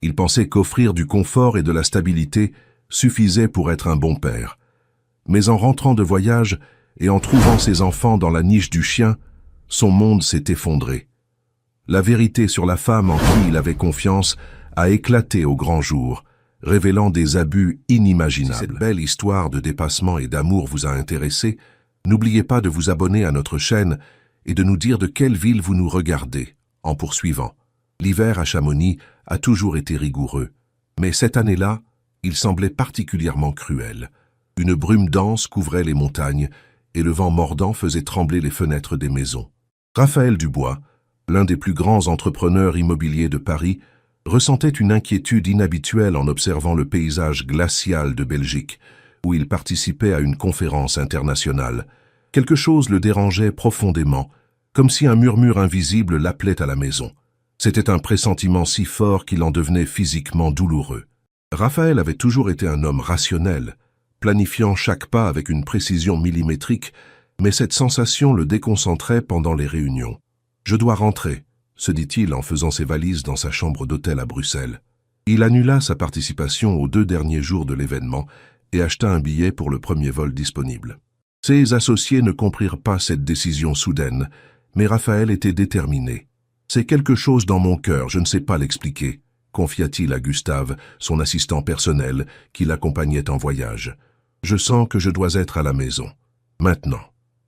Il pensait qu'offrir du confort et de la stabilité suffisait pour être un bon père. Mais en rentrant de voyage et en trouvant ses enfants dans la niche du chien, son monde s'est effondré. La vérité sur la femme en qui il avait confiance a éclaté au grand jour, révélant des abus inimaginables. Si cette belle histoire de dépassement et d'amour vous a intéressé, n'oubliez pas de vous abonner à notre chaîne et de nous dire de quelle ville vous nous regardez, en poursuivant. L'hiver à Chamonix a toujours été rigoureux, mais cette année-là, il semblait particulièrement cruel. Une brume dense couvrait les montagnes et le vent mordant faisait trembler les fenêtres des maisons. Raphaël Dubois, l'un des plus grands entrepreneurs immobiliers de Paris, ressentait une inquiétude inhabituelle en observant le paysage glacial de Belgique, où il participait à une conférence internationale. Quelque chose le dérangeait profondément, comme si un murmure invisible l'appelait à la maison. C'était un pressentiment si fort qu'il en devenait physiquement douloureux. Raphaël avait toujours été un homme rationnel, planifiant chaque pas avec une précision millimétrique, mais cette sensation le déconcentrait pendant les réunions. « Je dois rentrer », se dit-il en faisant ses valises dans sa chambre d'hôtel à Bruxelles. Il annula sa participation aux 2 derniers jours de l'événement et acheta un billet pour le premier vol disponible. Ses associés ne comprirent pas cette décision soudaine, mais Raphaël était déterminé. « C'est quelque chose dans mon cœur, je ne sais pas l'expliquer », confia-t-il à Gustave, son assistant personnel, qui l'accompagnait en voyage. « Je sens que je dois être à la maison. Maintenant. »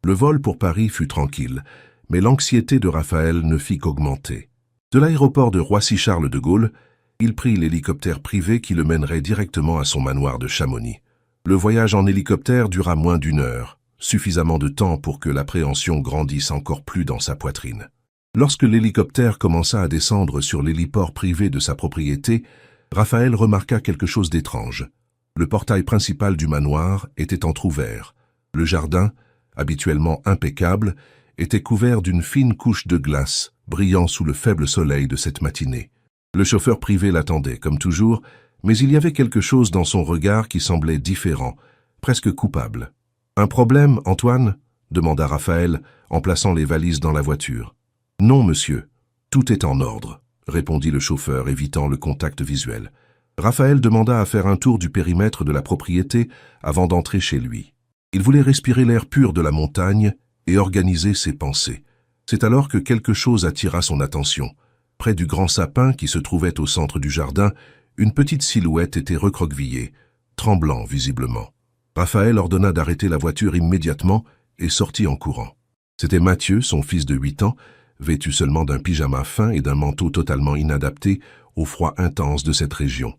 Le vol pour Paris fut tranquille, mais l'anxiété de Raphaël ne fit qu'augmenter. De l'aéroport de Roissy-Charles de Gaulle, il prit l'hélicoptère privé qui le mènerait directement à son manoir de Chamonix. Le voyage en hélicoptère dura moins d'1 heure, suffisamment de temps pour que l'appréhension grandisse encore plus dans sa poitrine. Lorsque l'hélicoptère commença à descendre sur l'héliport privé de sa propriété, Raphaël remarqua quelque chose d'étrange. Le portail principal du manoir était entrouvert. Le jardin, habituellement impeccable, était couvert d'une fine couche de glace, brillant sous le faible soleil de cette matinée. Le chauffeur privé l'attendait, comme toujours, mais il y avait quelque chose dans son regard qui semblait différent, presque coupable. « Un problème, Antoine ?» demanda Raphaël, en plaçant les valises dans la voiture. « Non, monsieur. Tout est en ordre », répondit le chauffeur, évitant le contact visuel. Raphaël demanda à faire un tour du périmètre de la propriété avant d'entrer chez lui. Il voulait respirer l'air pur de la montagne et organiser ses pensées. C'est alors que quelque chose attira son attention. Près du grand sapin qui se trouvait au centre du jardin, une petite silhouette était recroquevillée, tremblant visiblement. Raphaël ordonna d'arrêter la voiture immédiatement et sortit en courant. C'était Mathieu, son fils de 8 ans, vêtu seulement d'un pyjama fin et d'un manteau totalement inadapté au froid intense de cette région.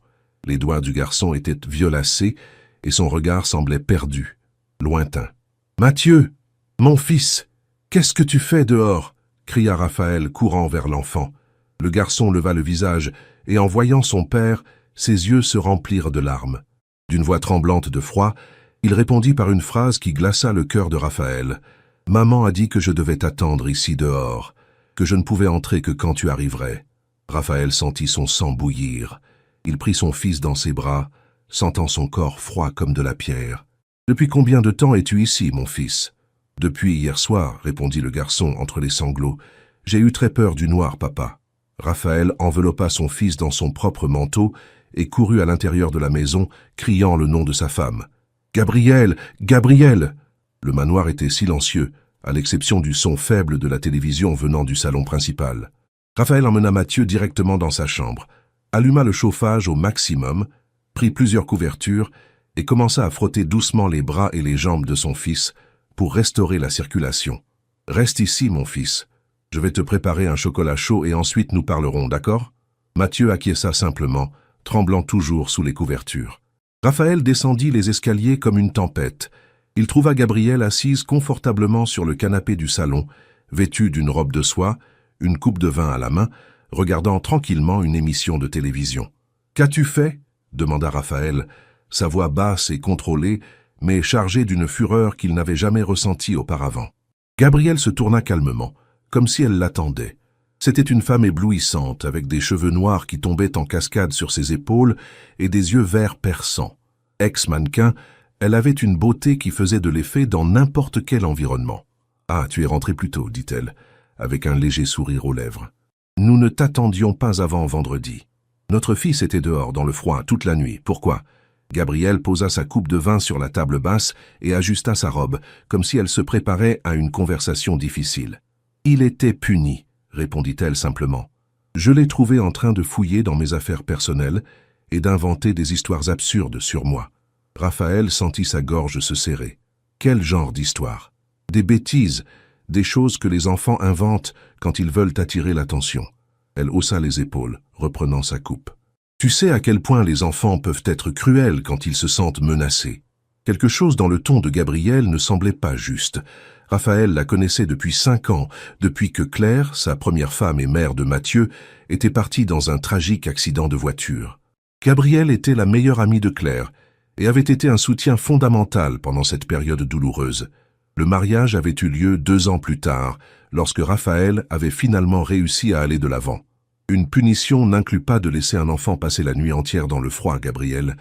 Les doigts du garçon étaient violacés et son regard semblait perdu, lointain. « Mathieu, mon fils, qu'est-ce que tu fais dehors ?» cria Raphaël, courant vers l'enfant. Le garçon leva le visage et en voyant son père, ses yeux se remplirent de larmes. D'une voix tremblante de froid, il répondit par une phrase qui glaça le cœur de Raphaël. « Maman a dit que je devais t'attendre ici dehors, que je ne pouvais entrer que quand tu arriverais. » Raphaël sentit son sang bouillir. Il prit son fils dans ses bras, sentant son corps froid comme de la pierre. « Depuis combien de temps es-tu ici, mon fils ?»« Depuis hier soir, » répondit le garçon entre les sanglots. « J'ai eu très peur du noir, papa. » Raphaël enveloppa son fils dans son propre manteau et courut à l'intérieur de la maison, criant le nom de sa femme. « Gabriel! Gabriel !» Le manoir était silencieux, à l'exception du son faible de la télévision venant du salon principal. Raphaël emmena Mathieu directement dans sa chambre, alluma le chauffage au maximum, prit plusieurs couvertures et commença à frotter doucement les bras et les jambes de son fils pour restaurer la circulation. « Reste ici, mon fils. Je vais te préparer un chocolat chaud et ensuite nous parlerons, d'accord ?» Mathieu acquiesça simplement, tremblant toujours sous les couvertures. Raphaël descendit les escaliers comme une tempête. Il trouva Gabrielle assise confortablement sur le canapé du salon, vêtue d'une robe de soie, une coupe de vin à la main, regardant tranquillement une émission de télévision. « Qu'as-tu fait ?» demanda Raphaël, sa voix basse et contrôlée, mais chargée d'une fureur qu'il n'avait jamais ressentie auparavant. Gabrielle se tourna calmement, comme si elle l'attendait. C'était une femme éblouissante, avec des cheveux noirs qui tombaient en cascade sur ses épaules et des yeux verts perçants. Ex-mannequin, elle avait une beauté qui faisait de l'effet dans n'importe quel environnement. « Ah, tu es rentré plus tôt, dit-elle, avec un léger sourire aux lèvres. « Nous ne t'attendions pas avant vendredi. » Notre fils était dehors dans le froid toute la nuit. Pourquoi? Gabrielle posa sa coupe de vin sur la table basse et ajusta sa robe, comme si elle se préparait à une conversation difficile. Il était puni, répondit-elle simplement. Je l'ai trouvé en train de fouiller dans mes affaires personnelles et d'inventer des histoires absurdes sur moi. Raphaël sentit sa gorge se serrer. Quel genre d'histoire? Des bêtises, des choses que les enfants inventent quand ils veulent attirer l'attention. Elle haussa les épaules, reprenant sa coupe. Tu sais à quel point les enfants peuvent être cruels quand ils se sentent menacés. Quelque chose dans le ton de Gabrielle ne semblait pas juste. Raphaël la connaissait depuis 5 ans, depuis que Claire, sa première femme et mère de Mathieu, était partie dans un tragique accident de voiture. Gabrielle était la meilleure amie de Claire et avait été un soutien fondamental pendant cette période douloureuse. Le mariage avait eu lieu 2 ans plus tard, lorsque Raphaël avait finalement réussi à aller de l'avant. Une punition n'inclut pas de laisser un enfant passer la nuit entière dans le froid, Gabrielle.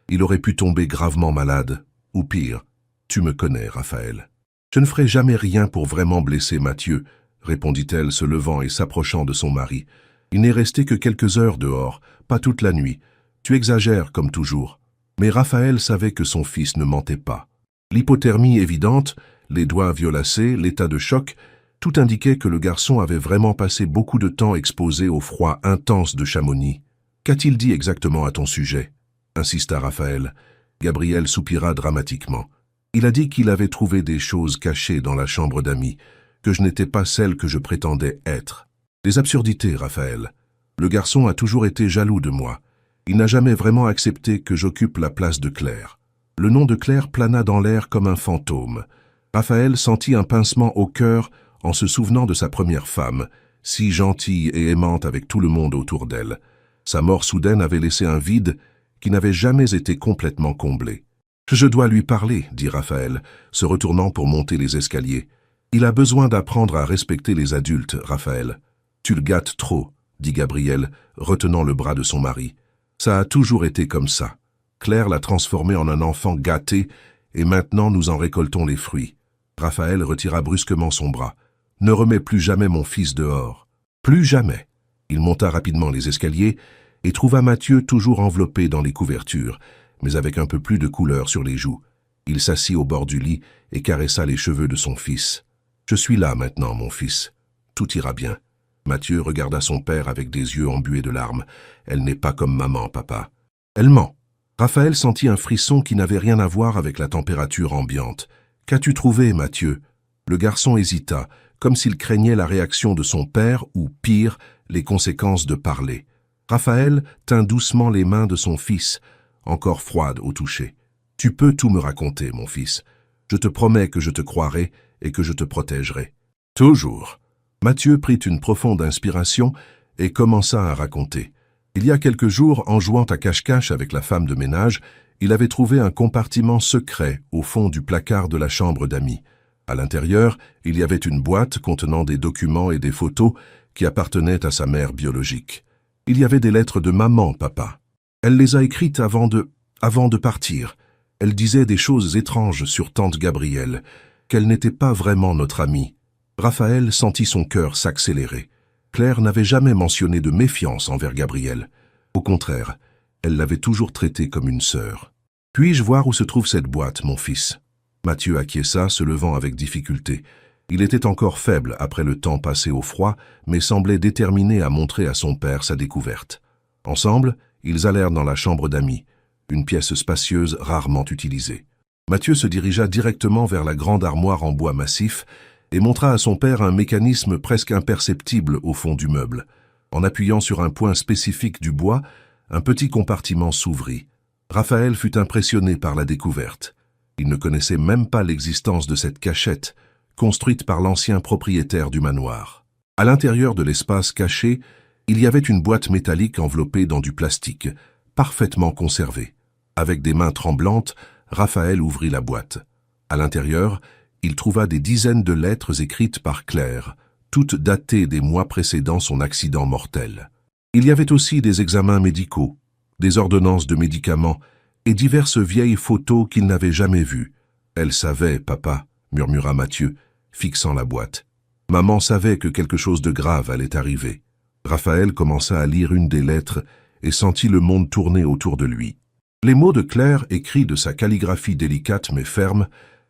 Il aurait pu tomber gravement malade. Ou pire, tu me connais, Raphaël. Je ne ferai jamais rien pour vraiment blesser Mathieu, répondit-elle, se levant et s'approchant de son mari. Il n'est resté que quelques heures dehors, pas toute la nuit. Tu exagères comme toujours. Mais Raphaël savait que son fils ne mentait pas. L'hypothermie évidente, les doigts violacés, l'état de choc, tout indiquait que le garçon avait vraiment passé beaucoup de temps exposé au froid intense de Chamonix. Qu'a-t-il dit exactement à ton sujet? Insista Raphaël. Gabrielle soupira dramatiquement. Il a dit qu'il avait trouvé des choses cachées dans la chambre d'amis, que je n'étais pas celle que je prétendais être. Des absurdités, Raphaël. Le garçon a toujours été jaloux de moi. Il n'a jamais vraiment accepté que j'occupe la place de Claire. Le nom de Claire plana dans l'air comme un fantôme. Raphaël sentit un pincement au cœur en se souvenant de sa première femme, si gentille et aimante avec tout le monde autour d'elle. Sa mort soudaine avait laissé un vide qui n'avait jamais été complètement comblé. « Je dois lui parler, » dit Raphaël, se retournant pour monter les escaliers. « Il a besoin d'apprendre à respecter les adultes, Raphaël. »« Tu le gâtes trop, » dit Gabrielle, retenant le bras de son mari. « Ça a toujours été comme ça. Claire l'a transformé en un enfant gâté et maintenant nous en récoltons les fruits. » Raphaël retira brusquement son bras. « Ne remets plus jamais mon fils dehors. »« Plus jamais. » Il monta rapidement les escaliers et trouva Mathieu toujours enveloppé dans les couvertures, mais avec un peu plus de couleur sur les joues. Il s'assit au bord du lit et caressa les cheveux de son fils. « Je suis là maintenant, mon fils. Tout ira bien. » Mathieu regarda son père avec des yeux embués de larmes. « Elle n'est pas comme maman, papa. »« Elle ment. » Raphaël sentit un frisson qui n'avait rien à voir avec la température ambiante. « Qu'as-tu trouvé, Mathieu ?» Le garçon hésita, comme s'il craignait la réaction de son père ou, pire, les conséquences de parler. Raphaël tint doucement les mains de son fils, encore froides au toucher. « Tu peux tout me raconter, mon fils. Je te promets que je te croirai et que je te protégerai. »« Toujours. » Mathieu prit une profonde inspiration et commença à raconter. Il y a quelques jours, en jouant à cache-cache avec la femme de ménage, il avait trouvé un compartiment secret au fond du placard de la chambre d'amis. À l'intérieur, il y avait une boîte contenant des documents et des photos qui appartenaient à sa mère biologique. Il y avait des lettres de maman, papa. Elle les a écrites avant de partir. Elle disait des choses étranges sur tante Gabrielle, qu'elle n'était pas vraiment notre amie. Raphaël sentit son cœur s'accélérer. Claire n'avait jamais mentionné de méfiance envers Gabrielle. Au contraire, elle l'avait toujours traitée comme une sœur. « Puis-je voir où se trouve cette boîte, mon fils ?» Mathieu acquiesça, se levant avec difficulté. Il était encore faible après le temps passé au froid, mais semblait déterminé à montrer à son père sa découverte. Ensemble, ils allèrent dans la chambre d'amis, une pièce spacieuse rarement utilisée. Mathieu se dirigea directement vers la grande armoire en bois massif et montra à son père un mécanisme presque imperceptible au fond du meuble. En appuyant sur un point spécifique du bois, un petit compartiment s'ouvrit. Raphaël fut impressionné par la découverte. Il ne connaissait même pas l'existence de cette cachette, construite par l'ancien propriétaire du manoir. À l'intérieur de l'espace caché, il y avait une boîte métallique enveloppée dans du plastique, parfaitement conservée. Avec des mains tremblantes, Raphaël ouvrit la boîte. À l'intérieur, il trouva des dizaines de lettres écrites par Claire, toutes datées des mois précédant son accident mortel. Il y avait aussi des examens médicaux, des ordonnances de médicaments et diverses vieilles photos qu'il n'avait jamais vues. « Elle savait, papa », murmura Mathieu, fixant la boîte. Maman savait que quelque chose de grave allait arriver. Raphaël commença à lire une des lettres et sentit le monde tourner autour de lui. Les mots de Claire, écrits de sa calligraphie délicate mais ferme,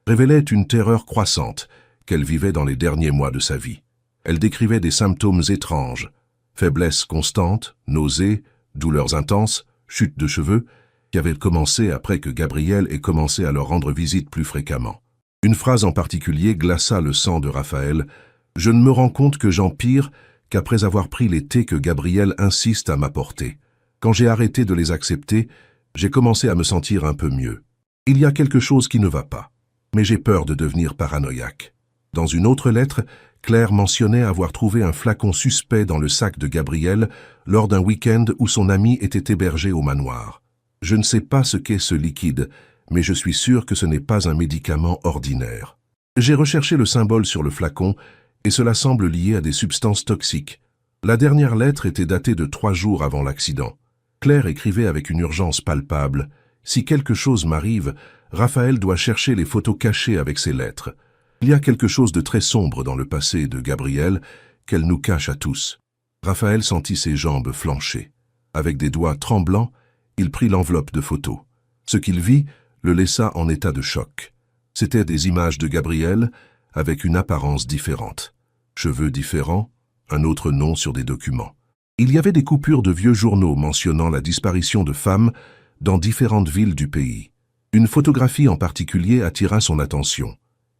révélaient une terreur croissante qu'elle vivait dans les derniers mois de sa vie. Elle décrivait des symptômes étranges, faiblesse constante, nausées, douleurs intenses, chute de cheveux, qui avaient commencé après que Gabriel ait commencé à leur rendre visite plus fréquemment. Une phrase en particulier glaça le sang de Raphaël. « Je ne me rends compte que j'empire qu'après avoir pris les thés que Gabriel insiste à m'apporter. Quand j'ai arrêté de les accepter, j'ai commencé à me sentir un peu mieux. Il y a quelque chose qui ne va pas, mais j'ai peur de devenir paranoïaque. » Dans une autre lettre, Claire mentionnait avoir trouvé un flacon suspect dans le sac de Gabriel lors d'un week-end où son ami était hébergé au manoir. « Je ne sais pas ce qu'est ce liquide, mais je suis sûr que ce n'est pas un médicament ordinaire. J'ai recherché le symbole sur le flacon et cela semble lié à des substances toxiques. La dernière lettre était datée de 3 jours avant l'accident. Claire écrivait avec une urgence palpable. Si quelque chose m'arrive, Raphaël doit chercher les photos cachées avec ces lettres. Il y a quelque chose de très sombre dans le passé de Gabriel qu'elle nous cache à tous. » Raphaël sentit ses jambes flancher. Avec des doigts tremblants, il prit l'enveloppe de photos. Ce qu'il vit le laissa en état de choc. C'étaient des images de Gabriel avec une apparence différente. Cheveux différents, un autre nom sur des documents. Il y avait des coupures de vieux journaux mentionnant la disparition de femmes dans différentes villes du pays. Une photographie en particulier attira son attention.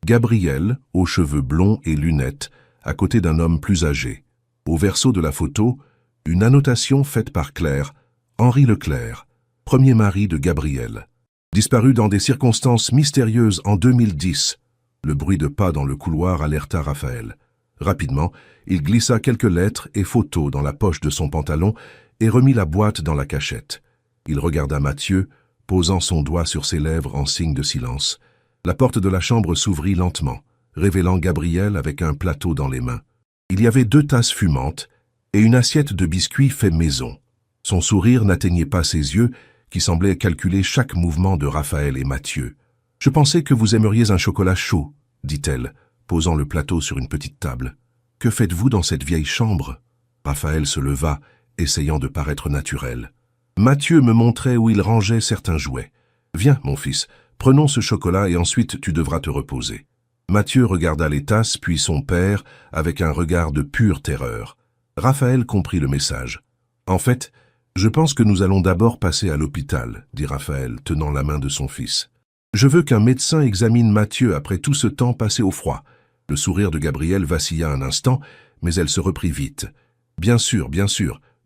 Gabriel, aux cheveux blonds et lunettes, à côté d'un homme plus âgé. Au verso de la photo, une annotation faite par Claire, Henri Leclerc, premier mari de Gabriel. Disparu dans des circonstances mystérieuses en 2010. Le bruit de pas dans le couloir alerta Raphaël. Rapidement, il glissa quelques lettres et photos dans la poche de son pantalon et remit la boîte dans la cachette. Il regarda Mathieu, posant son doigt sur ses lèvres en signe de silence. La porte de la chambre s'ouvrit lentement, révélant Gabriel avec un plateau dans les mains. Il y avait 2 tasses fumantes et une assiette de biscuits fait maison. Son sourire n'atteignait pas ses yeux, qui semblaient calculer chaque mouvement de Raphaël et Mathieu. « Je pensais que vous aimeriez un chocolat chaud, » dit-elle, posant le plateau sur une petite table. « Que faites-vous dans cette vieille chambre ?» Raphaël se leva, essayant de paraître naturel. Mathieu me montrait où il rangeait certains jouets. « Viens, mon fils, prenons ce chocolat et ensuite tu devras te reposer. » Mathieu regarda les tasses, puis son père, avec un regard de pure terreur. Raphaël comprit le message. « En fait, je pense que nous allons d'abord passer à l'hôpital, » dit Raphaël, tenant la main de son fils. « Je veux qu'un médecin examine Mathieu après tout ce temps passé au froid. » Le sourire de Gabriel vacilla un instant, mais elle se reprit vite. « Bien sûr,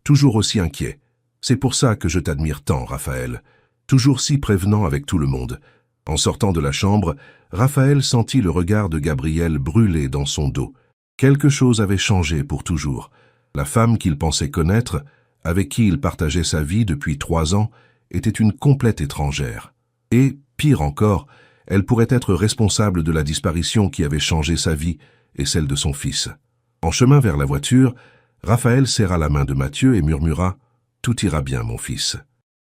toujours aussi inquiet. C'est pour ça que je t'admire tant, Raphaël. Toujours si prévenant avec tout le monde. » En sortant de la chambre, Raphaël sentit le regard de Gabriel brûler dans son dos. Quelque chose avait changé pour toujours. La femme qu'il pensait connaître, avec qui il partageait sa vie depuis 3 ans, était une complète étrangère. Et, pire encore, elle pourrait être responsable de la disparition qui avait changé sa vie et celle de son fils. En chemin vers la voiture, Raphaël serra la main de Mathieu et murmura « Tout ira bien, mon fils.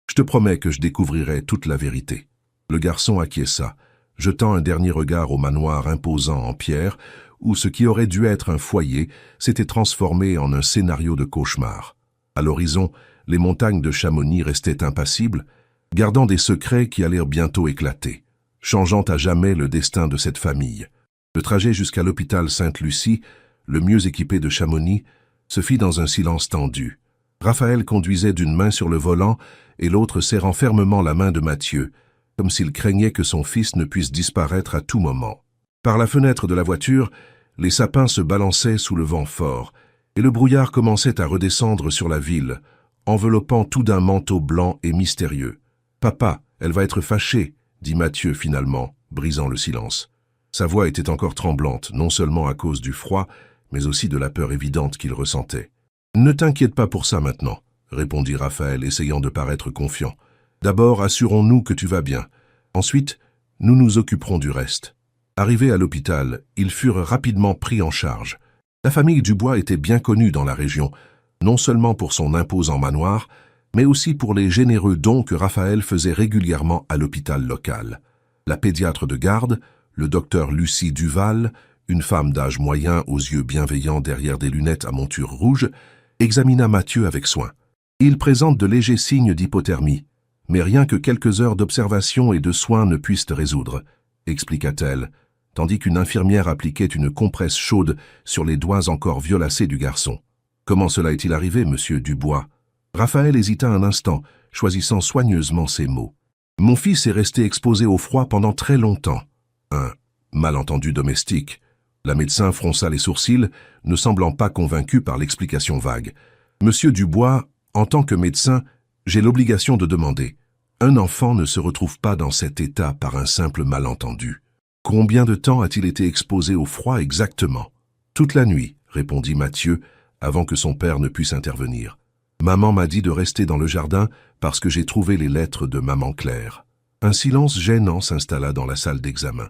Je te promets que je découvrirai toute la vérité. » Le garçon acquiesça, jetant un dernier regard au manoir imposant en pierre, où ce qui aurait dû être un foyer s'était transformé en un scénario de cauchemar. À l'horizon, les montagnes de Chamonix restaient impassibles, gardant des secrets qui allèrent bientôt éclater, changeant à jamais le destin de cette famille. Le trajet jusqu'à l'hôpital Sainte-Lucie, le mieux équipé de Chamonix, se fit dans un silence tendu. Raphaël conduisait d'une main sur le volant et l'autre serrant fermement la main de Mathieu, comme s'il craignait que son fils ne puisse disparaître à tout moment. Par la fenêtre de la voiture, les sapins se balançaient sous le vent fort, et le brouillard commençait à redescendre sur la ville, enveloppant tout d'un manteau blanc et mystérieux. « Papa, elle va être fâchée », dit Mathieu finalement, brisant le silence. Sa voix était encore tremblante, non seulement à cause du froid, mais aussi de la peur évidente qu'il ressentait. « Ne t'inquiète pas pour ça maintenant, » répondit Raphaël, essayant de paraître confiant. « D'abord, assurons-nous que tu vas bien. Ensuite, nous nous occuperons du reste. » Arrivés à l'hôpital, ils furent rapidement pris en charge. La famille Dubois était bien connue dans la région, non seulement pour son imposant manoir, mais aussi pour les généreux dons que Raphaël faisait régulièrement à l'hôpital local. La pédiatre de garde, le docteur Lucie Duval, une femme d'âge moyen aux yeux bienveillants derrière des lunettes à monture rouge, examina Mathieu avec soin. Il présente de légers signes d'hypothermie, mais rien que quelques heures d'observation et de soins ne puissent résoudre, expliqua-t-elle, tandis qu'une infirmière appliquait une compresse chaude sur les doigts encore violacés du garçon. Comment cela est-il arrivé, monsieur Dubois? Raphaël hésita un instant, choisissant soigneusement ses mots. Mon fils est resté exposé au froid pendant très longtemps. Un malentendu domestique. La médecin fronça les sourcils, ne semblant pas convaincu par l'explication vague. Monsieur Dubois, en tant que médecin, j'ai l'obligation de demander. Un enfant ne se retrouve pas dans cet état par un simple malentendu. Combien de temps a-t-il été exposé au froid exactement? Toute la nuit, répondit Mathieu, avant que son père ne puisse intervenir. Maman m'a dit de rester dans le jardin parce que j'ai trouvé les lettres de maman Claire. Un silence gênant s'installa dans la salle d'examen.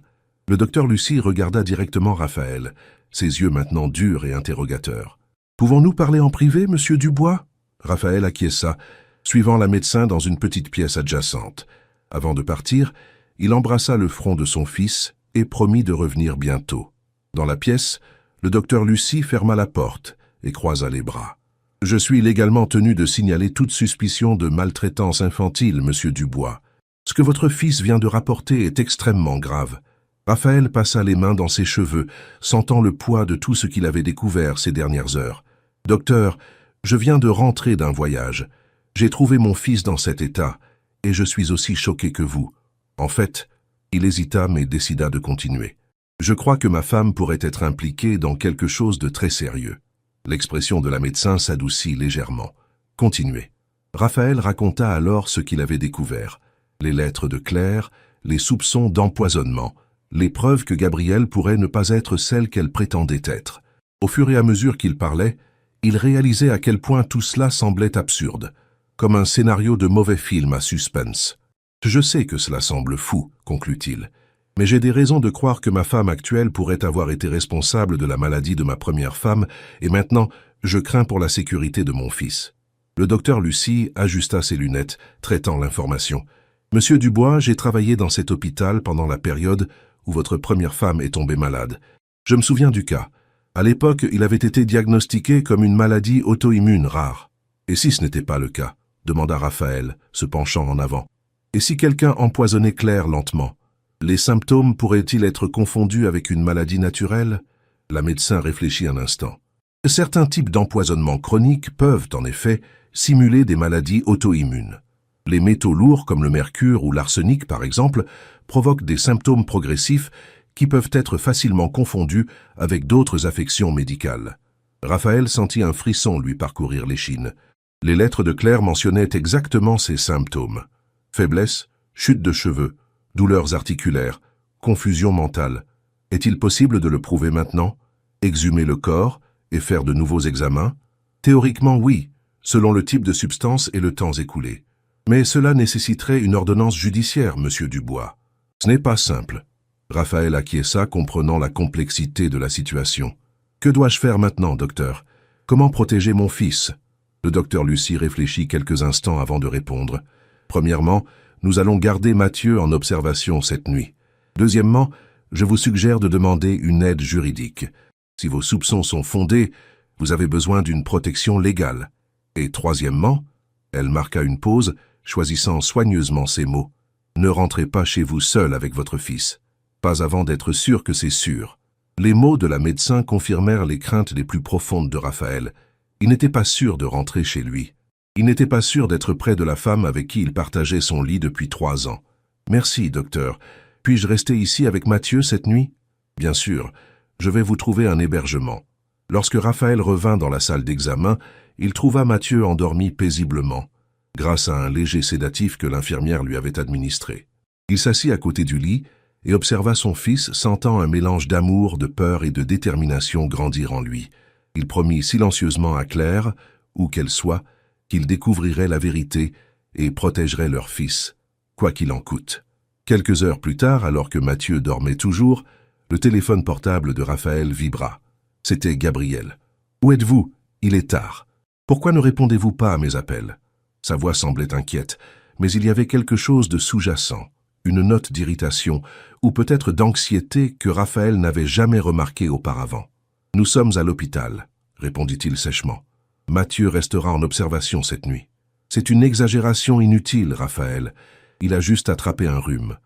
Le docteur Lucie regarda directement Raphaël, ses yeux maintenant durs et interrogateurs. « Pouvons-nous parler en privé, monsieur Dubois ?» Raphaël acquiesça, suivant la médecin dans une petite pièce adjacente. Avant de partir, il embrassa le front de son fils et promit de revenir bientôt. Dans la pièce, le docteur Lucie ferma la porte et croisa les bras. « Je suis légalement tenu de signaler toute suspicion de maltraitance infantile, monsieur Dubois. Ce que votre fils vient de rapporter est extrêmement grave. » Raphaël passa les mains dans ses cheveux, sentant le poids de tout ce qu'il avait découvert ces dernières heures. « Docteur, je viens de rentrer d'un voyage. J'ai trouvé mon fils dans cet état, et je suis aussi choqué que vous. En fait, il hésita mais décida de continuer. Je crois que ma femme pourrait être impliquée dans quelque chose de très sérieux. » L'expression de la médecin s'adoucit légèrement. « Continuez. » Raphaël raconta alors ce qu'il avait découvert. Les lettres de Claire, les soupçons d'empoisonnement, les preuves que Gabrielle pourrait ne pas être celle qu'elle prétendait être. Au fur et à mesure qu'il parlait, il réalisait à quel point tout cela semblait absurde, comme un scénario de mauvais film à suspense. « Je sais que cela semble fou, conclut-il, mais j'ai des raisons de croire que ma femme actuelle pourrait avoir été responsable de la maladie de ma première femme, et maintenant, je crains pour la sécurité de mon fils. » Le docteur Lucie ajusta ses lunettes, traitant l'information. « Monsieur Dubois, j'ai travaillé dans cet hôpital pendant la période où votre première femme est tombée malade. Je me souviens du cas. À l'époque, il avait été diagnostiqué comme une maladie auto-immune rare. Et si ce n'était pas le cas? Demanda Raphaël, se penchant en avant. Et si quelqu'un empoisonnait Claire lentement? Les symptômes pourraient-ils être confondus avec une maladie naturelle? La médecin réfléchit un instant. Certains types d'empoisonnement chroniques peuvent, en effet, simuler des maladies auto-immunes. Les métaux lourds comme le mercure ou l'arsenic, par exemple, provoquent des symptômes progressifs qui peuvent être facilement confondus avec d'autres affections médicales. Raphaël sentit un frisson lui parcourir l'échine. Les lettres de Claire mentionnaient exactement ces symptômes. Faiblesse, chute de cheveux, douleurs articulaires, confusion mentale. Est-il possible de le prouver maintenant? Exhumer le corps et faire de nouveaux examens? Théoriquement, oui, selon le type de substance et le temps écoulé. Mais cela nécessiterait une ordonnance judiciaire, monsieur Dubois. Ce n'est pas simple. Raphaël acquiesça, comprenant la complexité de la situation. Que dois-je faire maintenant, docteur? Comment protéger mon fils? Le docteur Lucie réfléchit quelques instants avant de répondre. Premièrement, nous allons garder Mathieu en observation cette nuit. Deuxièmement, je vous suggère de demander une aide juridique. Si vos soupçons sont fondés, vous avez besoin d'une protection légale. Et troisièmement, elle marqua une pause, choisissant soigneusement ses mots. Ne rentrez pas chez vous seul avec votre fils. Pas avant d'être sûr que c'est sûr. Les mots de la médecin confirmèrent les craintes les plus profondes de Raphaël. Il n'était pas sûr de rentrer chez lui. Il n'était pas sûr d'être près de la femme avec qui il partageait son lit depuis 3 ans. « Merci, docteur. Puis-je rester ici avec Mathieu cette nuit ?»« Bien sûr. Je vais vous trouver un hébergement. » Lorsque Raphaël revint dans la salle d'examen, il trouva Mathieu endormi paisiblement, grâce à un léger sédatif que l'infirmière lui avait administré. Il s'assit à côté du lit et observa son fils, sentant un mélange d'amour, de peur et de détermination grandir en lui. Il promit silencieusement à Claire, où qu'elle soit, qu'il découvrirait la vérité et protégerait leur fils, quoi qu'il en coûte. Quelques heures plus tard, alors que Mathieu dormait toujours, le téléphone portable de Raphaël vibra. C'était Gabrielle. « Où êtes-vous? Il est tard. Pourquoi ne répondez-vous pas à mes appels ?» Sa voix semblait inquiète, mais il y avait quelque chose de sous-jacent, une note d'irritation ou peut-être d'anxiété que Raphaël n'avait jamais remarquée auparavant. « Nous sommes à l'hôpital, » répondit-il sèchement. « Mathieu restera en observation cette nuit. » C'est une exagération inutile, Raphaël. Il a juste attrapé un rhume.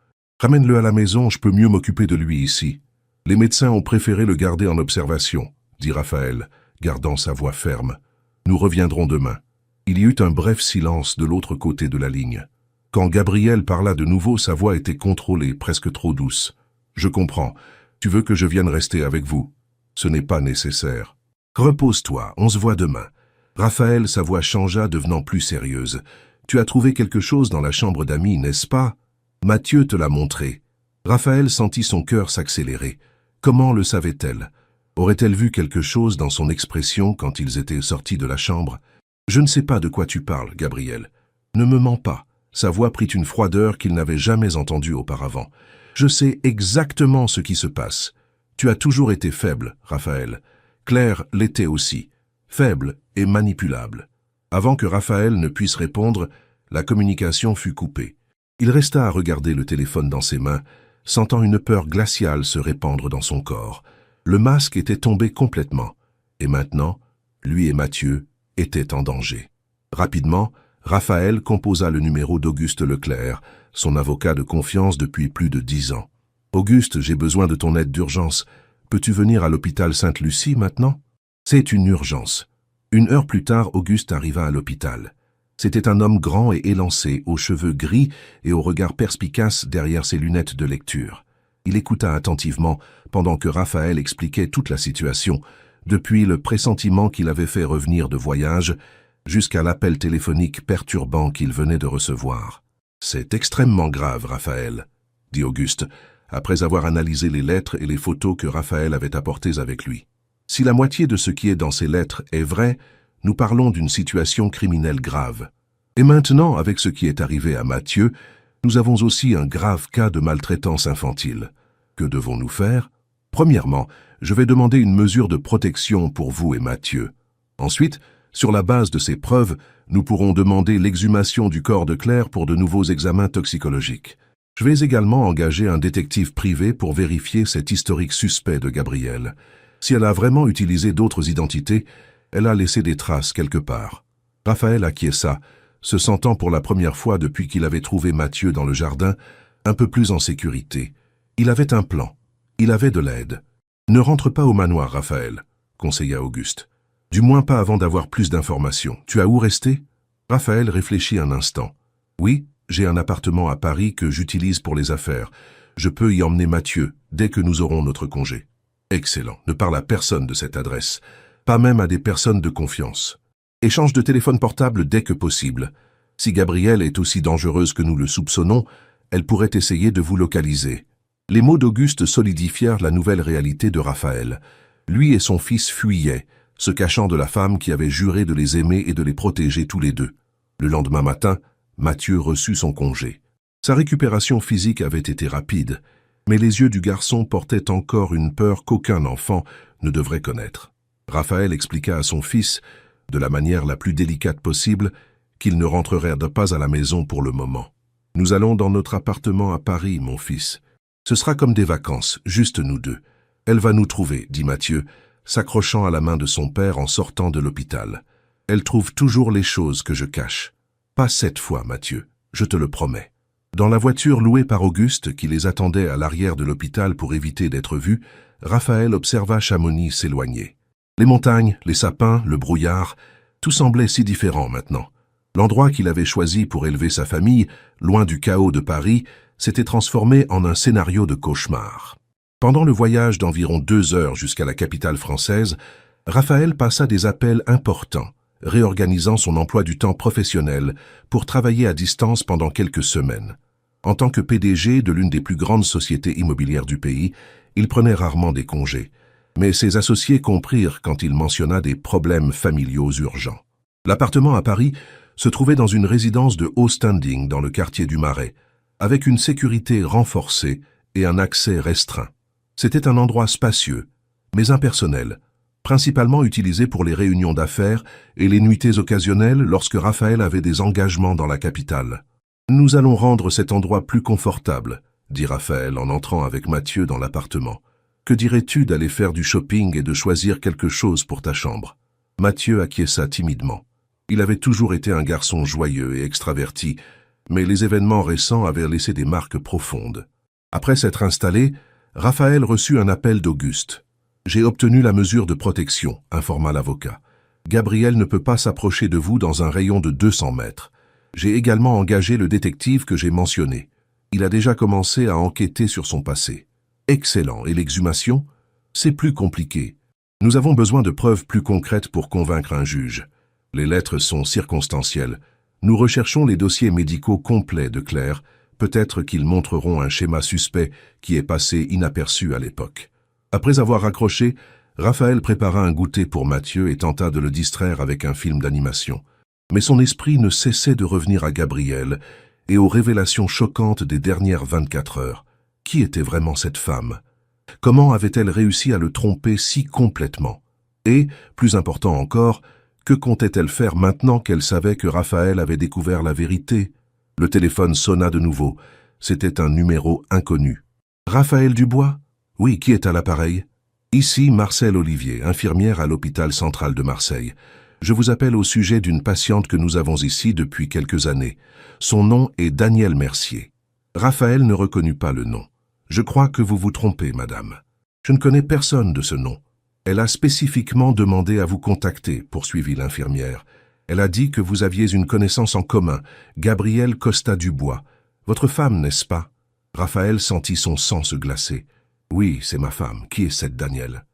Ramène-le à la maison, je peux mieux m'occuper de lui ici. Les médecins ont préféré le garder en observation, dit Raphaël, gardant sa voix ferme. Nous reviendrons demain. Il y eut un bref silence de l'autre côté de la ligne. Quand Gabriel parla de nouveau, sa voix était contrôlée, presque trop douce. Je comprends. Tu veux que je vienne rester avec vous? Ce n'est pas nécessaire. Repose-toi, on se voit demain. Raphaël, sa voix changea, devenant plus sérieuse. Tu as trouvé quelque chose dans la chambre d'amis, n'est-ce pas? Mathieu te l'a montré. Raphaël sentit son cœur s'accélérer. Comment le savait-elle? Aurait-elle vu quelque chose dans son expression quand ils étaient sortis de la chambre? Je ne sais pas de quoi tu parles, Gabriel. Ne me mens pas. Sa voix prit une froideur qu'il n'avait jamais entendue auparavant. Je sais exactement ce qui se passe. Tu as toujours été faible, Raphaël. Claire l'était aussi. Faible et manipulable. Avant que Raphaël ne puisse répondre, la communication fut coupée. Il resta à regarder le téléphone dans ses mains, sentant une peur glaciale se répandre dans son corps. Le masque était tombé complètement, et maintenant, lui et Mathieu étaient en danger. Rapidement, Raphaël composa le numéro d'Auguste Leclerc, son avocat de confiance depuis plus de 10 ans. « Auguste, j'ai besoin de ton aide d'urgence. Peux-tu venir à l'hôpital Sainte-Lucie maintenant ?» C'est une urgence. 1 heure plus tard, Auguste arriva à l'hôpital. C'était un homme grand et élancé, aux cheveux gris et au regard perspicace derrière ses lunettes de lecture. Il écouta attentivement pendant que Raphaël expliquait toute la situation, depuis le pressentiment qu'il avait fait revenir de voyage jusqu'à l'appel téléphonique perturbant qu'il venait de recevoir. « C'est extrêmement grave, Raphaël, » dit Auguste, après avoir analysé les lettres et les photos que Raphaël avait apportées avec lui. « Si la moitié de ce qui est dans ces lettres est vrai, nous parlons d'une situation criminelle grave. Et maintenant, avec ce qui est arrivé à Mathieu, nous avons aussi un grave cas de maltraitance infantile. Que devons-nous faire? Premièrement, je vais demander une mesure de protection pour vous et Mathieu. Ensuite, sur la base de ces preuves, nous pourrons demander l'exhumation du corps de Claire pour de nouveaux examens toxicologiques. Je vais également engager un détective privé pour vérifier cet historique suspect de Gabrielle. Si elle a vraiment utilisé d'autres identités, elle a laissé des traces quelque part. » Raphaël acquiesça, se sentant pour la première fois depuis qu'il avait trouvé Mathieu dans le jardin, un peu plus en sécurité. Il avait un plan. Il avait de l'aide. « Ne rentre pas au manoir, Raphaël, » conseilla Auguste. « Du moins pas avant d'avoir plus d'informations. Tu as où rester ?» Raphaël réfléchit un instant. « Oui, j'ai un appartement à Paris que j'utilise pour les affaires. Je peux y emmener Mathieu dès que nous aurons notre congé. » Excellent. Ne parle à personne de cette adresse. Pas même à des personnes de confiance. Échange de téléphone portable dès que possible. Si Gabrielle est aussi dangereuse que nous le soupçonnons, elle pourrait essayer de vous localiser. Les mots d'Auguste solidifièrent la nouvelle réalité de Raphaël. Lui et son fils fuyaient, se cachant de la femme qui avait juré de les aimer et de les protéger tous les deux. Le lendemain matin, Mathieu reçut son congé. Sa récupération physique avait été rapide, mais les yeux du garçon portaient encore une peur qu'aucun enfant ne devrait connaître. Raphaël expliqua à son fils, de la manière la plus délicate possible, qu'il ne rentrerait pas à la maison pour le moment. « Nous allons dans notre appartement à Paris, mon fils. Ce sera comme des vacances, juste nous deux. Elle va nous trouver, » dit Mathieu, s'accrochant à la main de son père en sortant de l'hôpital. « Elle trouve toujours les choses que je cache. Pas cette fois, Mathieu, je te le promets. » Dans la voiture louée par Auguste, qui les attendait à l'arrière de l'hôpital pour éviter d'être vu, Raphaël observa Chamonix s'éloigner. Les montagnes, les sapins, le brouillard, tout semblait si différent maintenant. L'endroit qu'il avait choisi pour élever sa famille, loin du chaos de Paris, s'était transformé en un scénario de cauchemar. Pendant le voyage d'environ 2 heures jusqu'à la capitale française, Raphaël passa des appels importants, réorganisant son emploi du temps professionnel pour travailler à distance pendant quelques semaines. En tant que PDG de l'une des plus grandes sociétés immobilières du pays, il prenait rarement des congés. Mais ses associés comprirent quand il mentionna des problèmes familiaux urgents. L'appartement à Paris se trouvait dans une résidence de haut standing dans le quartier du Marais, avec une sécurité renforcée et un accès restreint. C'était un endroit spacieux, mais impersonnel, principalement utilisé pour les réunions d'affaires et les nuitées occasionnelles lorsque Raphaël avait des engagements dans la capitale. « Nous allons rendre cet endroit plus confortable, » dit Raphaël en entrant avec Mathieu dans l'appartement. « Que dirais-tu d'aller faire du shopping et de choisir quelque chose pour ta chambre ?» Mathieu acquiesça timidement. Il avait toujours été un garçon joyeux et extraverti, mais les événements récents avaient laissé des marques profondes. Après s'être installé, Raphaël reçut un appel d'Auguste. « J'ai obtenu la mesure de protection », informa l'avocat. « Gabriel ne peut pas s'approcher de vous dans un rayon de 200 mètres. J'ai également engagé le détective que j'ai mentionné. Il a déjà commencé à enquêter sur son passé. » « Excellent. Et l'exhumation ? C'est plus compliqué. Nous avons besoin de preuves plus concrètes pour convaincre un juge. Les lettres sont circonstancielles. Nous recherchons les dossiers médicaux complets de Claire. Peut-être qu'ils montreront un schéma suspect qui est passé inaperçu à l'époque. » Après avoir raccroché, Raphaël prépara un goûter pour Mathieu et tenta de le distraire avec un film d'animation. Mais son esprit ne cessait de revenir à Gabriel et aux révélations choquantes des dernières 24 heures. Qui était vraiment cette femme? Comment avait-elle réussi à le tromper si complètement? Et, plus important encore, que comptait-elle faire maintenant qu'elle savait que Raphaël avait découvert la vérité? Le téléphone sonna de nouveau. C'était un numéro inconnu. « Raphaël Dubois ? Oui, qui est à l'appareil ? Ici, Marcel Olivier, infirmière à l'hôpital central de Marseille. Je vous appelle au sujet d'une patiente que nous avons ici depuis quelques années. Son nom est Daniel Mercier. » Raphaël ne reconnut pas le nom. « Je crois que vous vous trompez, madame. Je ne connais personne de ce nom. Elle a spécifiquement demandé à vous contacter, poursuivit l'infirmière. Elle a dit que vous aviez une connaissance en commun, Gabrielle Costa Dubois. Votre femme, n'est-ce pas? » Raphaël sentit son sang se glacer. « Oui, c'est ma femme. Qui est cette Danielle?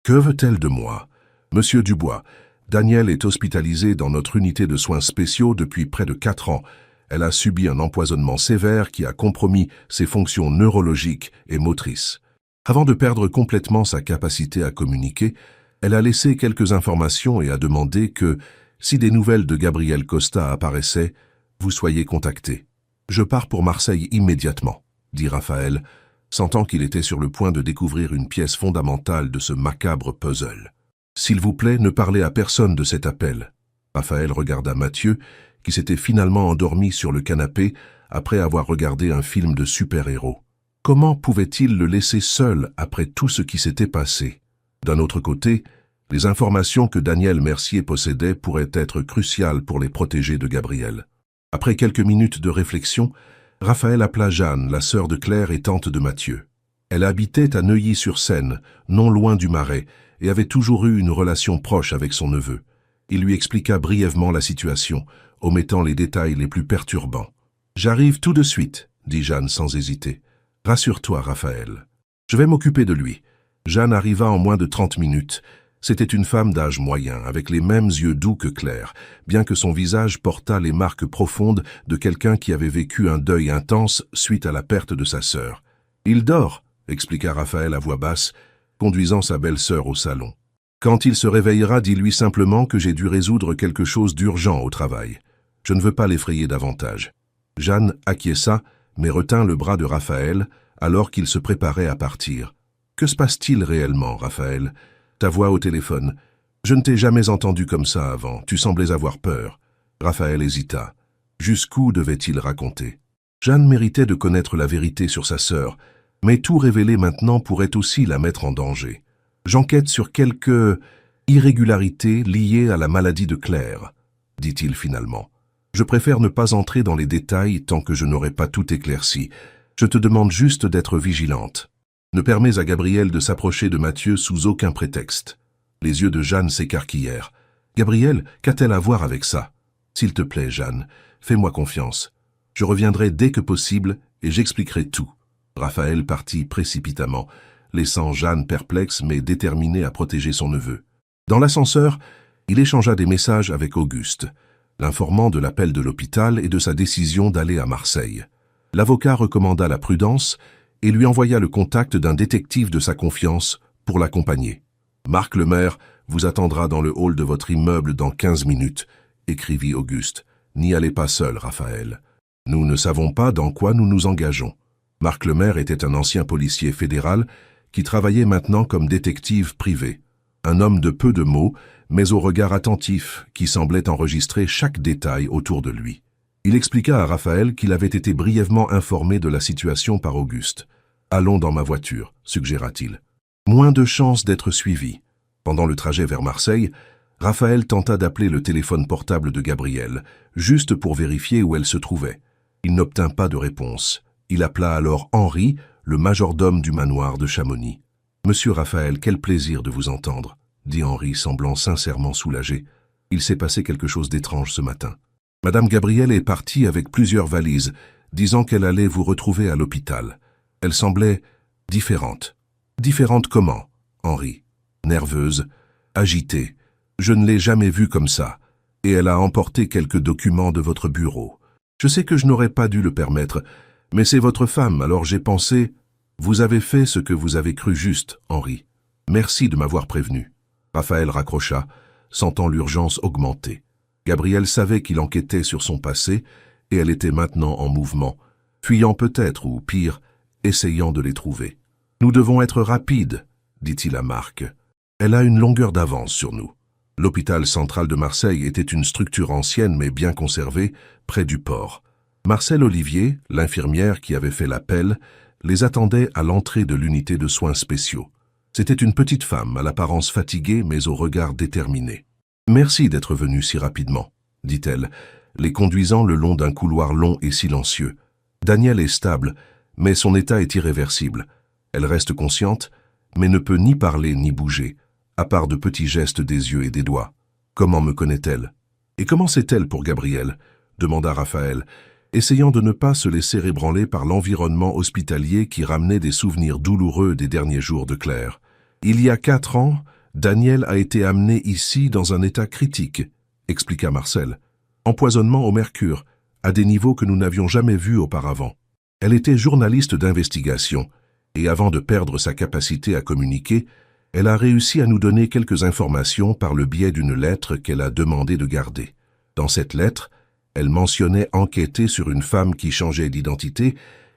Que veut-elle de moi? Monsieur Dubois, Danielle est hospitalisée dans notre unité de soins spéciaux depuis près de 4 ans. Elle a subi un empoisonnement sévère qui a compromis ses fonctions neurologiques et motrices. Avant de perdre complètement sa capacité à communiquer, elle a laissé quelques informations et a demandé que, si des nouvelles de Gabrielle Costa apparaissaient, vous soyez contacté. Je pars pour Marseille immédiatement, dit Raphaël, sentant qu'il était sur le point de découvrir une pièce fondamentale de ce macabre puzzle. S'il vous plaît, ne parlez à personne de cet appel. Raphaël regarda Mathieu, qui s'était finalement endormi sur le canapé après avoir regardé un film de super-héros. Comment pouvait-il le laisser seul après tout ce qui s'était passé? D'un autre côté, les informations que Daniel Mercier possédait pourraient être cruciales pour les protéger de Gabriel. Après quelques minutes de réflexion, Raphaël appela Jeanne, la sœur de Claire et tante de Mathieu. Elle habitait à Neuilly-sur-Seine, non loin du Marais, et avait toujours eu une relation proche avec son neveu. Il lui expliqua brièvement la situation, omettant les détails les plus perturbants. « J'arrive tout de suite, » dit Jeanne sans hésiter. « Rassure-toi, Raphaël. Je vais m'occuper de lui. » Jeanne arriva en moins de 30 minutes. C'était une femme d'âge moyen, avec les mêmes yeux doux que Claire, bien que son visage portât les marques profondes de quelqu'un qui avait vécu un deuil intense suite à la perte de sa sœur. « Il dort, » expliqua Raphaël à voix basse, conduisant sa belle-sœur au salon. « Quand il se réveillera, dis-lui simplement que j'ai dû résoudre quelque chose d'urgent au travail. Je ne veux pas l'effrayer davantage. » Jeanne acquiesça, mais retint le bras de Raphaël alors qu'il se préparait à partir. « Que se passe-t-il réellement, Raphaël ? Ta voix au téléphone. Je ne t'ai jamais entendu comme ça avant. Tu semblais avoir peur. » Raphaël hésita. Jusqu'où devait-il raconter? Jeanne méritait de connaître la vérité sur sa sœur, mais tout révéler maintenant pourrait aussi la mettre en danger. « J'enquête sur quelques irrégularités liées à la maladie de Claire, » dit-il finalement. « Je préfère ne pas entrer dans les détails tant que je n'aurai pas tout éclairci. Je te demande juste d'être vigilante. Ne permets à Gabriel de s'approcher de Mathieu sous aucun prétexte. » Les yeux de Jeanne s'écarquillèrent. « Gabriel, qu'a-t-elle à voir avec ça? S'il te plaît, Jeanne, fais-moi confiance. Je reviendrai dès que possible et j'expliquerai tout. » Raphaël partit précipitamment, laissant Jeanne perplexe mais déterminée à protéger son neveu. Dans l'ascenseur, il échangea des messages avec Auguste, l'informant de l'appel de l'hôpital et de sa décision d'aller à Marseille. L'avocat recommanda la prudence et lui envoya le contact d'un détective de sa confiance pour l'accompagner. « Marc Lemaire vous attendra dans le hall de votre immeuble dans 15 minutes, » écrivit Auguste. « N'y allez pas seul, Raphaël. Nous ne savons pas dans quoi nous nous engageons. » Marc Lemaire était un ancien policier fédéral qui travaillait maintenant comme détective privé. Un homme de peu de mots, mais au regard attentif qui semblait enregistrer chaque détail autour de lui. Il expliqua à Raphaël qu'il avait été brièvement informé de la situation par Auguste. « Allons dans ma voiture », suggéra-t-il. Moins de chances d'être suivi. Pendant le trajet vers Marseille, Raphaël tenta d'appeler le téléphone portable de Gabrielle, juste pour vérifier où elle se trouvait. Il n'obtint pas de réponse. Il appela alors Henri, le majordome du manoir de Chamonix. « Monsieur Raphaël, quel plaisir de vous entendre », dit Henri, semblant sincèrement soulagé. « Il s'est passé quelque chose d'étrange ce matin. Madame Gabrielle est partie avec plusieurs valises, disant qu'elle allait vous retrouver à l'hôpital. Elle semblait différente. »« Différente comment ?» Henri. « Nerveuse, agitée. Je ne l'ai jamais vue comme ça. Et elle a emporté quelques documents de votre bureau. Je sais que je n'aurais pas dû le permettre, mais c'est votre femme, alors j'ai pensé... » « Vous avez fait ce que vous avez cru juste, Henri. Merci de m'avoir prévenu. » Raphaël raccrocha, sentant l'urgence augmenter. Gabrielle savait qu'il enquêtait sur son passé, et elle était maintenant en mouvement, fuyant peut-être, ou pire, essayant de les trouver. « Nous devons être rapides, » dit-il à Marc. « Elle a une longueur d'avance sur nous. » L'hôpital central de Marseille était une structure ancienne mais bien conservée, près du port. Marcel Olivier, l'infirmière qui avait fait l'appel, les attendait à l'entrée de l'unité de soins spéciaux. C'était une petite femme, à l'apparence fatiguée mais au regard déterminé. « Merci d'être venu si rapidement, » dit-elle, les conduisant le long d'un couloir long et silencieux. « Daniel est stable, mais son état est irréversible. Elle reste consciente, mais ne peut ni parler ni bouger, à part de petits gestes des yeux et des doigts. Comment me connaît-elle ? Et comment c'est-elle pour Gabrielle ? Demanda Raphaël, essayant de ne pas se laisser ébranler par l'environnement hospitalier qui ramenait des souvenirs douloureux des derniers jours de Claire. Il y a 4 ans, Daniel a été amené ici dans un état critique, expliqua Marcel. Empoisonnement au mercure, à des niveaux que nous n'avions jamais vus auparavant. Elle était journaliste d'investigation, et avant de perdre sa capacité à communiquer, elle a réussi à nous donner quelques informations par le biais d'une lettre qu'elle a demandé de garder. Dans cette lettre, elle mentionnait enquêter sur une femme qui changeait d'identité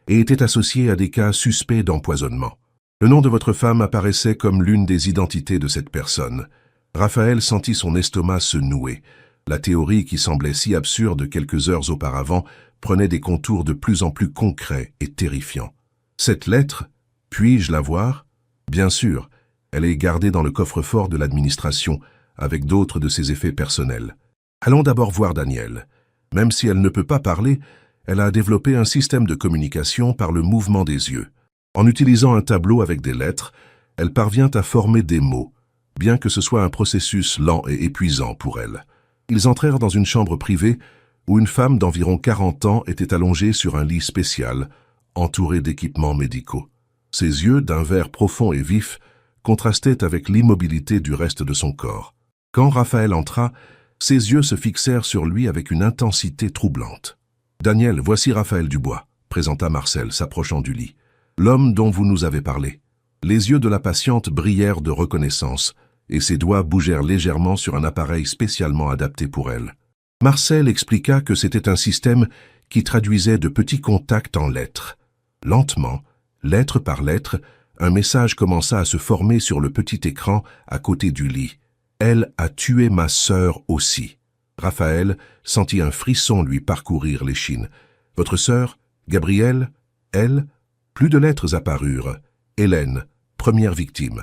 et était associée à des cas suspects d'empoisonnement. Le nom de votre femme apparaissait comme l'une des identités de cette personne. Raphaël sentit son estomac se nouer. La théorie qui semblait si absurde quelques heures auparavant prenait des contours de plus en plus concrets et terrifiants. Cette lettre, puis-je la voir ? Bien sûr, elle est gardée dans le coffre-fort de l'administration, avec d'autres de ses effets personnels. Allons d'abord voir Daniel. Même si elle ne peut pas parler, elle a développé un système de communication par le mouvement des yeux. En utilisant un tableau avec des lettres, elle parvient à former des mots, bien que ce soit un processus lent et épuisant pour elle. Ils entrèrent dans une chambre privée où une femme d'environ 40 ans était allongée sur un lit spécial, entourée d'équipements médicaux. Ses yeux, d'un vert profond et vif, contrastaient avec l'immobilité du reste de son corps. Quand Raphaël entra, ses yeux se fixèrent sur lui avec une intensité troublante. « Daniel, voici Raphaël Dubois », présenta Marcel, s'approchant du lit. « L'homme dont vous nous avez parlé. » Les yeux de la patiente brillèrent de reconnaissance, et ses doigts bougèrent légèrement sur un appareil spécialement adapté pour elle. Marcel expliqua que c'était un système qui traduisait de petits contacts en lettres. Lentement, lettre par lettre, un message commença à se former sur le petit écran à côté du lit. « Elle a tué ma sœur aussi. » Raphaël sentit un frisson lui parcourir l'échine. « Votre sœur, Gabrielle, elle ?» Plus de lettres apparurent. « Hélène, première victime. »«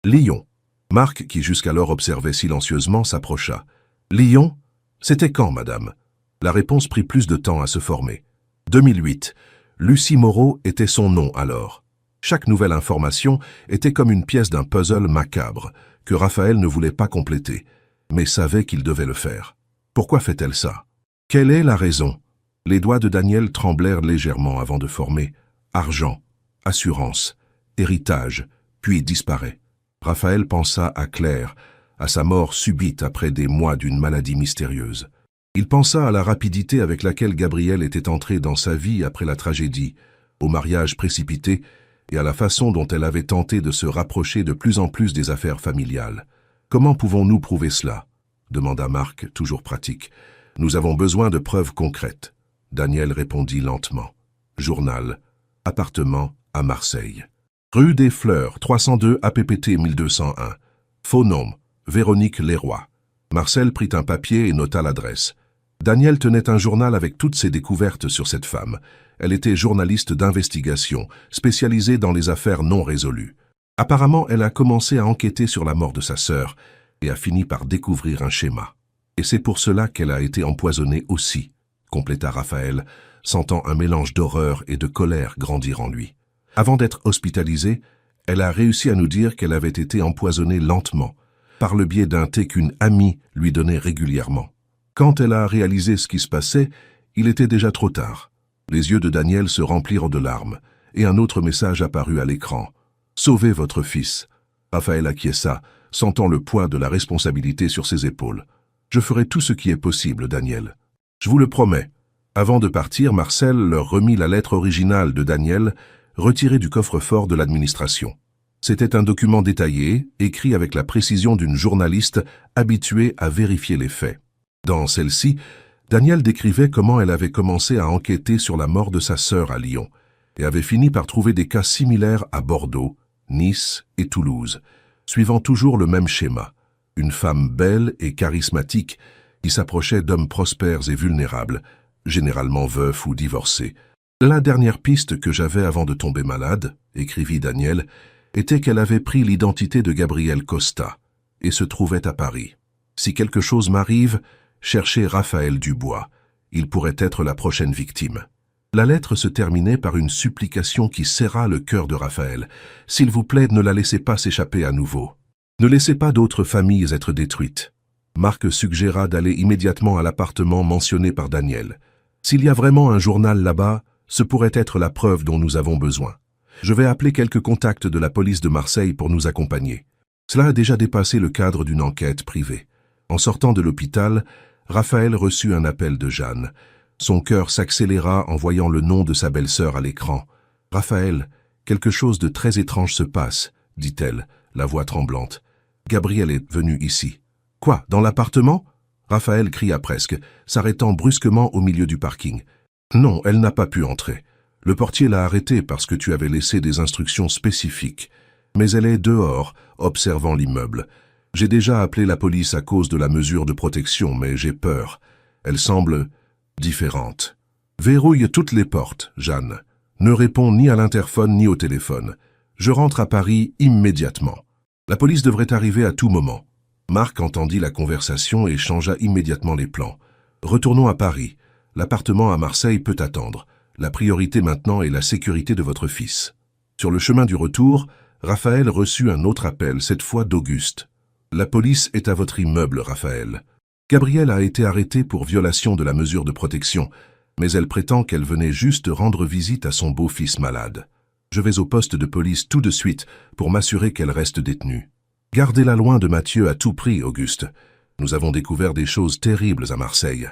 Lyon. » Marc, qui jusqu'alors observait silencieusement, s'approcha. « Lyon? C'était quand, madame ?» La réponse prit plus de temps à se former. « 2008. Lucie Moreau était son nom alors. » Chaque nouvelle information était comme une pièce d'un puzzle macabre, que Raphaël ne voulait pas compléter, mais savait qu'il devait le faire. Pourquoi fait-elle ça? Quelle est la raison? Les doigts de Daniel tremblèrent légèrement avant de former argent, assurance, héritage, puis disparaît. Raphaël pensa à Claire, à sa mort subite après des mois d'une maladie mystérieuse. Il pensa à la rapidité avec laquelle Gabrielle était entrée dans sa vie après la tragédie, au mariage précipité et à la façon dont elle avait tenté de se rapprocher de plus en plus des affaires familiales. « Comment pouvons-nous prouver cela ?» demanda Marc, toujours pratique. « Nous avons besoin de preuves concrètes. » Daniel répondit lentement. Journal. Appartement à Marseille. Rue des Fleurs, 302 APPT 1201. Faux nom. Véronique Leroy. Marcel prit un papier et nota l'adresse. Daniel tenait un journal avec toutes ses découvertes sur cette femme. Elle était journaliste d'investigation, spécialisée dans les affaires non résolues. Apparemment, elle a commencé à enquêter sur la mort de sa sœur, et a fini par découvrir un schéma. Et c'est pour cela qu'elle a été empoisonnée aussi, compléta Raphaël, sentant un mélange d'horreur et de colère grandir en lui. Avant d'être hospitalisée, elle a réussi à nous dire qu'elle avait été empoisonnée lentement, par le biais d'un thé qu'une amie lui donnait régulièrement. Quand elle a réalisé ce qui se passait, il était déjà trop tard. Les yeux de Daniel se remplirent de larmes, et un autre message apparut à l'écran. « Sauvez votre fils !» Raphaël acquiesça, sentant le poids de la responsabilité sur ses épaules. « Je ferai tout ce qui est possible, Daniel. Je vous le promets. » Avant de partir, Marcel leur remit la lettre originale de Daniel, retirée du coffre-fort de l'administration. C'était un document détaillé, écrit avec la précision d'une journaliste habituée à vérifier les faits. Dans celle-ci, Daniel décrivait comment elle avait commencé à enquêter sur la mort de sa sœur à Lyon et avait fini par trouver des cas similaires à Bordeaux, Nice et Toulouse, suivant toujours le même schéma. Une femme belle et charismatique qui s'approchait d'hommes prospères et vulnérables, généralement veufs ou divorcés. La dernière piste que j'avais avant de tomber malade, écrivit Daniel, était qu'elle avait pris l'identité de Gabriel Costa et se trouvait à Paris. Si quelque chose m'arrive, cherchez Raphaël Dubois. Il pourrait être la prochaine victime. La lettre se terminait par une supplication qui serra le cœur de Raphaël. « S'il vous plaît, ne la laissez pas s'échapper à nouveau. Ne laissez pas d'autres familles être détruites. » Marc suggéra d'aller immédiatement à l'appartement mentionné par Daniel. « S'il y a vraiment un journal là-bas, ce pourrait être la preuve dont nous avons besoin. Je vais appeler quelques contacts de la police de Marseille pour nous accompagner. » Cela a déjà dépassé le cadre d'une enquête privée. En sortant de l'hôpital, Raphaël reçut un appel de Jeanne. Son cœur s'accéléra en voyant le nom de sa belle-sœur à l'écran. « Raphaël, quelque chose de très étrange se passe, » dit-elle, la voix tremblante. « Gabriel est venu ici. »« Quoi, dans l'appartement ?» Raphaël cria presque, s'arrêtant brusquement au milieu du parking. « Non, elle n'a pas pu entrer. Le portier l'a arrêtée parce que tu avais laissé des instructions spécifiques. Mais elle est dehors, observant l'immeuble. J'ai déjà appelé la police à cause de la mesure de protection, mais j'ai peur. Elle semble différente. Verrouille toutes les portes, Jeanne. Ne réponds ni à l'interphone ni au téléphone. Je rentre à Paris immédiatement. La police devrait arriver à tout moment. » Marc entendit la conversation et changea immédiatement les plans. « Retournons à Paris. L'appartement à Marseille peut attendre. La priorité maintenant est la sécurité de votre fils. » Sur le chemin du retour, Raphaël reçut un autre appel, cette fois d'Auguste. « La police est à votre immeuble, Raphaël. Gabrielle a été arrêtée pour violation de la mesure de protection, mais elle prétend qu'elle venait juste rendre visite à son beau-fils malade. Je vais au poste de police tout de suite pour m'assurer qu'elle reste détenue. Gardez-la loin de Mathieu à tout prix, Auguste. Nous avons découvert des choses terribles à Marseille.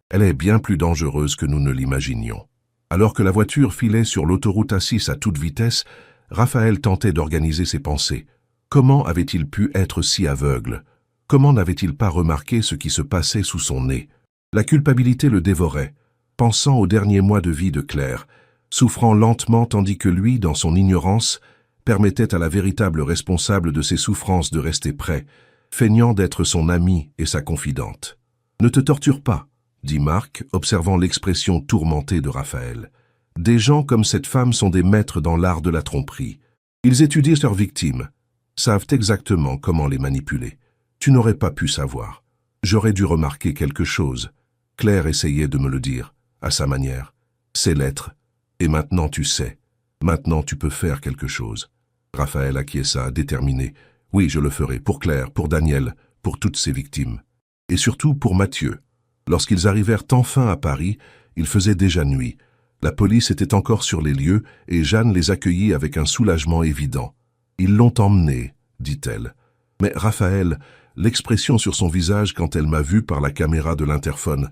Elle est bien plus dangereuse que nous ne l'imaginions. » Alors que la voiture filait sur l'autoroute A6 à toute vitesse, Raphaël tentait d'organiser ses pensées. Comment avait-il pu être si aveugle? Comment n'avait-il pas remarqué ce qui se passait sous son nez? La culpabilité le dévorait, pensant aux derniers mois de vie de Claire, souffrant lentement tandis que lui, dans son ignorance, permettait à la véritable responsable de ses souffrances de rester près, feignant d'être son amie et sa confidente. « Ne te torture pas, » dit Marc, observant l'expression tourmentée de Raphaël. « Des gens comme cette femme sont des maîtres dans l'art de la tromperie. Ils étudient leurs victimes, savent exactement comment les manipuler. Tu n'aurais pas pu savoir. J'aurais dû remarquer quelque chose. Claire essayait de me le dire, à sa manière. C'est l'être. Et maintenant tu sais. Maintenant tu peux faire quelque chose. » Raphaël acquiesça, déterminé. « Oui, je le ferai, pour Claire, pour Daniel, pour toutes ses victimes. Et surtout pour Mathieu. » Lorsqu'ils arrivèrent enfin à Paris, il faisait déjà nuit. La police était encore sur les lieux et Jeanne les accueillit avec un soulagement évident. « Ils l'ont emmené, » dit-elle. Mais Raphaël, l'expression sur son visage quand elle m'a vu par la caméra de l'interphone,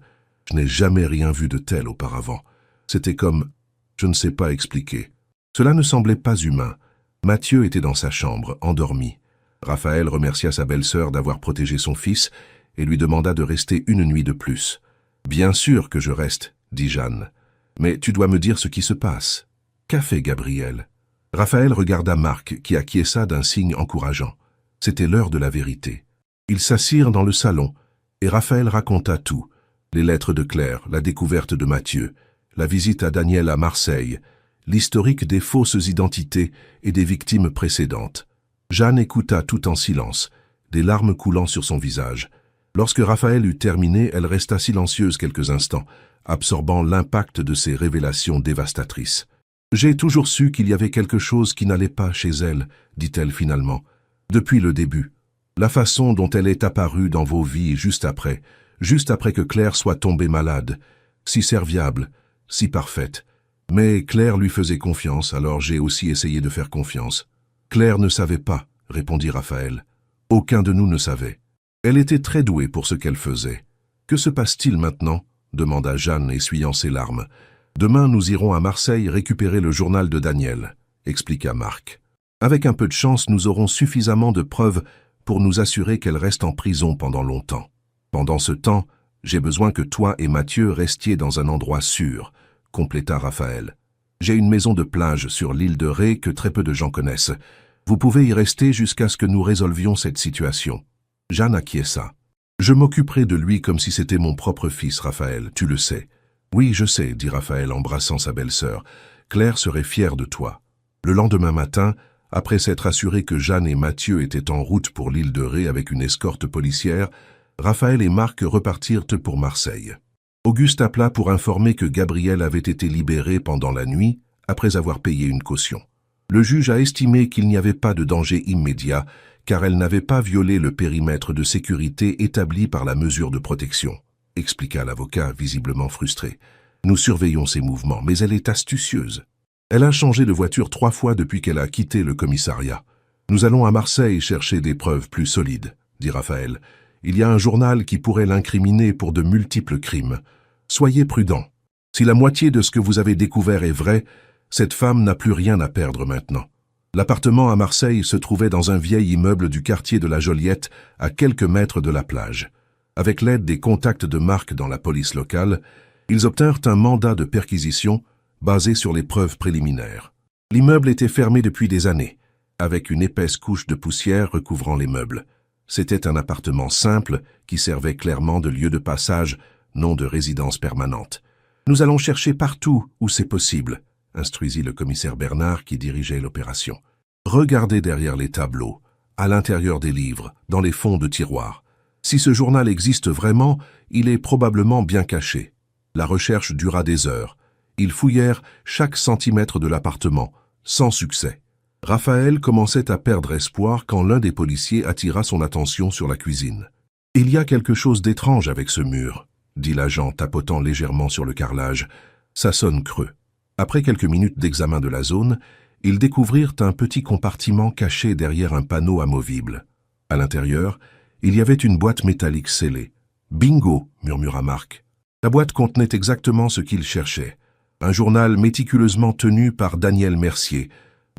je n'ai jamais rien vu de tel auparavant. C'était comme, je ne sais pas expliquer. Cela ne semblait pas humain. Mathieu était dans sa chambre, endormi. Raphaël remercia sa belle-sœur d'avoir protégé son fils et lui demanda de rester une nuit de plus. « Bien sûr que je reste, » dit Jeanne. « Mais tu dois me dire ce qui se passe. » « Qu'a fait Gabriel ?» Raphaël regarda Marc, qui acquiesça d'un signe encourageant. C'était l'heure de la vérité. Ils s'assirent dans le salon, et Raphaël raconta tout. Les lettres de Claire, la découverte de Mathieu, la visite à Daniel à Marseille, l'historique des fausses identités et des victimes précédentes. Jeanne écouta tout en silence, des larmes coulant sur son visage. Lorsque Raphaël eut terminé, elle resta silencieuse quelques instants, absorbant l'impact de ces révélations dévastatrices. « J'ai toujours su qu'il y avait quelque chose qui n'allait pas chez elle, dit-elle finalement. Depuis le début. La façon dont elle est apparue dans vos vies juste après que Claire soit tombée malade, si serviable, si parfaite. Mais Claire lui faisait confiance, alors j'ai aussi essayé de faire confiance. Claire ne savait pas, répondit Raphaël. Aucun de nous ne savait. Elle était très douée pour ce qu'elle faisait. Que se passe-t-il maintenant? Demanda Jeanne, essuyant ses larmes. Demain, nous irons à Marseille récupérer le journal de Daniel, expliqua Marc. Avec un peu de chance, nous aurons suffisamment de preuves pour nous assurer qu'elle reste en prison pendant longtemps. Pendant ce temps, j'ai besoin que toi et Mathieu restiez dans un endroit sûr, compléta Raphaël. J'ai une maison de plage sur l'île de Ré que très peu de gens connaissent. Vous pouvez y rester jusqu'à ce que nous résolvions cette situation. Jeanne acquiesça. Je m'occuperai de lui comme si c'était mon propre fils, Raphaël, tu le sais. Oui, je sais, dit Raphaël embrassant sa belle-sœur. Claire serait fière de toi. Le lendemain matin, après s'être assuré que Jeanne et Mathieu étaient en route pour l'île de Ré avec une escorte policière, Raphaël et Marc repartirent pour Marseille. Auguste appela pour informer que Gabrielle avait été libérée pendant la nuit, après avoir payé une caution. Le juge a estimé qu'il n'y avait pas de danger immédiat, car elle n'avait pas violé le périmètre de sécurité établi par la mesure de protection, expliqua l'avocat, visiblement frustré. Nous surveillons ses mouvements, mais elle est astucieuse. Elle a changé de voiture 3 fois depuis qu'elle a quitté le commissariat. Nous allons à Marseille chercher des preuves plus solides, dit Raphaël. Il y a un journal qui pourrait l'incriminer pour de multiples crimes. Soyez prudents. Si la moitié de ce que vous avez découvert est vrai, cette femme n'a plus rien à perdre maintenant. L'appartement à Marseille se trouvait dans un vieil immeuble du quartier de la Joliette, à quelques mètres de la plage. Avec l'aide des contacts de Marc dans la police locale, ils obtinrent un mandat de perquisition basé sur les preuves préliminaires. L'immeuble était fermé depuis des années, avec une épaisse couche de poussière recouvrant les meubles. C'était un appartement simple qui servait clairement de lieu de passage, non de résidence permanente. « Nous allons chercher partout où c'est possible », instruisit le commissaire Bernard qui dirigeait l'opération. « Regardez derrière les tableaux, à l'intérieur des livres, dans les fonds de tiroirs. Si ce journal existe vraiment, il est probablement bien caché. » La recherche dura des heures. Ils fouillèrent chaque centimètre de l'appartement, sans succès. Raphaël commençait à perdre espoir quand l'un des policiers attira son attention sur la cuisine. « Il y a quelque chose d'étrange avec ce mur, » dit l'agent, tapotant légèrement sur le carrelage. « Ça sonne creux. » Après quelques minutes d'examen de la zone, ils découvrirent un petit compartiment caché derrière un panneau amovible. À l'intérieur, il y avait une boîte métallique scellée. « Bingo !» murmura Marc. La boîte contenait exactement ce qu'il cherchait. Un journal méticuleusement tenu par Daniel Mercier,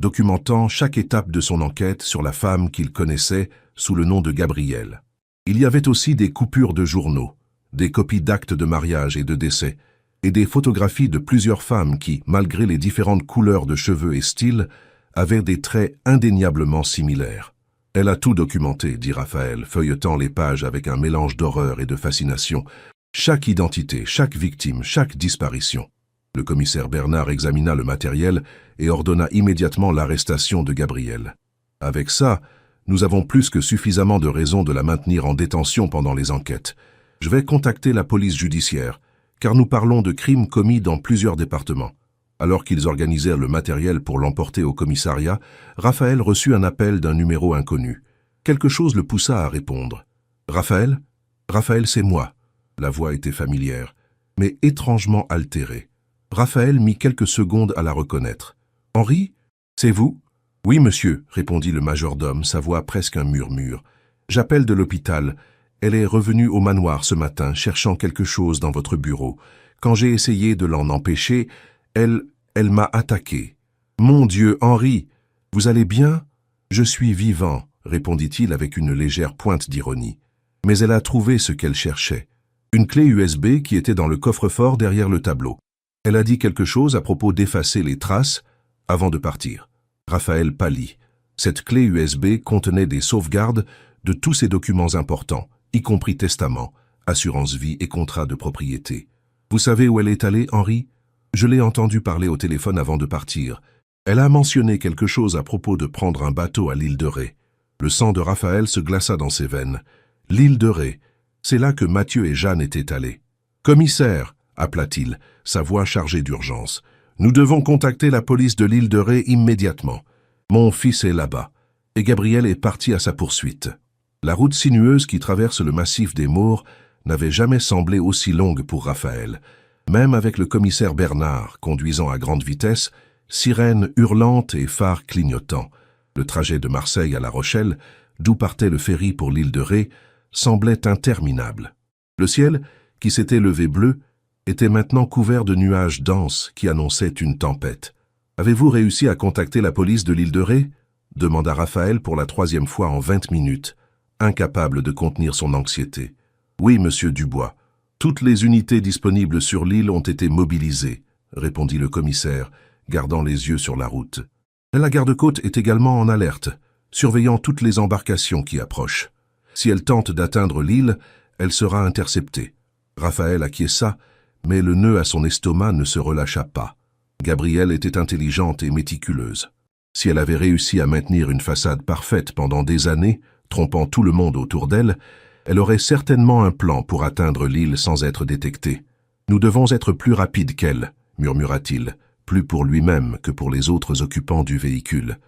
documentant chaque étape de son enquête sur la femme qu'il connaissait sous le nom de Gabrielle. Il y avait aussi des coupures de journaux, des copies d'actes de mariage et de décès, et des photographies de plusieurs femmes qui, malgré les différentes couleurs de cheveux et styles, avaient des traits indéniablement similaires. « Elle a tout documenté, » dit Raphaël, feuilletant les pages avec un mélange d'horreur et de fascination. Chaque identité, chaque victime, chaque disparition. Le commissaire Bernard examina le matériel et ordonna immédiatement l'arrestation de Gabrielle. Avec ça, nous avons plus que suffisamment de raisons de la maintenir en détention pendant les enquêtes. Je vais contacter la police judiciaire, car nous parlons de crimes commis dans plusieurs départements. Alors qu'ils organisèrent le matériel pour l'emporter au commissariat, Raphaël reçut un appel d'un numéro inconnu. Quelque chose le poussa à répondre. « Raphaël ? Raphaël, c'est moi. » La voix était familière, mais étrangement altérée. Raphaël mit quelques secondes à la reconnaître. « Henri, c'est vous ?»« Oui, monsieur, » répondit le majordome, sa voix presque un murmure. « J'appelle de l'hôpital. Elle est revenue au manoir ce matin, cherchant quelque chose dans votre bureau. Quand j'ai essayé de l'en empêcher, elle m'a attaqué. »« Mon Dieu, Henri, vous allez bien ?»« Je suis vivant, » répondit-il avec une légère pointe d'ironie. Mais elle a trouvé ce qu'elle cherchait. Une clé USB qui était dans le coffre-fort derrière le tableau. Elle a dit quelque chose à propos d'effacer les traces avant de partir. Raphaël pâlit. Cette clé USB contenait des sauvegardes de tous ses documents importants, y compris testament, assurance vie et contrat de propriété. Vous savez où elle est allée, Henri? Je l'ai entendu parler au téléphone avant de partir. Elle a mentionné quelque chose à propos de prendre un bateau à l'île de Ré. Le sang de Raphaël se glaça dans ses veines. L'île de Ré, c'est là que Mathieu et Jeanne étaient allés. « Commissaire !» appela-t-il, sa voix chargée d'urgence. « Nous devons contacter la police de l'île de Ré immédiatement. Mon fils est là-bas. » Et Gabriel est parti à sa poursuite. La route sinueuse qui traverse le massif des Maures n'avait jamais semblé aussi longue pour Raphaël. Même avec le commissaire Bernard, conduisant à grande vitesse, sirènes hurlantes et phares clignotants, le trajet de Marseille à La Rochelle, d'où partait le ferry pour l'île de Ré, semblait interminable. Le ciel, qui s'était levé bleu, était maintenant couvert de nuages denses qui annonçaient une tempête. « Avez-vous réussi à contacter la police de l'île de Ré ?» demanda Raphaël pour la 3e fois en 20 minutes, incapable de contenir son anxiété. « Oui, monsieur Dubois. Toutes les unités disponibles sur l'île ont été mobilisées, » répondit le commissaire, gardant les yeux sur la route. La garde-côte est également en alerte, surveillant toutes les embarcations qui approchent. Si elle tente d'atteindre l'île, elle sera interceptée. Raphaël acquiesça, mais le nœud à son estomac ne se relâcha pas. Gabrielle était intelligente et méticuleuse. Si elle avait réussi à maintenir une façade parfaite pendant des années, trompant tout le monde autour d'elle, elle aurait certainement un plan pour atteindre l'île sans être détectée. « Nous devons être plus rapides qu'elle, » murmura-t-il, plus pour lui-même que pour les autres occupants du véhicule.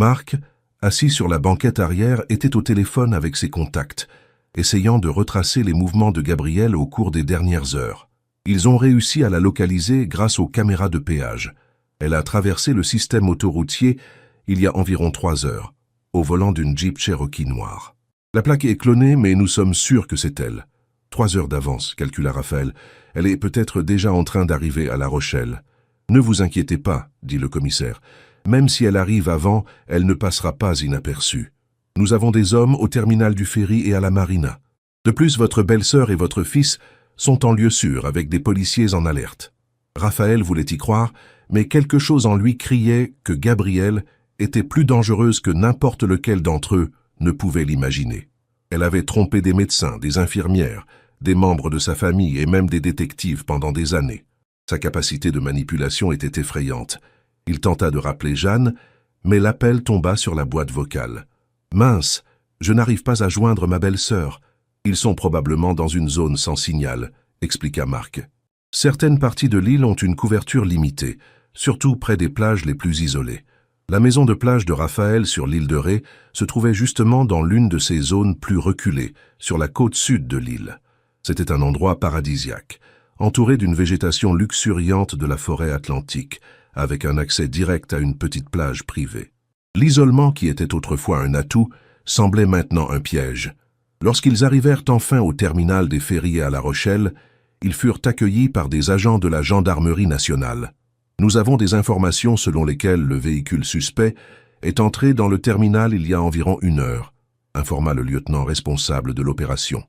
Marc, assis sur la banquette arrière, était au téléphone avec ses contacts, essayant de retracer les mouvements de Gabrielle au cours des dernières heures. Ils ont réussi à la localiser grâce aux caméras de péage. Elle a traversé le système autoroutier il y a environ 3 heures, au volant d'une Jeep Cherokee noire. La plaque est clonée, mais nous sommes sûrs que c'est elle. 3 heures d'avance, calcula Raphaël. Elle est peut-être déjà en train d'arriver à La Rochelle. Ne vous inquiétez pas, dit le commissaire. Même si elle arrive avant, elle ne passera pas inaperçue. Nous avons des hommes au terminal du ferry et à la marina. De plus, votre belle-sœur et votre fils sont en lieu sûr avec des policiers en alerte. Raphaël voulait y croire, mais quelque chose en lui criait que Gabrielle était plus dangereuse que n'importe lequel d'entre eux ne pouvait l'imaginer. Elle avait trompé des médecins, des infirmières, des membres de sa famille et même des détectives pendant des années. Sa capacité de manipulation était effrayante. Il tenta de rappeler Jeanne, mais l'appel tomba sur la boîte vocale. « Mince, je n'arrive pas à joindre ma belle-sœur. Ils sont probablement dans une zone sans signal, » expliqua Marc. Certaines parties de l'île ont une couverture limitée, surtout près des plages les plus isolées. La maison de plage de Raphaël sur l'île de Ré se trouvait justement dans l'une de ces zones plus reculées, sur la côte sud de l'île. C'était un endroit paradisiaque, entouré d'une végétation luxuriante de la forêt atlantique, avec un accès direct à une petite plage privée. L'isolement qui était autrefois un atout semblait maintenant un piège. Lorsqu'ils arrivèrent enfin au terminal des ferries à La Rochelle, ils furent accueillis par des agents de la gendarmerie nationale. « Nous avons des informations selon lesquelles le véhicule suspect est entré dans le terminal il y a environ 1 heure, informa le lieutenant responsable de l'opération.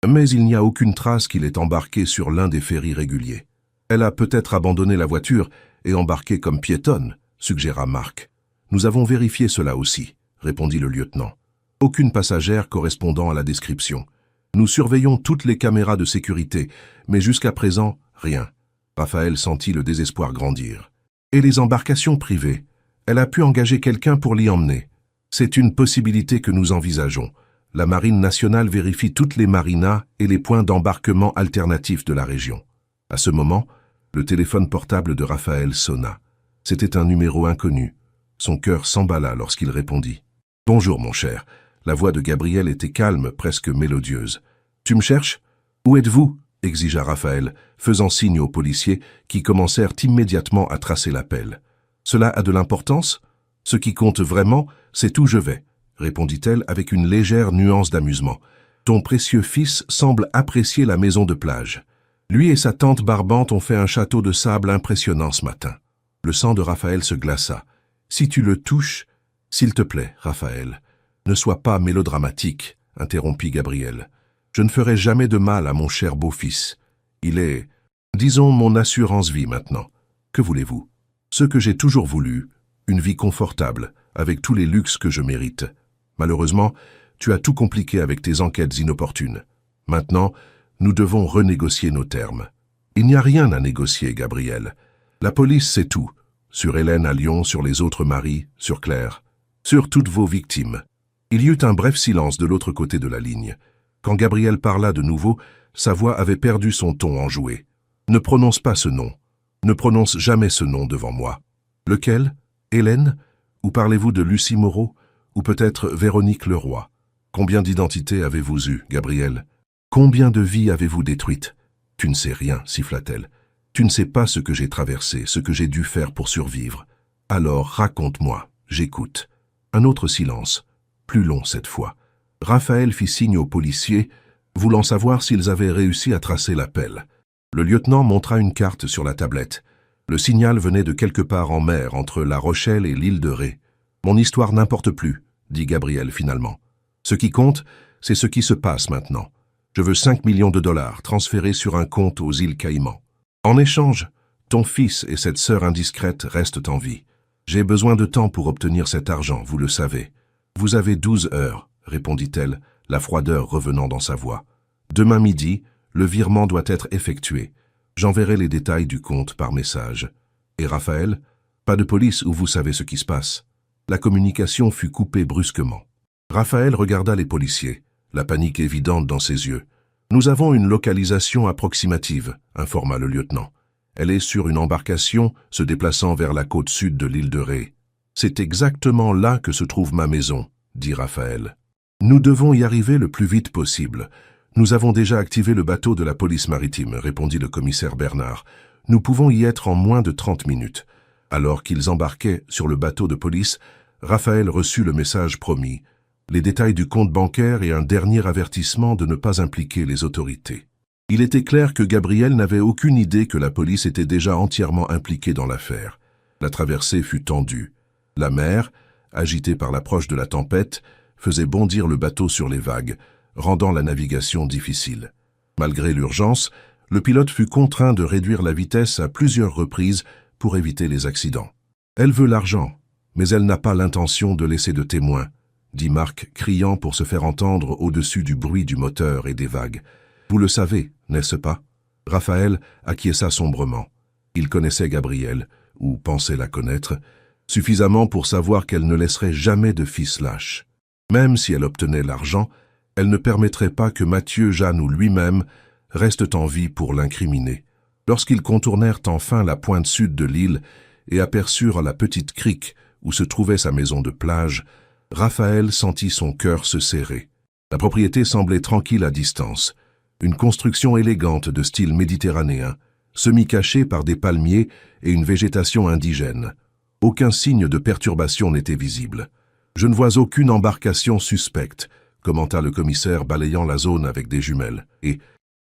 Mais il n'y a aucune trace qu'il ait embarqué sur l'un des ferries réguliers. Elle a peut-être abandonné la voiture et embarqué comme piétonne, suggéra Marc. Nous avons vérifié cela aussi, répondit le lieutenant. Aucune passagère correspondant à la description. Nous surveillons toutes les caméras de sécurité, mais jusqu'à présent, rien. Raphaël sentit le désespoir grandir. Et les embarcations privées? Elle a pu engager quelqu'un pour l'y emmener. C'est une possibilité que nous envisageons. La Marine nationale vérifie toutes les marinas et les points d'embarquement alternatifs de la région. À ce moment, le téléphone portable de Raphaël sonna. C'était un numéro inconnu. Son cœur s'emballa lorsqu'il répondit. « Bonjour, mon cher. » La voix de Gabriel était calme, presque mélodieuse. « Tu me cherches? Où êtes-vous » exigea Raphaël, faisant signe aux policiers qui commencèrent immédiatement à tracer l'appel. « Cela a de l'importance? Ce qui compte vraiment, c'est où je vais, » répondit-elle avec une légère nuance d'amusement. « Ton précieux fils semble apprécier la maison de plage. Lui et sa tante Barbante ont fait un château de sable impressionnant ce matin. » Le sang de Raphaël se glaça. « Si tu le touches, s'il te plaît, Raphaël, ne sois pas mélodramatique, » interrompit Gabriel. « Je ne ferai jamais de mal à mon cher beau-fils. Il est, disons, mon assurance-vie maintenant. Que voulez-vous? Ce que j'ai toujours voulu, une vie confortable, avec tous les luxes que je mérite. Malheureusement, tu as tout compliqué avec tes enquêtes inopportunes. Maintenant, nous devons renégocier nos termes. Il n'y a rien à négocier, Gabriel. La police sait tout. Sur Hélène à Lyon, sur les autres maris, sur Claire, sur toutes vos victimes. Il y eut un bref silence de l'autre côté de la ligne. Quand Gabriel parla de nouveau, sa voix avait perdu son ton enjoué. « Ne prononce pas ce nom. Ne prononce jamais ce nom devant moi. »« Lequel? Hélène? Ou parlez-vous de Lucie Moreau? Ou peut-être Véronique Leroy? Combien d'identités avez-vous eues, Gabriel? Combien de vies avez-vous détruites? Tu ne sais rien, siffla-t-elle. Tu ne sais pas ce que j'ai traversé, ce que j'ai dû faire pour survivre. Alors raconte-moi, j'écoute. » Un autre silence, plus long cette fois. Raphaël fit signe aux policiers, voulant savoir s'ils avaient réussi à tracer l'appel. Le lieutenant montra une carte sur la tablette. Le signal venait de quelque part en mer, entre La Rochelle et l'île de Ré. « Mon histoire n'importe plus, » dit Gabriel finalement. « Ce qui compte, c'est ce qui se passe maintenant. Je veux 5 millions de dollars transférés sur un compte aux îles Caïmans. En échange, ton fils et cette sœur indiscrète restent en vie. J'ai besoin de temps pour obtenir cet argent, vous le savez. Vous avez 12 heures, répondit-elle, la froideur revenant dans sa voix. Demain midi, le virement doit être effectué. J'enverrai les détails du compte par message. Et Raphaël, pas de police où vous savez ce qui se passe. La communication fut coupée brusquement. Raphaël regarda les policiers, la panique évidente dans ses yeux. Nous avons une localisation approximative, informa le lieutenant. Elle est sur une embarcation se déplaçant vers la côte sud de l'île de Ré. C'est exactement là que se trouve ma maison, dit Raphaël. Nous devons y arriver le plus vite possible. Nous avons déjà activé le bateau de la police maritime, répondit le commissaire Bernard. Nous pouvons y être en moins de 30 minutes. Alors qu'ils embarquaient sur le bateau de police, Raphaël reçut le message promis, les détails du compte bancaire et un dernier avertissement de ne pas impliquer les autorités. Il était clair que Gabriel n'avait aucune idée que la police était déjà entièrement impliquée dans l'affaire. La traversée fut tendue. La mer, agitée par l'approche de la tempête, faisait bondir le bateau sur les vagues, rendant la navigation difficile. Malgré l'urgence, le pilote fut contraint de réduire la vitesse à plusieurs reprises pour éviter les accidents. « Elle veut l'argent, mais elle n'a pas l'intention de laisser de témoins, » dit Marc, criant pour se faire entendre au-dessus du bruit du moteur et des vagues. « Vous le savez, n'est-ce pas ?» Raphaël acquiesça sombrement. Il connaissait Gabrielle, ou pensait la connaître, suffisamment pour savoir qu'elle ne laisserait jamais de fils lâche. Même si elle obtenait l'argent, elle ne permettrait pas que Mathieu, Jeanne ou lui-même restent en vie pour l'incriminer. Lorsqu'ils contournèrent enfin la pointe sud de l'île et aperçurent la petite crique où se trouvait sa maison de plage, Raphaël sentit son cœur se serrer. La propriété semblait tranquille à distance. Une construction élégante de style méditerranéen, semi-cachée par des palmiers et une végétation indigène. Aucun signe de perturbation n'était visible. « Je ne vois aucune embarcation suspecte », commenta le commissaire balayant la zone avec des jumelles.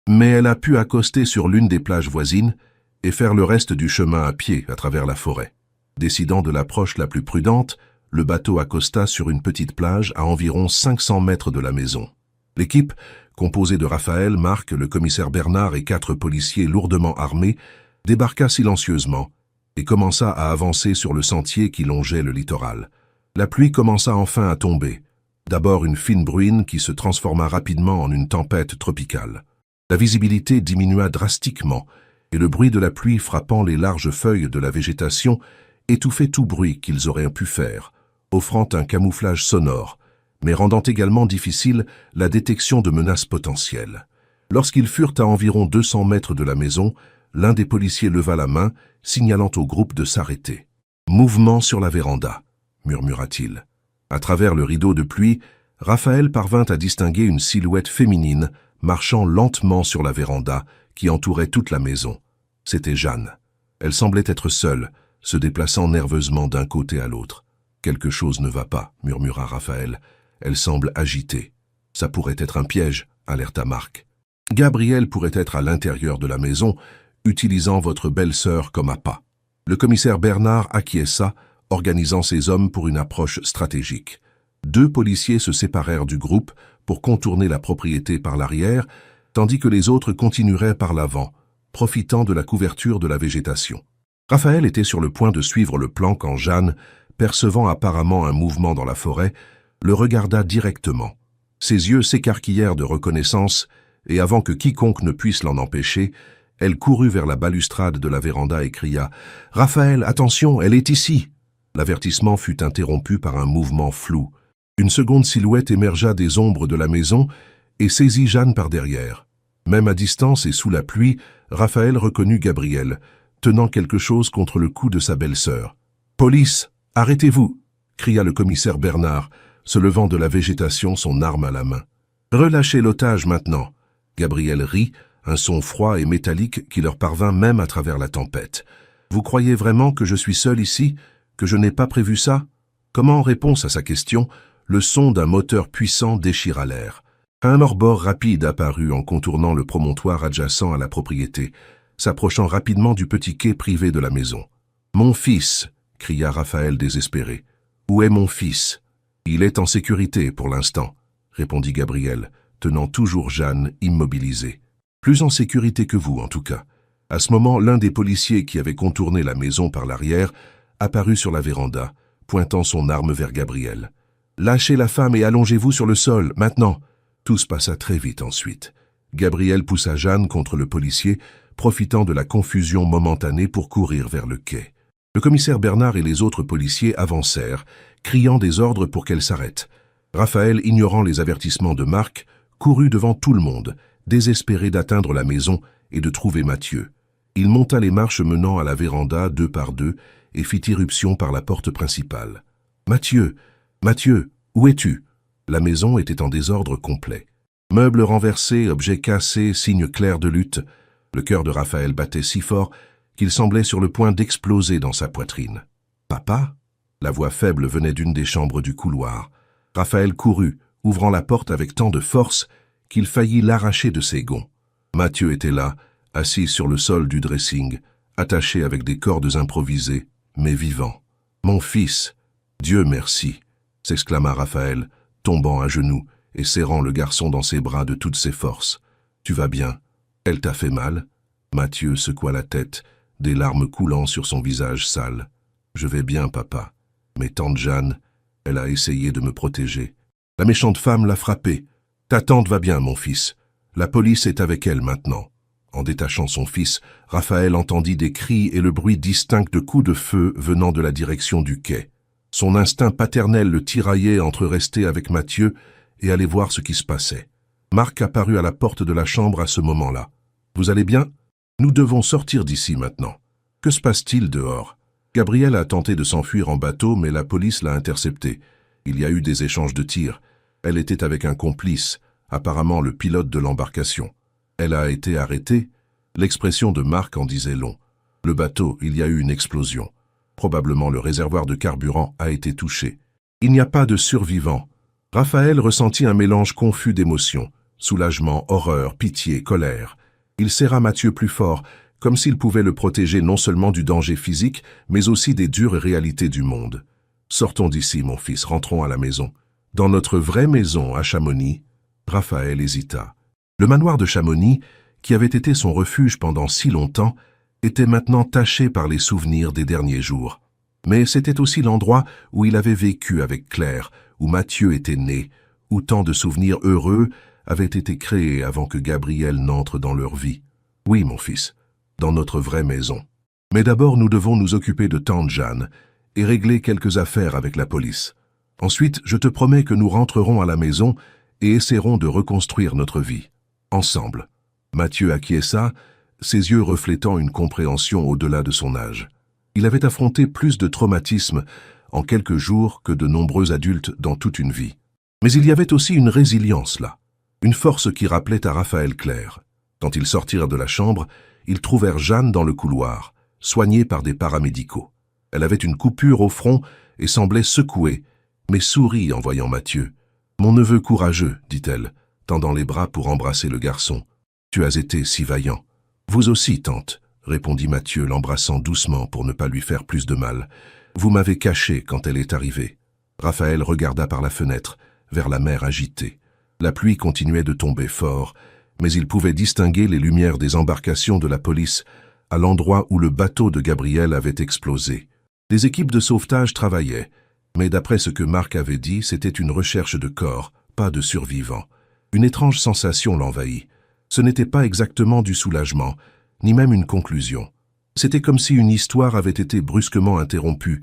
Mais elle a pu accoster sur l'une des plages voisines et faire le reste du chemin à pied à travers la forêt. Décidant de l'approche la plus prudente, le bateau accosta sur une petite plage à environ 500 mètres de la maison. L'équipe, composée de Raphaël, Marc, le commissaire Bernard et 4 policiers lourdement armés, débarqua silencieusement et commença à avancer sur le sentier qui longeait le littoral. La pluie commença enfin à tomber. D'abord une fine bruine qui se transforma rapidement en une tempête tropicale. La visibilité diminua drastiquement et le bruit de la pluie frappant les larges feuilles de la végétation étouffait tout bruit qu'ils auraient pu faire, offrant un camouflage sonore, mais rendant également difficile la détection de menaces potentielles. Lorsqu'ils furent à environ 200 mètres de la maison, l'un des policiers leva la main, signalant au groupe de s'arrêter. « Mouvement sur la véranda », murmura-t-il. À travers le rideau de pluie, Raphaël parvint à distinguer une silhouette féminine marchant lentement sur la véranda qui entourait toute la maison. C'était Jeanne. Elle semblait être seule, se déplaçant nerveusement d'un côté à l'autre. « Quelque chose ne va pas », murmura Raphaël. « Elle semble agitée. »« Ça pourrait être un piège », alerta Marc. « Gabriel pourrait être à l'intérieur de la maison, utilisant votre belle-sœur comme appât. » Le commissaire Bernard acquiesça, organisant ses hommes pour une approche stratégique. 2 policiers se séparèrent du groupe pour contourner la propriété par l'arrière, tandis que les autres continueraient par l'avant, profitant de la couverture de la végétation. Raphaël était sur le point de suivre le plan quand Jeanne, percevant apparemment un mouvement dans la forêt, le regarda directement. Ses yeux s'écarquillèrent de reconnaissance, et avant que quiconque ne puisse l'en empêcher, elle courut vers la balustrade de la véranda et cria « Raphaël, attention, elle est ici !» L'avertissement fut interrompu par un mouvement flou. Une seconde silhouette émergea des ombres de la maison et saisit Jeanne par derrière. Même à distance et sous la pluie, Raphaël reconnut Gabrielle, tenant quelque chose contre le cou de sa belle-sœur. « Police, arrêtez-vous » cria le commissaire Bernard, se levant de la végétation, son arme à la main. « Relâchez l'otage maintenant !» Gabrielle rit, un son froid et métallique qui leur parvint même à travers la tempête. « Vous croyez vraiment que je suis seul ici, que je n'ai pas prévu ça ?» Comment, en réponse à sa question, le son d'un moteur puissant déchira l'air. Un hors-bord rapide apparut en contournant le promontoire adjacent à la propriété, s'approchant rapidement du petit quai privé de la maison. « Mon fils !» cria Raphaël désespéré. « Où est mon fils ?»« Il est en sécurité pour l'instant » répondit Gabrielle, tenant toujours Jeanne immobilisée. « Plus en sécurité que vous, en tout cas. » À ce moment, l'un des policiers qui avait contourné la maison par l'arrière apparut sur la véranda, pointant son arme vers Gabrielle. « Lâchez la femme et allongez-vous sur le sol, maintenant !» Tout se passa très vite ensuite. Gabrielle poussa Jeanne contre le policier, profitant de la confusion momentanée pour courir vers le quai. Le commissaire Bernard et les autres policiers avancèrent, criant des ordres pour qu'elle s'arrête. Raphaël, ignorant les avertissements de Marc, courut devant tout le monde, désespéré d'atteindre la maison et de trouver Mathieu. Il monta les marches menant à la véranda deux par deux et fit irruption par la porte principale. « Mathieu, Mathieu, où es-tu » La maison était en désordre complet. Meubles renversés, objets cassés, signes clairs de lutte. Le cœur de Raphaël battait si fort qu'il semblait sur le point d'exploser dans sa poitrine. « Papa ?» La voix faible venait d'une des chambres du couloir. Raphaël courut, ouvrant la porte avec tant de force qu'il faillit l'arracher de ses gonds. Mathieu était là, assis sur le sol du dressing, attaché avec des cordes improvisées, mais vivant. « Mon fils, Dieu merci !» s'exclama Raphaël, tombant à genoux et serrant le garçon dans ses bras de toutes ses forces. « Tu vas bien? Elle t'a fait mal ?» Mathieu secoua la tête, des larmes coulant sur son visage sale. « Je vais bien, papa. Mais tante Jeanne, elle a essayé de me protéger. La méchante femme l'a frappée. Ta tante va bien, mon fils. La police est avec elle maintenant. » En détachant son fils, Raphaël entendit des cris et le bruit distinct de coups de feu venant de la direction du quai. Son instinct paternel le tiraillait entre rester avec Mathieu et aller voir ce qui se passait. Marc apparut à la porte de la chambre à ce moment-là. « Vous allez bien? Nous devons sortir d'ici maintenant. Que se passe-t-il dehors ?» Gabrielle a tenté de s'enfuir en bateau, mais la police l'a interceptée. Il y a eu des échanges de tirs. Elle était avec un complice, apparemment le pilote de l'embarcation. Elle a été arrêtée. L'expression de Marc en disait long. Le bateau, il y a eu une explosion. Probablement le réservoir de carburant a été touché. Il n'y a pas de survivants. Raphaël ressentit un mélange confus d'émotions. Soulagement, horreur, pitié, colère. Il serra Mathieu plus fort, comme s'il pouvait le protéger non seulement du danger physique, mais aussi des dures réalités du monde. « Sortons d'ici, mon fils, rentrons à la maison. » Dans notre vraie maison à Chamonix, Raphaël hésita. Le manoir de Chamonix, qui avait été son refuge pendant si longtemps, était maintenant taché par les souvenirs des derniers jours. Mais c'était aussi l'endroit où il avait vécu avec Claire, où Mathieu était né, où tant de souvenirs heureux avaient été créés avant que Gabrielle n'entre dans leur vie. Oui, mon fils, dans notre vraie maison. Mais d'abord, nous devons nous occuper de tante Jeanne et régler quelques affaires avec la police. Ensuite, je te promets que nous rentrerons à la maison et essaierons de reconstruire notre vie. Ensemble. Mathieu acquiesça, ses yeux reflétant une compréhension au-delà de son âge. Il avait affronté plus de traumatismes en quelques jours que de nombreux adultes dans toute une vie. Mais il y avait aussi une résilience là, une force qui rappelait à Raphaël Claire. Quand ils sortirent de la chambre, ils trouvèrent Jeanne dans le couloir, soignée par des paramédicaux. Elle avait une coupure au front et semblait secouée, mais sourit en voyant Mathieu. « Mon neveu courageux, dit-elle, tendant les bras pour embrasser le garçon. Tu as été si vaillant. »« Vous aussi, tante, » répondit Mathieu, l'embrassant doucement pour ne pas lui faire plus de mal. « Vous m'avez caché quand elle est arrivée. » Raphaël regarda par la fenêtre, vers la mer agitée. La pluie continuait de tomber fort, mais il pouvait distinguer les lumières des embarcations de la police à l'endroit où le bateau de Gabrielle avait explosé. Des équipes de sauvetage travaillaient, mais d'après ce que Marc avait dit, c'était une recherche de corps, pas de survivants. Une étrange sensation l'envahit. Ce n'était pas exactement du soulagement, ni même une conclusion. C'était comme si une histoire avait été brusquement interrompue,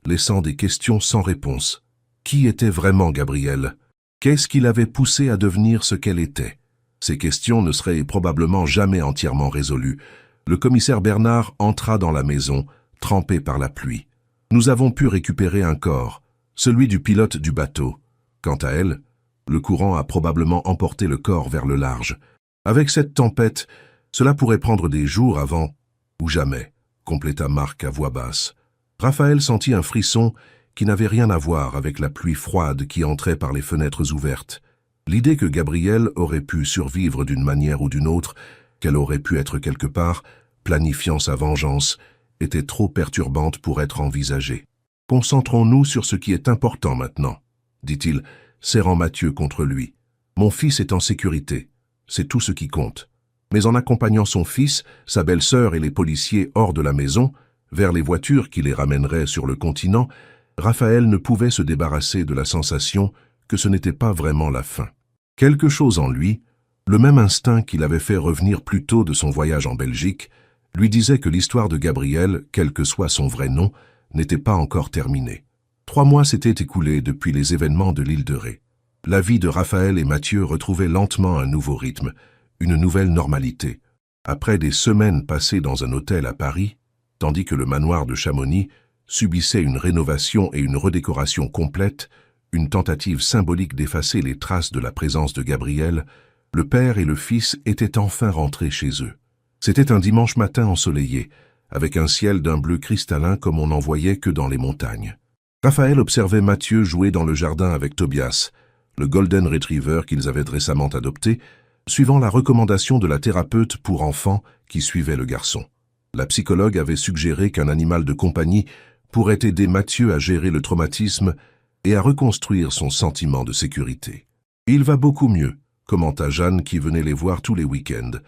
laissant des questions sans réponse. Qui était vraiment Gabrielle? Qu'est-ce qui l'avait poussée à devenir ce qu'elle était? Ces questions ne seraient probablement jamais entièrement résolues. Le commissaire Bernard entra dans la maison, trempé par la pluie. Nous avons pu récupérer un corps, celui du pilote du bateau. Quant à elle, le courant a probablement emporté le corps vers le large. Avec cette tempête, cela pourrait prendre des jours avant, ou jamais, compléta Marc à voix basse. Raphaël sentit un frisson qui n'avait rien à voir avec la pluie froide qui entrait par les fenêtres ouvertes. L'idée que Gabrielle aurait pu survivre d'une manière ou d'une autre, qu'elle aurait pu être quelque part, planifiant sa vengeance, était trop perturbante pour être envisagée. « Concentrons-nous sur ce qui est important maintenant, » dit-il, serrant Mathieu contre lui. « Mon fils est en sécurité, c'est tout ce qui compte. » Mais en accompagnant son fils, sa belle-sœur et les policiers hors de la maison, vers les voitures qui les ramèneraient sur le continent, Raphaël ne pouvait se débarrasser de la sensation que ce n'était pas vraiment la fin. Quelque chose en lui, le même instinct qui l'avait fait revenir plus tôt de son voyage en Belgique, lui disait que l'histoire de Gabrielle, quel que soit son vrai nom, n'était pas encore terminée. 3 mois s'étaient écoulés depuis les événements de l'île de Ré. La vie de Raphaël et Mathieu retrouvait lentement un nouveau rythme, une nouvelle normalité. Après des semaines passées dans un hôtel à Paris, tandis que le manoir de Chamonix subissait une rénovation et une redécoration complète, une tentative symbolique d'effacer les traces de la présence de Gabrielle, le père et le fils étaient enfin rentrés chez eux. C'était un dimanche matin ensoleillé, avec un ciel d'un bleu cristallin comme on n'en voyait que dans les montagnes. Raphaël observait Mathieu jouer dans le jardin avec Tobias, le Golden Retriever qu'ils avaient récemment adopté, suivant la recommandation de la thérapeute pour enfants qui suivait le garçon. La psychologue avait suggéré qu'un animal de compagnie pourrait aider Mathieu à gérer le traumatisme et à reconstruire son sentiment de sécurité. « Il va beaucoup mieux », commenta Jeanne qui venait les voir tous les week-ends.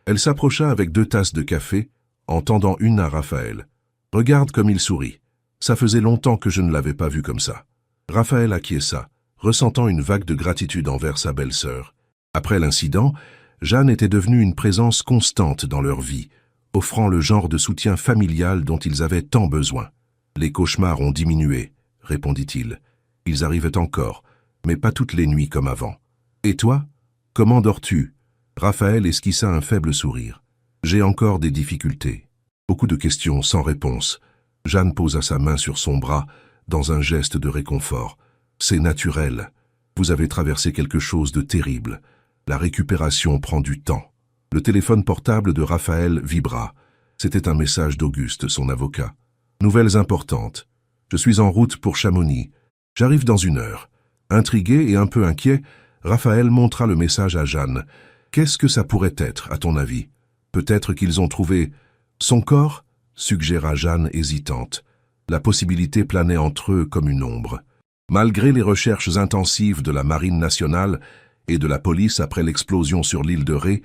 Elle s'approcha avec 2 tasses de café, en tendant une à Raphaël. « Regarde comme il sourit. Ça faisait longtemps que je ne l'avais pas vu comme ça. » Raphaël acquiesça, ressentant une vague de gratitude envers sa belle-sœur. Après l'incident, Jeanne était devenue une présence constante dans leur vie, offrant le genre de soutien familial dont ils avaient tant besoin. « Les cauchemars ont diminué, » répondit-il. « Ils arrivaient encore, mais pas toutes les nuits comme avant. »« Et toi, comment dors-tu » Raphaël esquissa un faible sourire. « J'ai encore des difficultés. » Beaucoup de questions sans réponse. Jeanne posa sa main sur son bras, dans un geste de réconfort. « C'est naturel. Vous avez traversé quelque chose de terrible. La récupération prend du temps. » Le téléphone portable de Raphaël vibra. C'était un message d'Auguste, son avocat. « Nouvelles importantes. Je suis en route pour Chamonix. J'arrive dans 1 heure. » Intrigué et un peu inquiet, Raphaël montra le message à Jeanne. « Qu'est-ce que ça pourrait être, à ton avis? Peut-être qu'ils ont trouvé... » « Son corps ?» suggéra Jeanne hésitante. La possibilité planait entre eux comme une ombre. Malgré les recherches intensives de la Marine nationale et de la police après l'explosion sur l'île de Ré,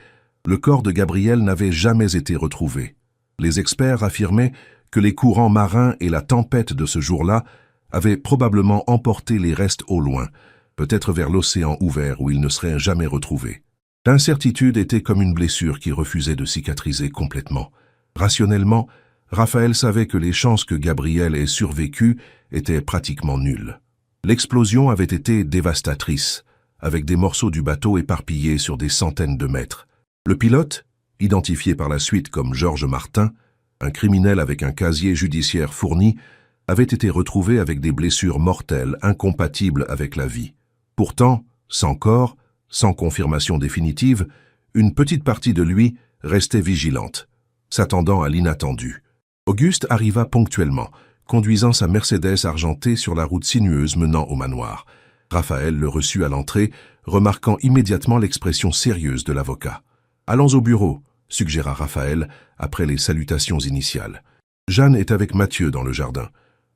le corps de Gabrielle n'avait jamais été retrouvé. Les experts affirmaient que les courants marins et la tempête de ce jour-là avaient probablement emporté les restes au loin, peut-être vers l'océan ouvert où ils ne seraient jamais retrouvés. L'incertitude était comme une blessure qui refusait de cicatriser complètement. Rationnellement, Raphaël savait que les chances que Gabrielle ait survécu étaient pratiquement nulles. L'explosion avait été dévastatrice, avec des morceaux du bateau éparpillés sur des centaines de mètres. Le pilote, identifié par la suite comme Georges Martin, un criminel avec un casier judiciaire fourni, avait été retrouvé avec des blessures mortelles incompatibles avec la vie. Pourtant, sans corps, sans confirmation définitive, une petite partie de lui restait vigilante, s'attendant à l'inattendu. Auguste arriva ponctuellement, conduisant sa Mercedes argentée sur la route sinueuse menant au manoir. Raphaël le reçut à l'entrée, remarquant immédiatement l'expression sérieuse de l'avocat. « Allons au bureau », suggéra Raphaël, après les salutations initiales. Jeanne est avec Mathieu dans le jardin.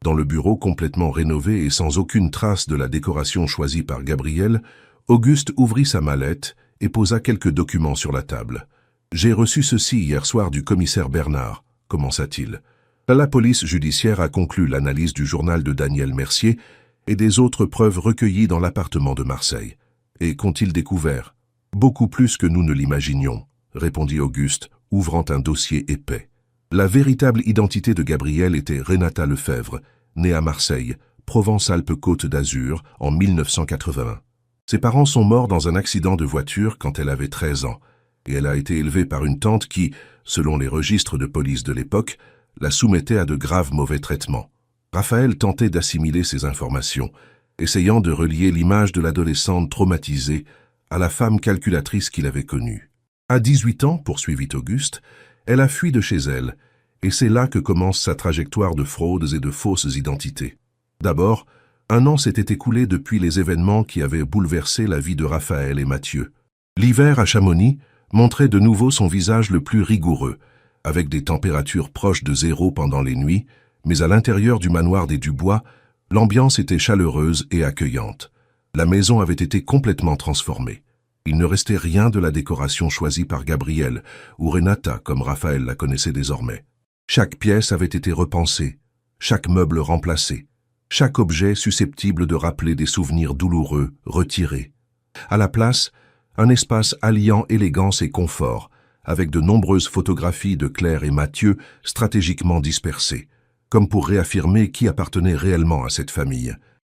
Dans le bureau complètement rénové et sans aucune trace de la décoration choisie par Gabrielle, Auguste ouvrit sa mallette et posa quelques documents sur la table. « J'ai reçu ceci hier soir du commissaire Bernard », commença-t-il. La police judiciaire a conclu l'analyse du journal de Daniel Mercier et des autres preuves recueillies dans l'appartement de Marseille. Et qu'ont-ils découvert? Beaucoup plus que nous ne l'imaginions, répondit Auguste, ouvrant un dossier épais. La véritable identité de Gabrielle était Renata Lefebvre, née à Marseille, Provence-Alpes-Côte d'Azur, en 1981. Ses parents sont morts dans un accident de voiture quand elle avait 13 ans, et elle a été élevée par une tante qui, selon les registres de police de l'époque, la soumettait à de graves mauvais traitements. Raphaël tentait d'assimiler ces informations, essayant de relier l'image de l'adolescente traumatisée à la femme calculatrice qu'il avait connue. À 18 ans, poursuivit Auguste, elle a fui de chez elle, et c'est là que commence sa trajectoire de fraudes et de fausses identités. D'abord, un an s'était écoulé depuis les événements qui avaient bouleversé la vie de Raphaël et Mathieu. L'hiver à Chamonix montrait de nouveau son visage le plus rigoureux, avec des températures proches de zéro pendant les nuits, mais à l'intérieur du manoir des Dubois, l'ambiance était chaleureuse et accueillante. La maison avait été complètement transformée. Il ne restait rien de la décoration choisie par Gabriel, ou Renata, comme Raphaël la connaissait désormais. Chaque pièce avait été repensée, chaque meuble remplacé, chaque objet susceptible de rappeler des souvenirs douloureux retirés. À la place, un espace alliant élégance et confort, avec de nombreuses photographies de Claire et Mathieu stratégiquement dispersées, comme pour réaffirmer qui appartenait réellement à cette famille.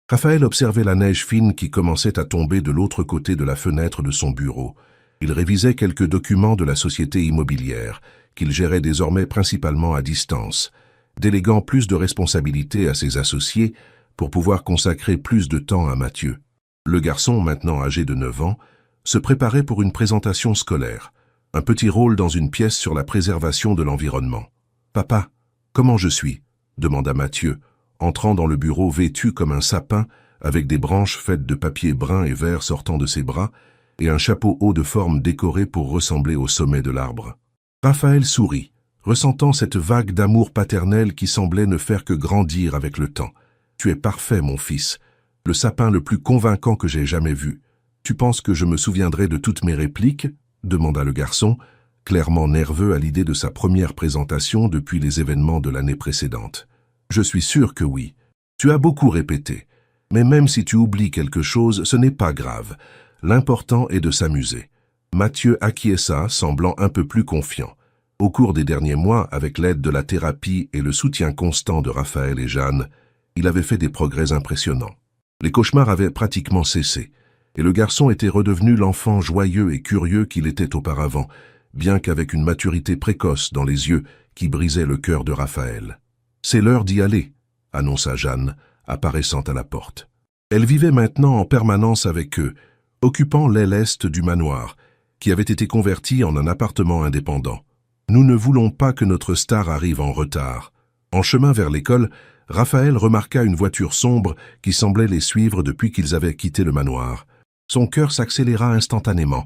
Raphaël observait la neige fine qui commençait à tomber de l'autre côté de la fenêtre de son bureau. Il révisait quelques documents de la société immobilière, qu'il gérait désormais principalement à distance, déléguant plus de responsabilités à ses associés pour pouvoir consacrer plus de temps à Mathieu. Le garçon, maintenant âgé de 9 ans, se préparait pour une présentation scolaire, un petit rôle dans une pièce sur la préservation de l'environnement. « Papa, comment je suis ?» demanda Mathieu, entrant dans le bureau vêtu comme un sapin, avec des branches faites de papier brun et vert sortant de ses bras, et un chapeau haut de forme décoré pour ressembler au sommet de l'arbre. Raphaël sourit, ressentant cette vague d'amour paternel qui semblait ne faire que grandir avec le temps. « Tu es parfait, mon fils, le sapin le plus convaincant que j'ai jamais vu. Tu penses que je me souviendrai de toutes mes répliques ?» demanda le garçon, clairement nerveux à l'idée de sa première présentation depuis les événements de l'année précédente. « Je suis sûr que oui. Tu as beaucoup répété. Mais même si tu oublies quelque chose, ce n'est pas grave. L'important est de s'amuser. » Mathieu acquiesça, semblant un peu plus confiant. Au cours des derniers mois, avec l'aide de la thérapie et le soutien constant de Raphaël et Jeanne, il avait fait des progrès impressionnants. Les cauchemars avaient pratiquement cessé, et le garçon était redevenu l'enfant joyeux et curieux qu'il était auparavant, bien qu'avec une maturité précoce dans les yeux qui brisait le cœur de Raphaël. « C'est l'heure d'y aller », annonça Jeanne, apparaissant à la porte. Elle vivait maintenant en permanence avec eux, occupant l'aile est du manoir, qui avait été converti en un appartement indépendant. « Nous ne voulons pas que notre star arrive en retard. » En chemin vers l'école, Raphaël remarqua une voiture sombre qui semblait les suivre depuis qu'ils avaient quitté le manoir. Son cœur s'accéléra instantanément,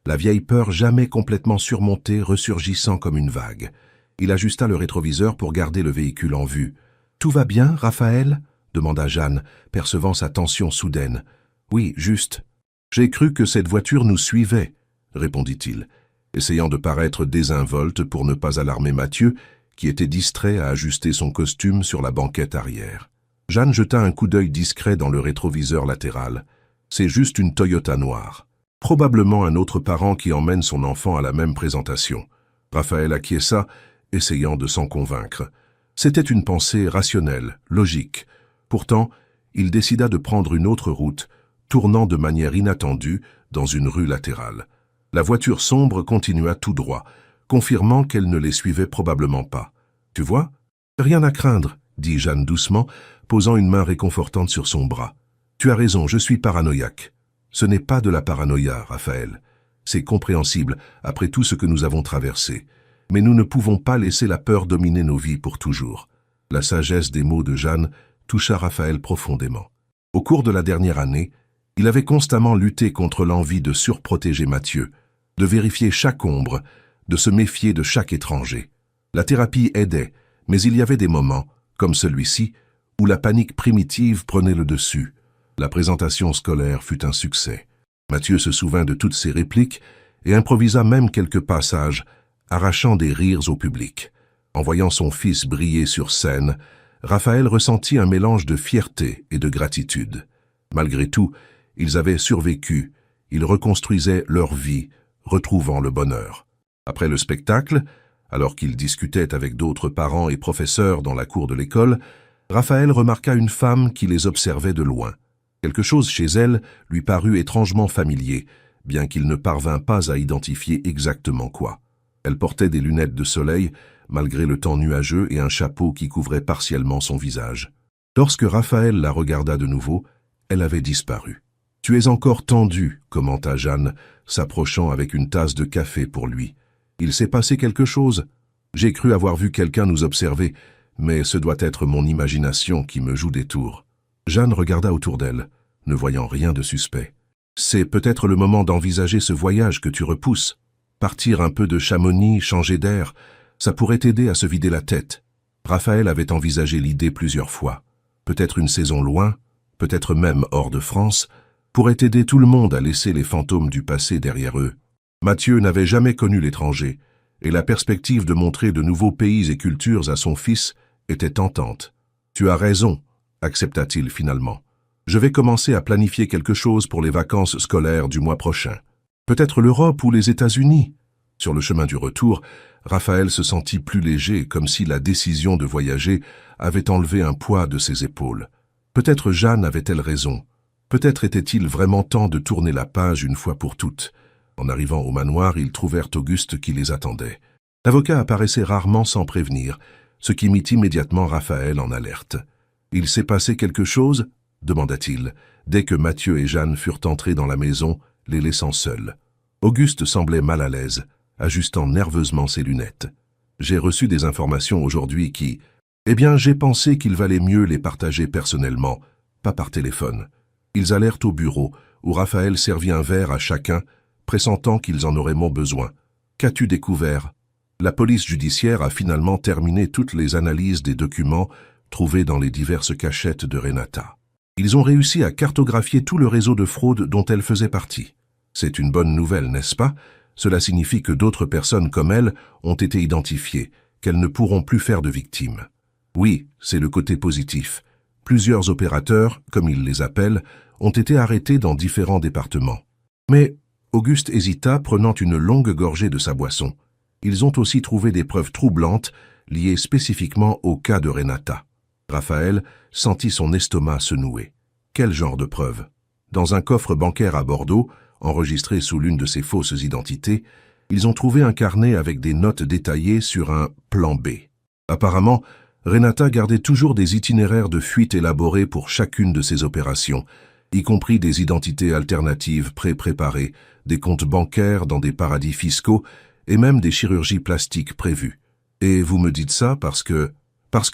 la vieille peur jamais complètement surmontée ressurgissant comme une vague. Il ajusta le rétroviseur pour garder le véhicule en vue. « Tout va bien, Raphaël ?» demanda Jeanne, percevant sa tension soudaine. « Oui, juste. J'ai cru que cette voiture nous suivait, » répondit-il, essayant de paraître désinvolte pour ne pas alarmer Mathieu, qui était distrait à ajuster son costume sur la banquette arrière. Jeanne jeta un coup d'œil discret dans le rétroviseur latéral. « C'est juste une Toyota noire. Probablement un autre parent qui emmène son enfant à la même présentation. » Raphaël acquiesça, essayant de s'en convaincre. C'était une pensée rationnelle, logique. Pourtant, il décida de prendre une autre route, tournant de manière inattendue dans une rue latérale. La voiture sombre continua tout droit, confirmant qu'elle ne les suivait probablement pas. « Tu vois ? Rien à craindre, » dit Jeanne doucement, posant une main réconfortante sur son bras. « Tu as raison, je suis paranoïaque. » Ce n'est pas de la paranoïa, Raphaël. C'est compréhensible après tout ce que nous avons traversé. Mais nous ne pouvons pas laisser la peur dominer nos vies pour toujours. La sagesse des mots de Jeanne toucha Raphaël profondément. Au cours de la dernière année, il avait constamment lutté contre l'envie de surprotéger Mathieu, de vérifier chaque ombre, de se méfier de chaque étranger. La thérapie aidait, mais il y avait des moments, comme celui-ci, où la panique primitive prenait le dessus. La présentation scolaire fut un succès. Mathieu se souvint de toutes ses répliques et improvisa même quelques passages, arrachant des rires au public. En voyant son fils briller sur scène, Raphaël ressentit un mélange de fierté et de gratitude. Malgré tout, ils avaient survécu, ils reconstruisaient leur vie, retrouvant le bonheur. Après le spectacle, alors qu'ils discutaient avec d'autres parents et professeurs dans la cour de l'école, Raphaël remarqua une femme qui les observait de loin. Quelque chose chez elle lui parut étrangement familier, bien qu'il ne parvint pas à identifier exactement quoi. Elle portait des lunettes de soleil, malgré le temps nuageux, et un chapeau qui couvrait partiellement son visage. Lorsque Raphaël la regarda de nouveau, elle avait disparu. « Tu es encore tendu », commenta Jeanne, s'approchant avec une tasse de café pour lui. « Il s'est passé quelque chose. J'ai cru avoir vu quelqu'un nous observer, mais ce doit être mon imagination qui me joue des tours. » Jeanne regarda autour d'elle, ne voyant rien de suspect. « C'est peut-être le moment d'envisager ce voyage que tu repousses. Partir un peu de Chamonix, changer d'air, ça pourrait t'aider à se vider la tête. » Raphaël avait envisagé l'idée plusieurs fois. Peut-être une saison loin, peut-être même hors de France, pourrait aider tout le monde à laisser les fantômes du passé derrière eux. Mathieu n'avait jamais connu l'étranger, et la perspective de montrer de nouveaux pays et cultures à son fils était tentante. « Tu as raison », accepta-t-il finalement. « Je vais commencer à planifier quelque chose pour les vacances scolaires du mois prochain. Peut-être l'Europe ou les États-Unis. » Sur le chemin du retour, Raphaël se sentit plus léger, comme si la décision de voyager avait enlevé un poids de ses épaules. Peut-être Jeanne avait-elle raison. Peut-être était-il vraiment temps de tourner la page une fois pour toutes. En arrivant au manoir, ils trouvèrent Auguste qui les attendait. L'avocat apparaissait rarement sans prévenir, ce qui mit immédiatement Raphaël en alerte. « Il s'est passé quelque chose ?» demanda-t-il, dès que Mathieu et Jeanne furent entrés dans la maison, les laissant seuls. Auguste semblait mal à l'aise, ajustant nerveusement ses lunettes. « J'ai reçu des informations aujourd'hui qui... Eh bien, j'ai pensé qu'il valait mieux les partager personnellement, pas par téléphone. » Ils allèrent au bureau, où Raphaël servit un verre à chacun, pressentant qu'ils en auraient besoin. « Qu'as-tu découvert ?» La police judiciaire a finalement terminé toutes les analyses des documents trouvés dans les diverses cachettes de Renata. Ils ont réussi à cartographier tout le réseau de fraude dont elle faisait partie. C'est une bonne nouvelle, n'est-ce pas? Cela signifie que d'autres personnes comme elle ont été identifiées, qu'elles ne pourront plus faire de victimes. Oui, c'est le côté positif. Plusieurs opérateurs, comme ils les appellent, ont été arrêtés dans différents départements. Mais Auguste hésita, prenant une longue gorgée de sa boisson. Ils ont aussi trouvé des preuves troublantes liées spécifiquement au cas de Renata. Raphaël sentit son estomac se nouer. Quel genre de preuves? Dans un coffre bancaire à Bordeaux, enregistré sous l'une de ses fausses identités, ils ont trouvé un carnet avec des notes détaillées sur un plan B. Apparemment, Renata gardait toujours des itinéraires de fuite élaborés pour chacune de ses opérations, y compris des identités alternatives pré-préparées, des comptes bancaires dans des paradis fiscaux et même des chirurgies plastiques prévues. Et vous me dites ça parce que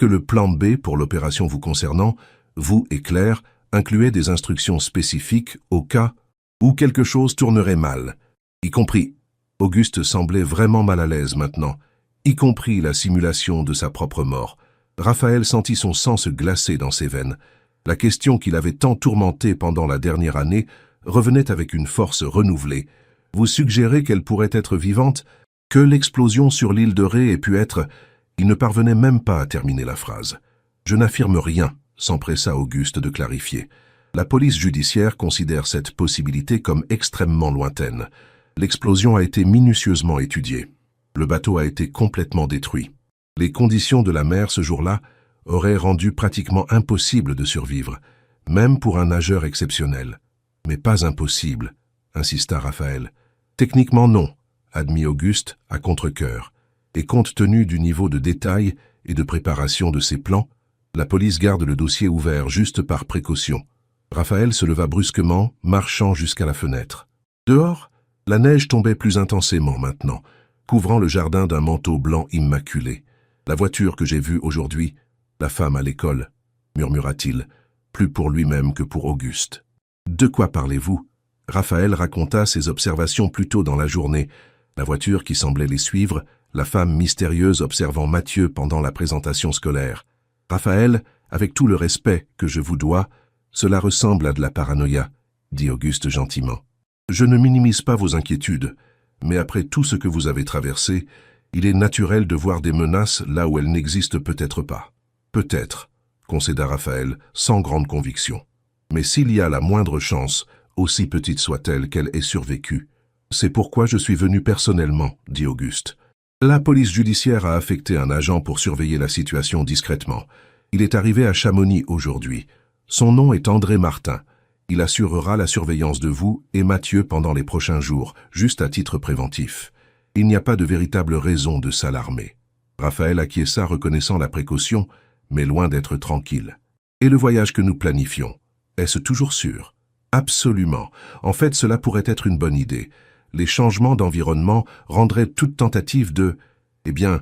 le plan B pour l'opération vous concernant, vous et Claire, incluait des instructions spécifiques au cas où quelque chose tournerait mal, y compris. Auguste semblait vraiment mal à l'aise maintenant, y compris la simulation de sa propre mort. Raphaël sentit son sang se glacer dans ses veines. La question qui l'avait tant tourmenté pendant la dernière année revenait avec une force renouvelée. Vous suggérez qu'elle pourrait être vivante, que l'explosion sur l'île de Ré ait pu être... Il ne parvenait même pas à terminer la phrase. Je n'affirme rien, s'empressa Auguste de clarifier. La police judiciaire considère cette possibilité comme extrêmement lointaine. L'explosion a été minutieusement étudiée. Le bateau a été complètement détruit. Les conditions de la mer ce jour-là auraient rendu pratiquement impossible de survivre, même pour un nageur exceptionnel. Mais pas impossible, insista Raphaël. Techniquement non, admit Auguste à contre-cœur. Et compte tenu du niveau de détail et de préparation de ses plans, la police garde le dossier ouvert juste par précaution. Raphaël se leva brusquement, marchant jusqu'à la fenêtre. Dehors, la neige tombait plus intensément maintenant, couvrant le jardin d'un manteau blanc immaculé. « La voiture que j'ai vue aujourd'hui, la femme à l'école, » murmura-t-il, plus pour lui-même que pour Auguste. « De quoi parlez-vous » Raphaël raconta ses observations plus tôt dans la journée, la voiture qui semblait les suivre, la femme mystérieuse observant Mathieu pendant la présentation scolaire. « Raphaël, avec tout le respect que je vous dois, cela ressemble à de la paranoïa, » dit Auguste gentiment. « Je ne minimise pas vos inquiétudes, mais après tout ce que vous avez traversé, il est naturel de voir des menaces là où elles n'existent peut-être pas. »« Peut-être, » concéda Raphaël, sans grande conviction. « Mais s'il y a la moindre chance, aussi petite soit-elle, qu'elle ait survécu, c'est pourquoi je suis venu personnellement, » dit Auguste. « La police judiciaire a affecté un agent pour surveiller la situation discrètement. Il est arrivé à Chamonix aujourd'hui. Son nom est André Martin. Il assurera la surveillance de vous et Mathieu pendant les prochains jours, juste à titre préventif. Il n'y a pas de véritable raison de s'alarmer. Raphaël acquiesça reconnaissant la précaution, mais loin d'être tranquille. Et le voyage que nous planifions, est-ce toujours sûr? Absolument. En fait, cela pourrait être une bonne idée. Les changements d'environnement rendraient toute tentative de... Eh bien,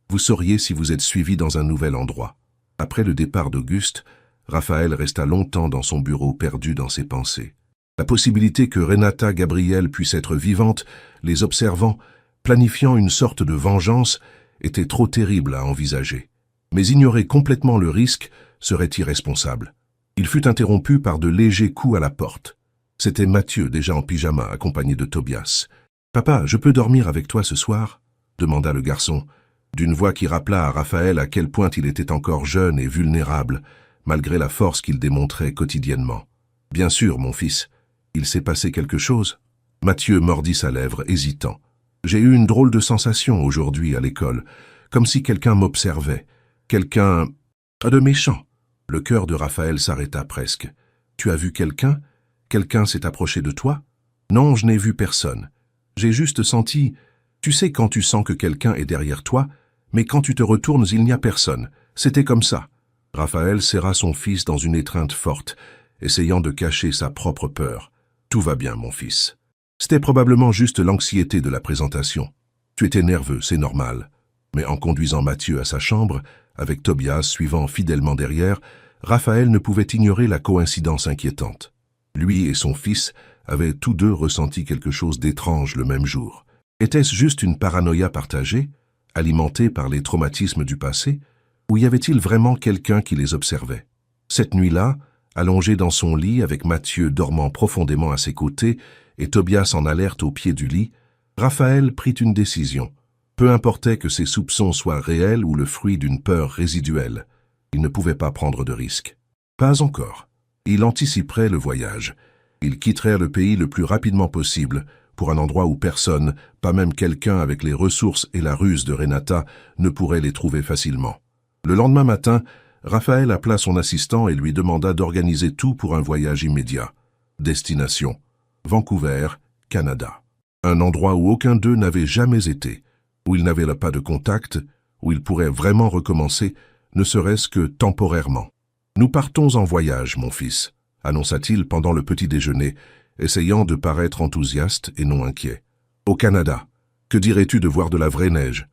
vous sauriez si vous êtes suivi dans un nouvel endroit. Après le départ d'Auguste, Raphaël resta longtemps dans son bureau perdu dans ses pensées. La possibilité que Renata Gabriel puisse être vivante, les observant, planifiant une sorte de vengeance, était trop terrible à envisager. Mais ignorer complètement le risque serait irresponsable. Il fut interrompu par de légers coups à la porte. C'était Mathieu, déjà en pyjama, accompagné de Tobias. « Papa, je peux dormir avec toi ce soir ?» demanda le garçon, d'une voix qui rappela à Raphaël à quel point il était encore jeune et vulnérable, malgré la force qu'il démontrait quotidiennement. « Bien sûr, mon fils. Il s'est passé quelque chose ?» Mathieu mordit sa lèvre, hésitant. « J'ai eu une drôle de sensation aujourd'hui à l'école, comme si quelqu'un m'observait. Quelqu'un... de méchant. » Le cœur de Raphaël s'arrêta presque. « Tu as vu quelqu'un? Quelqu'un s'est approché de toi? » « Non, je n'ai vu personne. J'ai juste senti... Tu sais quand tu sens que quelqu'un est derrière toi, mais quand tu te retournes, il n'y a personne. C'était comme ça. » Raphaël serra son fils dans une étreinte forte, essayant de cacher sa propre peur. « Tout va bien, mon fils. C'était probablement juste l'anxiété de la présentation. Tu étais nerveux, c'est normal. » Mais en conduisant Mathieu à sa chambre, avec Tobias suivant fidèlement derrière, Raphaël ne pouvait ignorer la coïncidence inquiétante. Lui et son fils avaient tous deux ressenti quelque chose d'étrange le même jour. Était-ce juste une paranoïa partagée, alimentée par les traumatismes du passé, ou y avait-il vraiment quelqu'un qui les observait? Cette nuit-là, allongé dans son lit avec Mathieu dormant profondément à ses côtés et Tobias en alerte au pied du lit, Raphaël prit une décision. Peu importait que ses soupçons soient réels ou le fruit d'une peur résiduelle, il ne pouvait pas prendre de risques. Pas encore. Il anticiperait le voyage. Ils quitteraient le pays le plus rapidement possible, pour un endroit où personne, pas même quelqu'un avec les ressources et la ruse de Renata, ne pourrait les trouver facilement. Le lendemain matin, Raphaël appela son assistant et lui demanda d'organiser tout pour un voyage immédiat. Destination: Vancouver, Canada. Un endroit où aucun d'eux n'avait jamais été, où ils n'avaient pas de contact, où ils pourraient vraiment recommencer, ne serait-ce que temporairement. « Nous partons en voyage, mon fils », annonça-t-il pendant le petit déjeuner, essayant de paraître enthousiaste et non inquiet. « Au Canada. Que dirais-tu de voir de la vraie neige?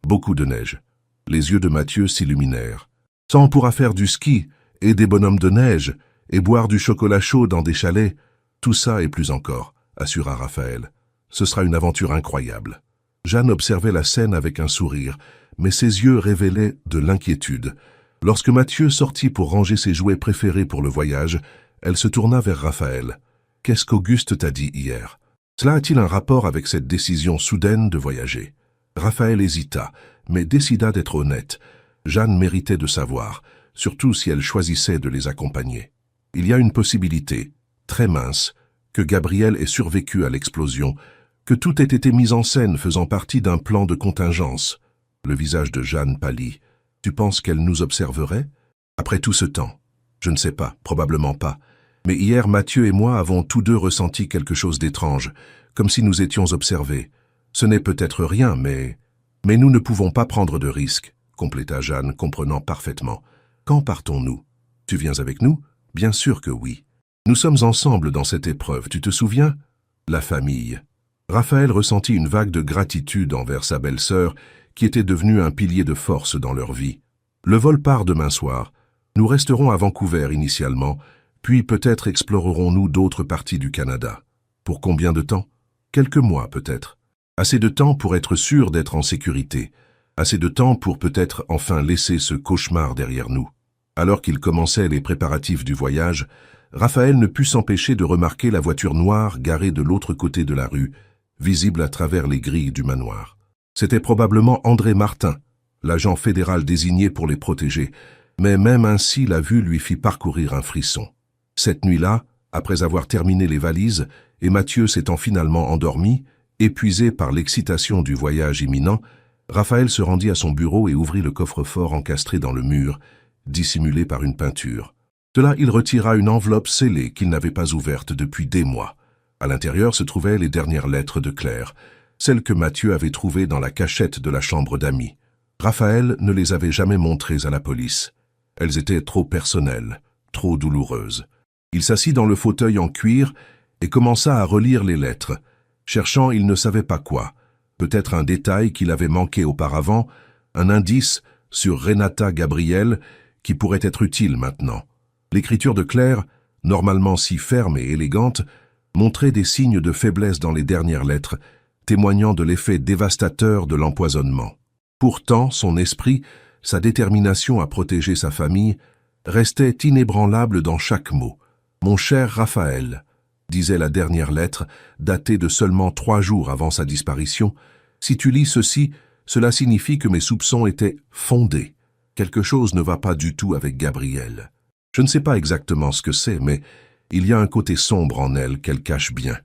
Beaucoup de neige. » Les yeux de Mathieu s'illuminèrent. « Ça, on pourra faire du ski, et des bonhommes de neige, et boire du chocolat chaud dans des chalets. Tout ça et plus encore, » assura Raphaël. « Ce sera une aventure incroyable. » Jeanne observait la scène avec un sourire, mais ses yeux révélaient de l'inquiétude. Lorsque Mathieu sortit pour ranger ses jouets préférés pour le voyage, elle se tourna vers Raphaël. « Qu'est-ce qu'Auguste t'a dit hier? Cela a-t-il un rapport avec cette décision soudaine de voyager ?» Raphaël hésita, mais décida d'être honnête. Jeanne méritait de savoir, surtout si elle choisissait de les accompagner. Il y a une possibilité, très mince, que Gabriel ait survécu à l'explosion, que tout ait été mis en scène faisant partie d'un plan de contingence. Le visage de Jeanne pâlit. « Tu penses qu'elle nous observerait? Après tout ce temps? Je ne sais pas, probablement pas. Mais hier, Mathieu et moi avons tous deux ressenti quelque chose d'étrange, comme si nous étions observés. Ce n'est peut-être rien, mais... Mais nous ne pouvons pas prendre de risques, compléta Jeanne, comprenant parfaitement. Quand partons-nous? Tu viens avec nous? Bien sûr que oui. Nous sommes ensemble dans cette épreuve, tu te souviens? La famille. Raphaël ressentit une vague de gratitude envers sa belle-sœur, qui était devenue un pilier de force dans leur vie. Le vol part demain soir. Nous resterons à Vancouver initialement, puis peut-être explorerons-nous d'autres parties du Canada. Pour combien de temps? Quelques mois peut-être. Assez de temps pour être sûr d'être en sécurité. Assez de temps pour peut-être enfin laisser ce cauchemar derrière nous. Alors qu'il commençait les préparatifs du voyage, Raphaël ne put s'empêcher de remarquer la voiture noire garée de l'autre côté de la rue, visible à travers les grilles du manoir. C'était probablement André Martin, l'agent fédéral désigné pour les protéger, mais même ainsi la vue lui fit parcourir un frisson. Cette nuit-là, après avoir terminé les valises, et Mathieu s'étant finalement endormi, épuisé par l'excitation du voyage imminent, Raphaël se rendit à son bureau et ouvrit le coffre-fort encastré dans le mur, dissimulée par une peinture. De là, il retira une enveloppe scellée qu'il n'avait pas ouverte depuis des mois. À l'intérieur se trouvaient les dernières lettres de Claire, celles que Mathieu avait trouvées dans la cachette de la chambre d'amis. Raphaël ne les avait jamais montrées à la police. Elles étaient trop personnelles, trop douloureuses. Il s'assit dans le fauteuil en cuir et commença à relire les lettres, cherchant il ne savait pas quoi, peut-être un détail qu'il avait manqué auparavant, un indice sur Renata Gabriel qui pourrait être utile maintenant. L'écriture de Claire, normalement si ferme et élégante, montrait des signes de faiblesse dans les dernières lettres, témoignant de l'effet dévastateur de l'empoisonnement. Pourtant, son esprit, sa détermination à protéger sa famille, restait inébranlable dans chaque mot. « Mon cher Raphaël », disait la dernière lettre, datée de seulement 3 jours avant sa disparition, « si tu lis ceci, cela signifie que mes soupçons étaient fondés. Quelque chose ne va pas du tout avec Gabrielle. Je ne sais pas exactement ce que c'est, mais il y a un côté sombre en elle qu'elle cache bien.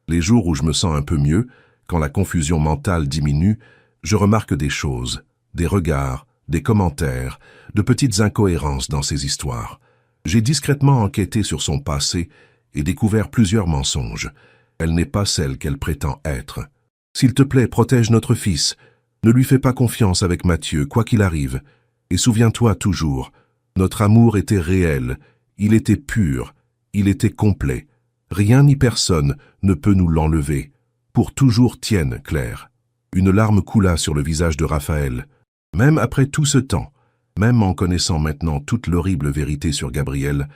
Les jours où je me sens un peu mieux, quand la confusion mentale diminue, je remarque des choses, des regards, des commentaires, de petites incohérences dans ses histoires. J'ai discrètement enquêté sur son passé et découvert plusieurs mensonges. Elle n'est pas celle qu'elle prétend être. S'il te plaît, protège notre fils. Ne lui fais pas confiance avec Mathieu, quoi qu'il arrive. Et souviens-toi toujours, notre amour était réel, il était pur, il était complet. Rien ni personne ne peut nous l'enlever. Pour toujours tienne, Claire. » Une larme coula sur le visage de Raphaël. Même après tout ce temps, même en connaissant maintenant toute l'horrible vérité sur Gabrielle,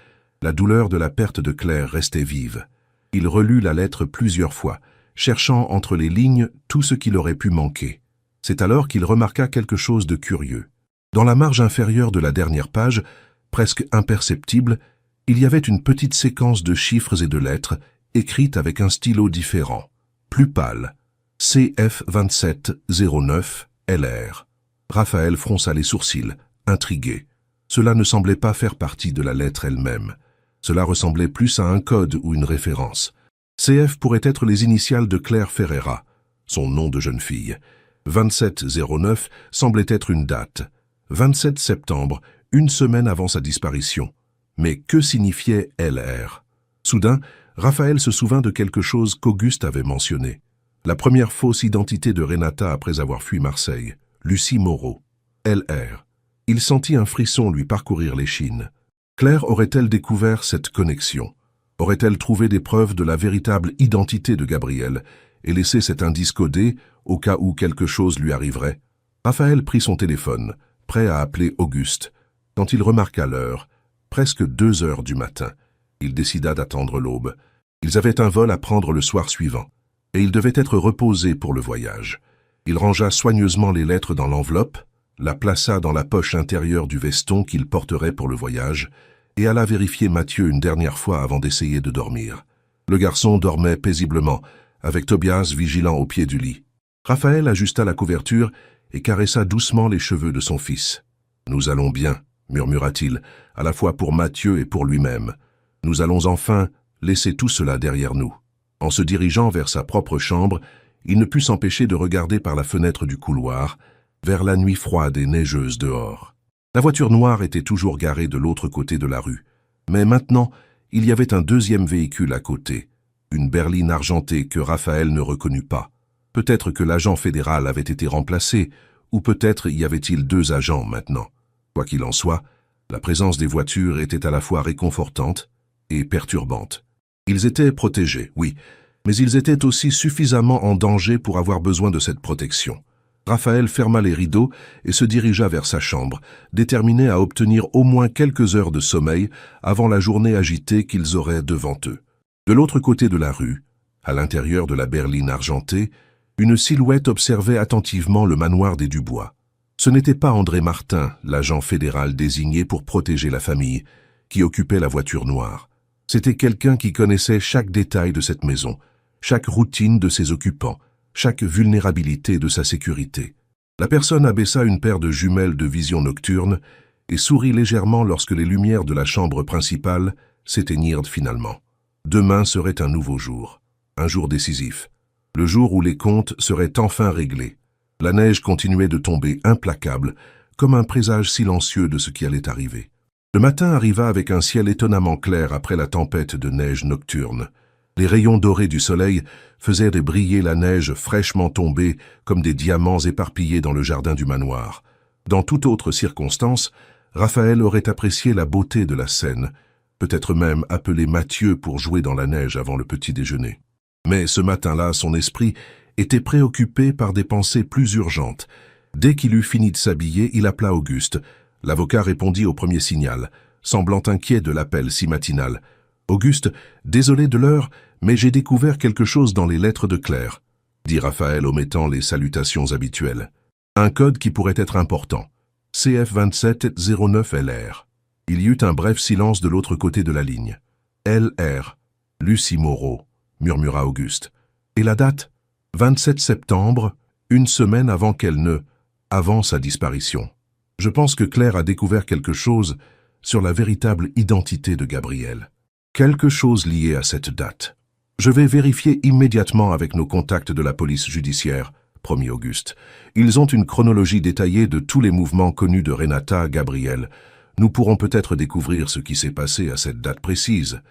la douleur de la perte de Claire restait vive. Il relut la lettre plusieurs fois, cherchant entre les lignes tout ce qu'il aurait pu manquer. C'est alors qu'il remarqua quelque chose de curieux. Dans la marge inférieure de la dernière page, presque imperceptible, il y avait une petite séquence de chiffres et de lettres écrites avec un stylo différent, plus pâle. CF2709 LR. Raphaël fronça les sourcils, intrigué. Cela ne semblait pas faire partie de la lettre elle-même. Cela ressemblait plus à un code ou une référence. CF pourrait être les initiales de Claire Ferreira, son nom de jeune fille. 2709 semblait être une date. 27 septembre, une semaine avant sa disparition. Mais que signifiait LR? Soudain, Raphaël se souvint de quelque chose qu'Auguste avait mentionné. La première fausse identité de Renata après avoir fui Marseille, Lucie Moreau. LR. Il sentit un frisson lui parcourir l'échine. Claire aurait-elle découvert cette connexion? Aurait-elle trouvé des preuves de la véritable identité de Gabrielle et laissé cet indice codé au cas où quelque chose lui arriverait? Raphaël prit son téléphone, prêt à appeler Auguste, quand il remarqua l'heure, presque 2 heures du matin. Il décida d'attendre l'aube. Ils avaient un vol à prendre le soir suivant, et il devait être reposé pour le voyage. Il rangea soigneusement les lettres dans l'enveloppe, la plaça dans la poche intérieure du veston qu'il porterait pour le voyage, et alla vérifier Mathieu une dernière fois avant d'essayer de dormir. Le garçon dormait paisiblement, avec Tobias vigilant au pied du lit. Raphaël ajusta la couverture et caressa doucement les cheveux de son fils. « Nous allons bien », murmura-t-il, à la fois pour Mathieu et pour lui-même. « Nous allons enfin laisser tout cela derrière nous. » En se dirigeant vers sa propre chambre, il ne put s'empêcher de regarder par la fenêtre du couloir, vers la nuit froide et neigeuse dehors. La voiture noire était toujours garée de l'autre côté de la rue. Mais maintenant, il y avait un deuxième véhicule à côté, une berline argentée que Raphaël ne reconnut pas. Peut-être que l'agent fédéral avait été remplacé, ou peut-être y avait-il 2 agents maintenant. Quoi qu'il en soit, la présence des voitures était à la fois réconfortante et perturbante. Ils étaient protégés, oui, mais ils étaient aussi suffisamment en danger pour avoir besoin de cette protection. Raphaël ferma les rideaux et se dirigea vers sa chambre, déterminé à obtenir au moins quelques heures de sommeil avant la journée agitée qu'ils auraient devant eux. De l'autre côté de la rue, à l'intérieur de la berline argentée, une silhouette observait attentivement le manoir des Dubois. Ce n'était pas André Martin, l'agent fédéral désigné pour protéger la famille, qui occupait la voiture noire. C'était quelqu'un qui connaissait chaque détail de cette maison, chaque routine de ses occupants, chaque vulnérabilité de sa sécurité. La personne abaissa une paire de jumelles de vision nocturne et sourit légèrement lorsque les lumières de la chambre principale s'éteignirent finalement. Demain serait un nouveau jour, un jour décisif, le jour où les comptes seraient enfin réglés. La neige continuait de tomber implacable, comme un présage silencieux de ce qui allait arriver. Le matin arriva avec un ciel étonnamment clair après la tempête de neige nocturne. Les rayons dorés du soleil faisaient briller la neige fraîchement tombée comme des diamants éparpillés dans le jardin du manoir. Dans toute autre circonstance, Raphaël aurait apprécié la beauté de la scène, peut-être même appelé Mathieu pour jouer dans la neige avant le petit déjeuner. Mais ce matin-là, son esprit était préoccupé par des pensées plus urgentes. Dès qu'il eut fini de s'habiller, il appela Auguste. L'avocat répondit au premier signal, semblant inquiet de l'appel si matinal. « Auguste, désolé de l'heure, mais j'ai découvert quelque chose dans les lettres de Claire, » dit Raphaël omettant les salutations habituelles. « Un code qui pourrait être important. CF2709LR. » Il y eut un bref silence de l'autre côté de la ligne. « LR. Lucie Moreau, » murmura Auguste. « Et la date ? 27 septembre, une semaine avant avant sa disparition. Je pense que Claire a découvert quelque chose sur la véritable identité de Gabriel. Quelque chose lié à cette date. Je vais vérifier immédiatement avec nos contacts de la police judiciaire, promit Auguste. Ils ont une chronologie détaillée de tous les mouvements connus de Renata Gabriel. Nous pourrons peut-être découvrir ce qui s'est passé à cette date précise.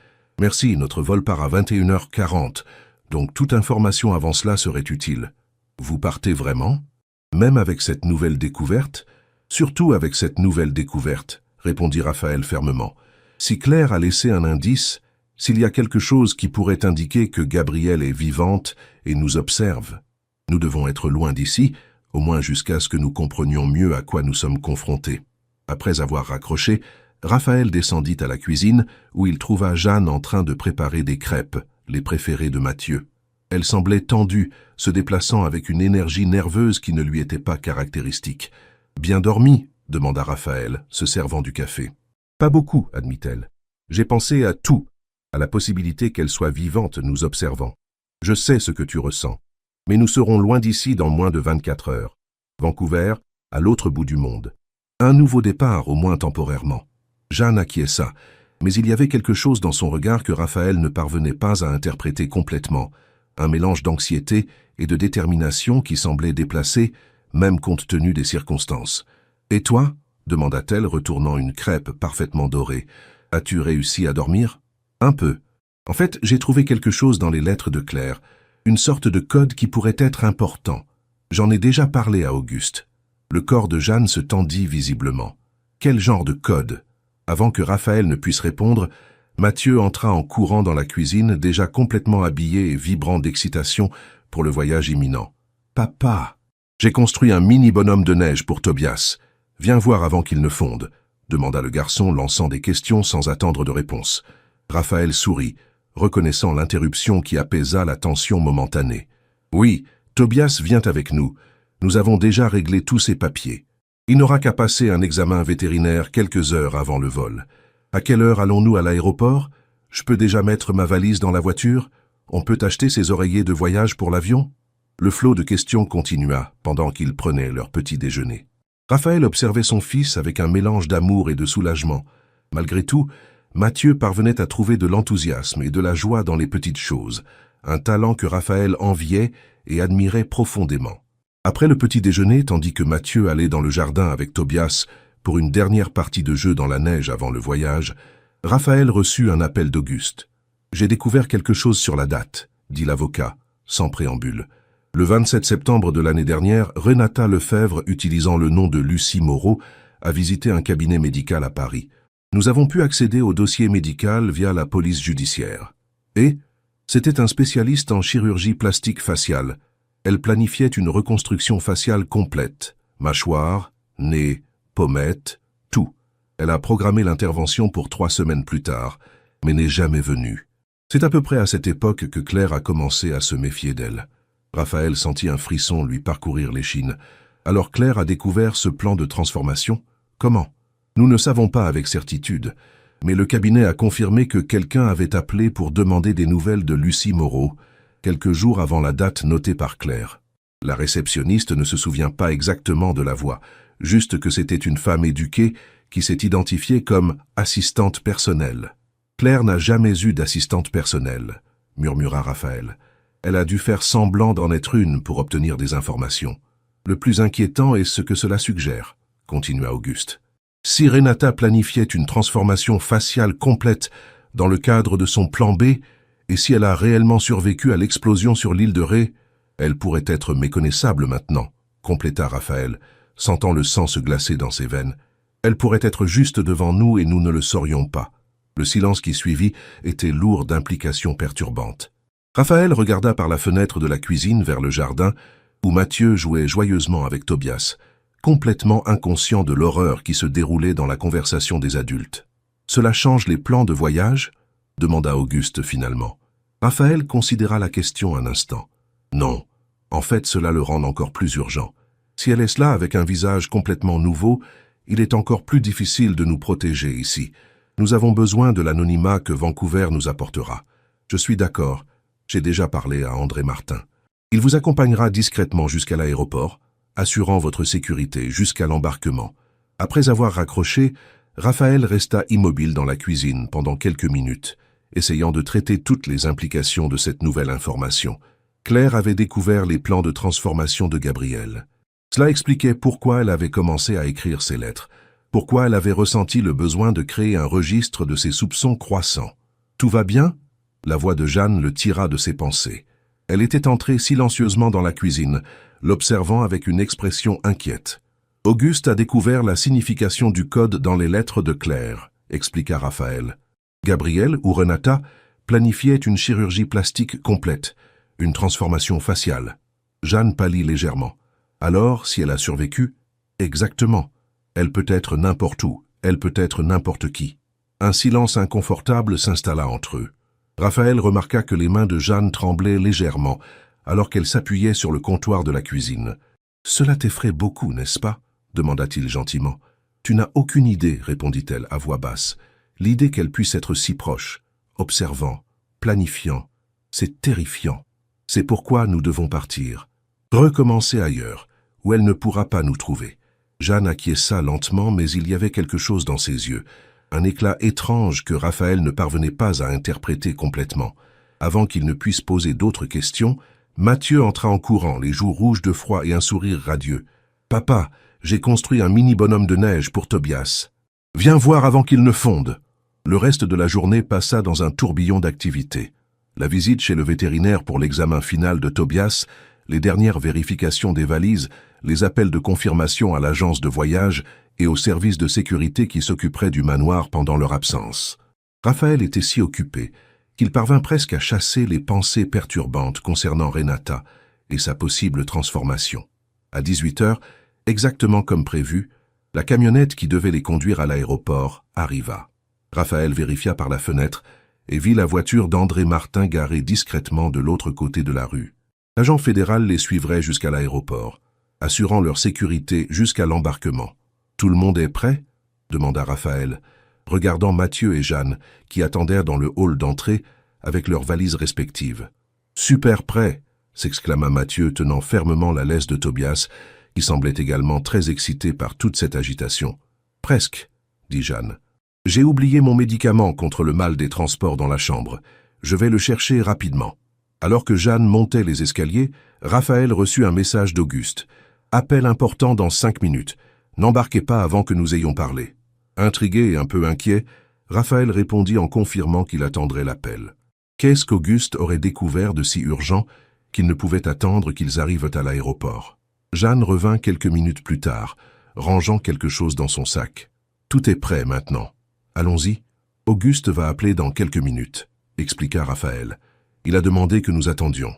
Merci, notre vol part à 21h40, donc toute information avant cela serait utile. Vous partez vraiment ? Même avec cette nouvelle découverte ? Surtout avec cette nouvelle découverte, répondit Raphaël fermement. Si Claire a laissé un indice, s'il y a quelque chose qui pourrait indiquer que Gabrielle est vivante et nous observe, nous devons être loin d'ici, au moins jusqu'à ce que nous comprenions mieux à quoi nous sommes confrontés. Après avoir raccroché, Raphaël descendit à la cuisine où il trouva Jeanne en train de préparer des crêpes, les préférées de Mathieu. Elle semblait tendue, se déplaçant avec une énergie nerveuse qui ne lui était pas caractéristique. « Bien dormi ?» demanda Raphaël, se servant du café. « Pas beaucoup, » admit-elle. « J'ai pensé à tout, à la possibilité qu'elle soit vivante nous observant. Je sais ce que tu ressens, mais nous serons loin d'ici dans moins de 24 heures. Vancouver, à l'autre bout du monde. Un nouveau départ, au moins temporairement. » Jeanne acquiesça, mais il y avait quelque chose dans son regard que Raphaël ne parvenait pas à interpréter complètement, un mélange d'anxiété et de détermination qui semblait déplacé, même compte tenu des circonstances. « Et toi ?» demanda-t-elle, retournant une crêpe parfaitement dorée. « As-tu réussi à dormir ?»« Un peu. En fait, j'ai trouvé quelque chose dans les lettres de Claire, une sorte de code qui pourrait être important. J'en ai déjà parlé à Auguste. » Le corps de Jeanne se tendit visiblement. « Quel genre de code ?» Avant que Raphaël ne puisse répondre, Mathieu entra en courant dans la cuisine, déjà complètement habillé et vibrant d'excitation pour le voyage imminent. « Papa, j'ai construit un mini bonhomme de neige pour Tobias. Viens voir avant qu'il ne fonde, » demanda le garçon, lançant des questions sans attendre de réponse. Raphaël sourit, reconnaissant l'interruption qui apaisa la tension momentanée. « Oui, Tobias vient avec nous. Nous avons déjà réglé tous ses papiers. Il n'aura qu'à passer un examen vétérinaire quelques heures avant le vol. À quelle heure allons-nous à l'aéroport? Je peux déjà mettre ma valise dans la voiture? On peut acheter ses oreillers de voyage pour l'avion? » Le flot de questions continua pendant qu'ils prenaient leur petit déjeuner. Raphaël observait son fils avec un mélange d'amour et de soulagement. Malgré tout, Mathieu parvenait à trouver de l'enthousiasme et de la joie dans les petites choses, un talent que Raphaël enviait et admirait profondément. Après le petit déjeuner, tandis que Mathieu allait dans le jardin avec Tobias pour une dernière partie de jeu dans la neige avant le voyage, Raphaël reçut un appel d'Auguste. « J'ai découvert quelque chose sur la date, » dit l'avocat, sans préambule. Le 27 septembre de l'année dernière, Renata Lefebvre, utilisant le nom de Lucie Moreau, a visité un cabinet médical à Paris. Nous avons pu accéder au dossier médical via la police judiciaire. Et c'était un spécialiste en chirurgie plastique faciale. Elle planifiait une reconstruction faciale complète, mâchoire, nez, pommettes, tout. Elle a programmé l'intervention pour 3 semaines plus tard, mais n'est jamais venue. C'est à peu près à cette époque que Claire a commencé à se méfier d'elle. Raphaël sentit un frisson lui parcourir l'échine. Alors Claire a découvert ce plan de transformation? Comment? Nous ne savons pas avec certitude, mais le cabinet a confirmé que quelqu'un avait appelé pour demander des nouvelles de Lucie Moreau, quelques jours avant la date notée par Claire. La réceptionniste ne se souvient pas exactement de la voix, juste que c'était une femme éduquée qui s'est identifiée comme assistante personnelle. « Claire n'a jamais eu d'assistante personnelle », murmura Raphaël. « Elle a dû faire semblant d'en être une pour obtenir des informations. Le plus inquiétant est ce que cela suggère, » continua Auguste. Si Renata planifiait une transformation faciale complète dans le cadre de son plan B, et si elle a réellement survécu à l'explosion sur l'île de Ré, elle pourrait être méconnaissable maintenant, compléta Raphaël, sentant le sang se glacer dans ses veines. Elle pourrait être juste devant nous et nous ne le saurions pas. Le silence qui suivit était lourd d'implications perturbantes. Raphaël regarda par la fenêtre de la cuisine vers le jardin, où Mathieu jouait joyeusement avec Tobias, complètement inconscient de l'horreur qui se déroulait dans la conversation des adultes. « Cela change les plans de voyage ?» demanda Auguste finalement. Raphaël considéra la question un instant. Non, en fait cela le rend encore plus urgent. Si elle est là avec un visage complètement nouveau, il est encore plus difficile de nous protéger ici. Nous avons besoin de l'anonymat que Vancouver nous apportera. Je suis d'accord, j'ai déjà parlé à André Martin. Il vous accompagnera discrètement jusqu'à l'aéroport, assurant votre sécurité jusqu'à l'embarquement. Après avoir raccroché, Raphaël resta immobile dans la cuisine pendant quelques minutes, essayant de traiter toutes les implications de cette nouvelle information. Claire avait découvert les plans de transformation de Gabriel. Cela expliquait pourquoi elle avait commencé à écrire ses lettres, pourquoi elle avait ressenti le besoin de créer un registre de ses soupçons croissants. « Tout va bien ?» La voix de Jeanne le tira de ses pensées. Elle était entrée silencieusement dans la cuisine, l'observant avec une expression inquiète. « Auguste a découvert la signification du code dans les lettres de Claire, » expliqua Raphaël. Gabriel ou Renata planifiait une chirurgie plastique complète, une transformation faciale. Jeanne pâlit légèrement. Alors, si elle a survécu, exactement. Elle peut être n'importe où, elle peut être n'importe qui. Un silence inconfortable s'installa entre eux. Raphaël remarqua que les mains de Jeanne tremblaient légèrement, alors qu'elle s'appuyait sur le comptoir de la cuisine. « Cela t'effraie beaucoup, n'est-ce pas ?» demanda-t-il gentiment. « Tu n'as aucune idée, répondit-elle à voix basse. L'idée qu'elle puisse être si proche, observant, planifiant, c'est terrifiant. C'est pourquoi nous devons partir. Recommencer ailleurs, où elle ne pourra pas nous trouver. » Jeanne acquiesça lentement, mais il y avait quelque chose dans ses yeux, un éclat étrange que Raphaël ne parvenait pas à interpréter complètement. Avant qu'il ne puisse poser d'autres questions, Mathieu entra en courant, les joues rouges de froid et un sourire radieux. « Papa, j'ai construit un mini-bonhomme de neige pour Tobias. Viens voir avant qu'il ne fonde. » Le reste de la journée passa dans un tourbillon d'activités. La visite chez le vétérinaire pour l'examen final de Tobias, les dernières vérifications des valises, les appels de confirmation à l'agence de voyage et au service de sécurité qui s'occuperait du manoir pendant leur absence. Raphaël était si occupé qu'il parvint presque à chasser les pensées perturbantes concernant Renata et sa possible transformation. À 18h, exactement comme prévu, la camionnette qui devait les conduire à l'aéroport arriva. Raphaël vérifia par la fenêtre et vit la voiture d'André Martin garée discrètement de l'autre côté de la rue. L'agent fédéral les suivrait jusqu'à l'aéroport, assurant leur sécurité jusqu'à l'embarquement. « Tout le monde est prêt ?» demanda Raphaël, regardant Mathieu et Jeanne, qui attendèrent dans le hall d'entrée avec leurs valises respectives. « Super prêt !» s'exclama Mathieu, tenant fermement la laisse de Tobias, qui semblait également très excité par toute cette agitation. « Presque, » dit Jeanne. « J'ai oublié mon médicament contre le mal des transports dans la chambre. Je vais le chercher rapidement. » Alors que Jeanne montait les escaliers, Raphaël reçut un message d'Auguste. « Appel important dans 5 minutes. N'embarquez pas avant que nous ayons parlé. » Intrigué et un peu inquiet, Raphaël répondit en confirmant qu'il attendrait l'appel. Qu'est-ce qu'Auguste aurait découvert de si urgent qu'il ne pouvait attendre qu'ils arrivent à l'aéroport? Jeanne revint quelques minutes plus tard, rangeant quelque chose dans son sac. « Tout est prêt maintenant. Allons-y. Auguste va appeler dans quelques minutes, » expliqua Raphaël. Il a demandé que nous attendions.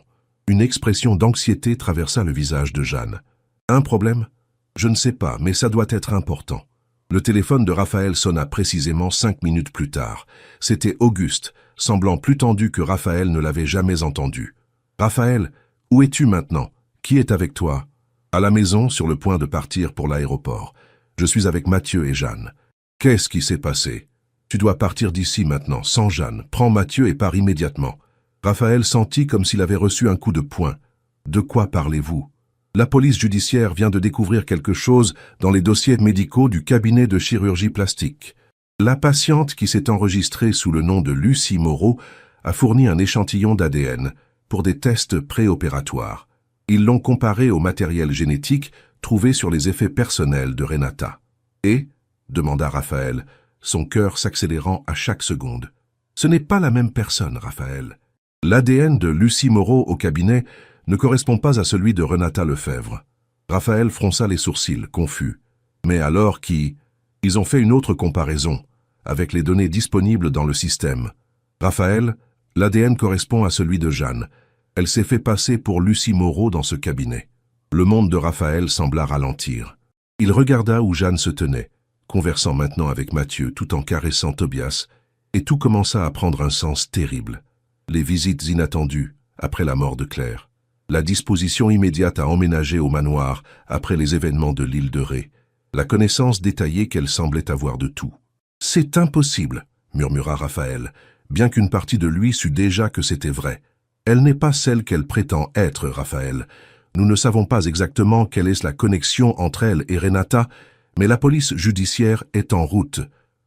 Une expression d'anxiété traversa le visage de Jeanne. « Un problème? Je ne sais pas, mais ça doit être important. » Le téléphone de Raphaël sonna précisément 5 minutes plus tard. C'était Auguste, semblant plus tendu que Raphaël ne l'avait jamais entendu. « Raphaël, où es-tu maintenant? Qui est avec toi? » « À la maison, sur le point de partir pour l'aéroport. Je suis avec Mathieu et Jeanne. »« Qu'est-ce qui s'est passé? » « Tu dois partir d'ici maintenant, sans Jeanne. Prends Mathieu et pars immédiatement. » Raphaël sentit comme s'il avait reçu un coup de poing. « De quoi parlez-vous? » La police judiciaire vient de découvrir quelque chose dans les dossiers médicaux du cabinet de chirurgie plastique. La patiente qui s'est enregistrée sous le nom de Lucie Moreau a fourni un échantillon d'ADN pour des tests préopératoires. Ils l'ont comparé au matériel génétique trouvé sur les effets personnels de Renata. Et, demanda Raphaël, son cœur s'accélérant à chaque seconde. Ce n'est pas la même personne, Raphaël. L'ADN de Lucie Moreau au cabinet ne correspond pas à celui de Renata Lefebvre. Raphaël fronça les sourcils, confus. Mais alors qui... Ils ont fait une autre comparaison, avec les données disponibles dans le système. Raphaël, l'ADN correspond à celui de Jeanne. Elle s'est fait passer pour Lucie Moreau dans ce cabinet. Le monde de Raphaël sembla ralentir. Il regarda où Jeanne se tenait, conversant maintenant avec Mathieu tout en caressant Tobias, et tout commença à prendre un sens terrible. Les visites inattendues, après la mort de Claire. La disposition immédiate à emménager au manoir après les événements de l'île de Ré. La connaissance détaillée qu'elle semblait avoir de tout. « C'est impossible », murmura Raphaël, bien qu'une partie de lui sût déjà que c'était vrai. « Elle n'est pas celle qu'elle prétend être, Raphaël. Nous ne savons pas exactement quelle est la connexion entre elle et Renata, mais la police judiciaire est en route.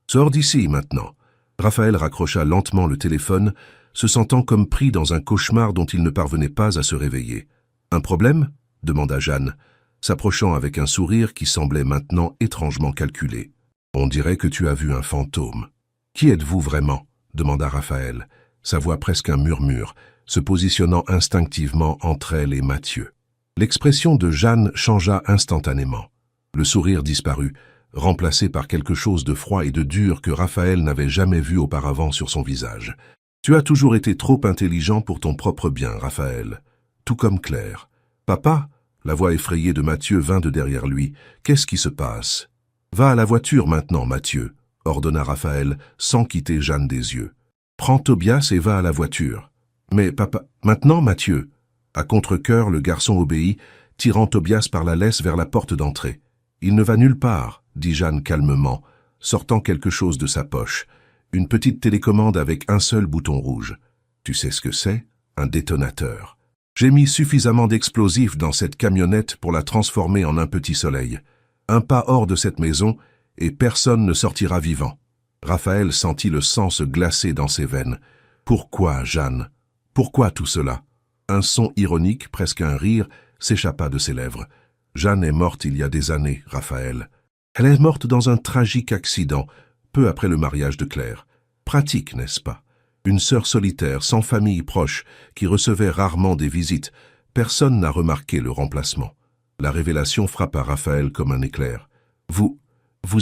Sors d'ici maintenant. » Raphaël raccrocha lentement le téléphone, se sentant comme pris dans un cauchemar dont il ne parvenait pas à se réveiller. « Un problème ?» demanda Jeanne, s'approchant avec un sourire qui semblait maintenant étrangement calculé. « On dirait que tu as vu un fantôme. »« Qui êtes-vous vraiment ?» demanda Raphaël, sa voix presque un murmure, se positionnant instinctivement entre elle et Mathieu. L'expression de Jeanne changea instantanément. Le sourire disparut, remplacé par quelque chose de froid et de dur que Raphaël n'avait jamais vu auparavant sur son visage. « Tu as toujours été trop intelligent pour ton propre bien, Raphaël. Tout comme Claire. »« Papa ?» La voix effrayée de Mathieu vint de derrière lui. « Qu'est-ce qui se passe ?»« Va à la voiture maintenant, Mathieu, » ordonna Raphaël, sans quitter Jeanne des yeux. « Prends Tobias et va à la voiture. »« Mais papa, maintenant, Mathieu ?» À contre-cœur, le garçon obéit, tirant Tobias par la laisse vers la porte d'entrée. « Il ne va nulle part, » dit Jeanne calmement, sortant quelque chose de sa poche. Une petite télécommande avec un seul bouton rouge. « Tu sais ce que c'est ? Un détonateur. » J'ai mis suffisamment d'explosifs dans cette camionnette pour la transformer en un petit soleil. Un pas hors de cette maison, et personne ne sortira vivant. Raphaël sentit le sang se glacer dans ses veines. Pourquoi, Jeanne? Pourquoi tout cela? Un son ironique, presque un rire, s'échappa de ses lèvres. Jeanne est morte il y a des années, Raphaël. Elle est morte dans un tragique accident, peu après le mariage de Claire. Pratique, n'est-ce pas? Une sœur solitaire, sans famille proche, qui recevait rarement des visites. Personne n'a remarqué le remplacement. La révélation frappa Raphaël comme un éclair. Vous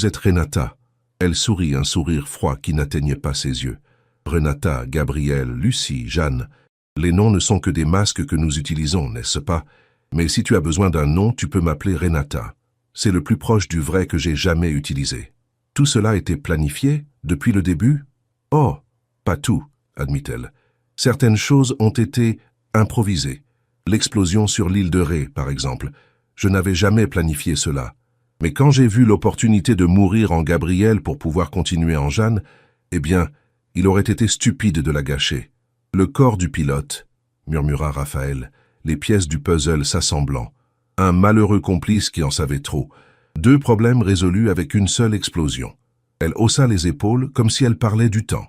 êtes Renata. Elle sourit, un sourire froid qui n'atteignait pas ses yeux. Renata, Gabrielle, Lucie, Jeanne. Les noms ne sont que des masques que nous utilisons, n'est-ce pas? Mais si tu as besoin d'un nom, tu peux m'appeler Renata. C'est le plus proche du vrai que j'ai jamais utilisé. Tout cela était planifié depuis le début? Oh, pas tout, admit-elle. Certaines choses ont été improvisées. L'explosion sur l'île de Ré, par exemple. Je n'avais jamais planifié cela. Mais quand j'ai vu l'opportunité de mourir en Gabrielle pour pouvoir continuer en Jeanne, eh bien, il aurait été stupide de la gâcher. Le corps du pilote, murmura Raphaël, les pièces du puzzle s'assemblant. Un malheureux complice qui en savait trop. 2 problèmes résolus avec une seule explosion. Elle haussa les épaules comme si elle parlait du temps.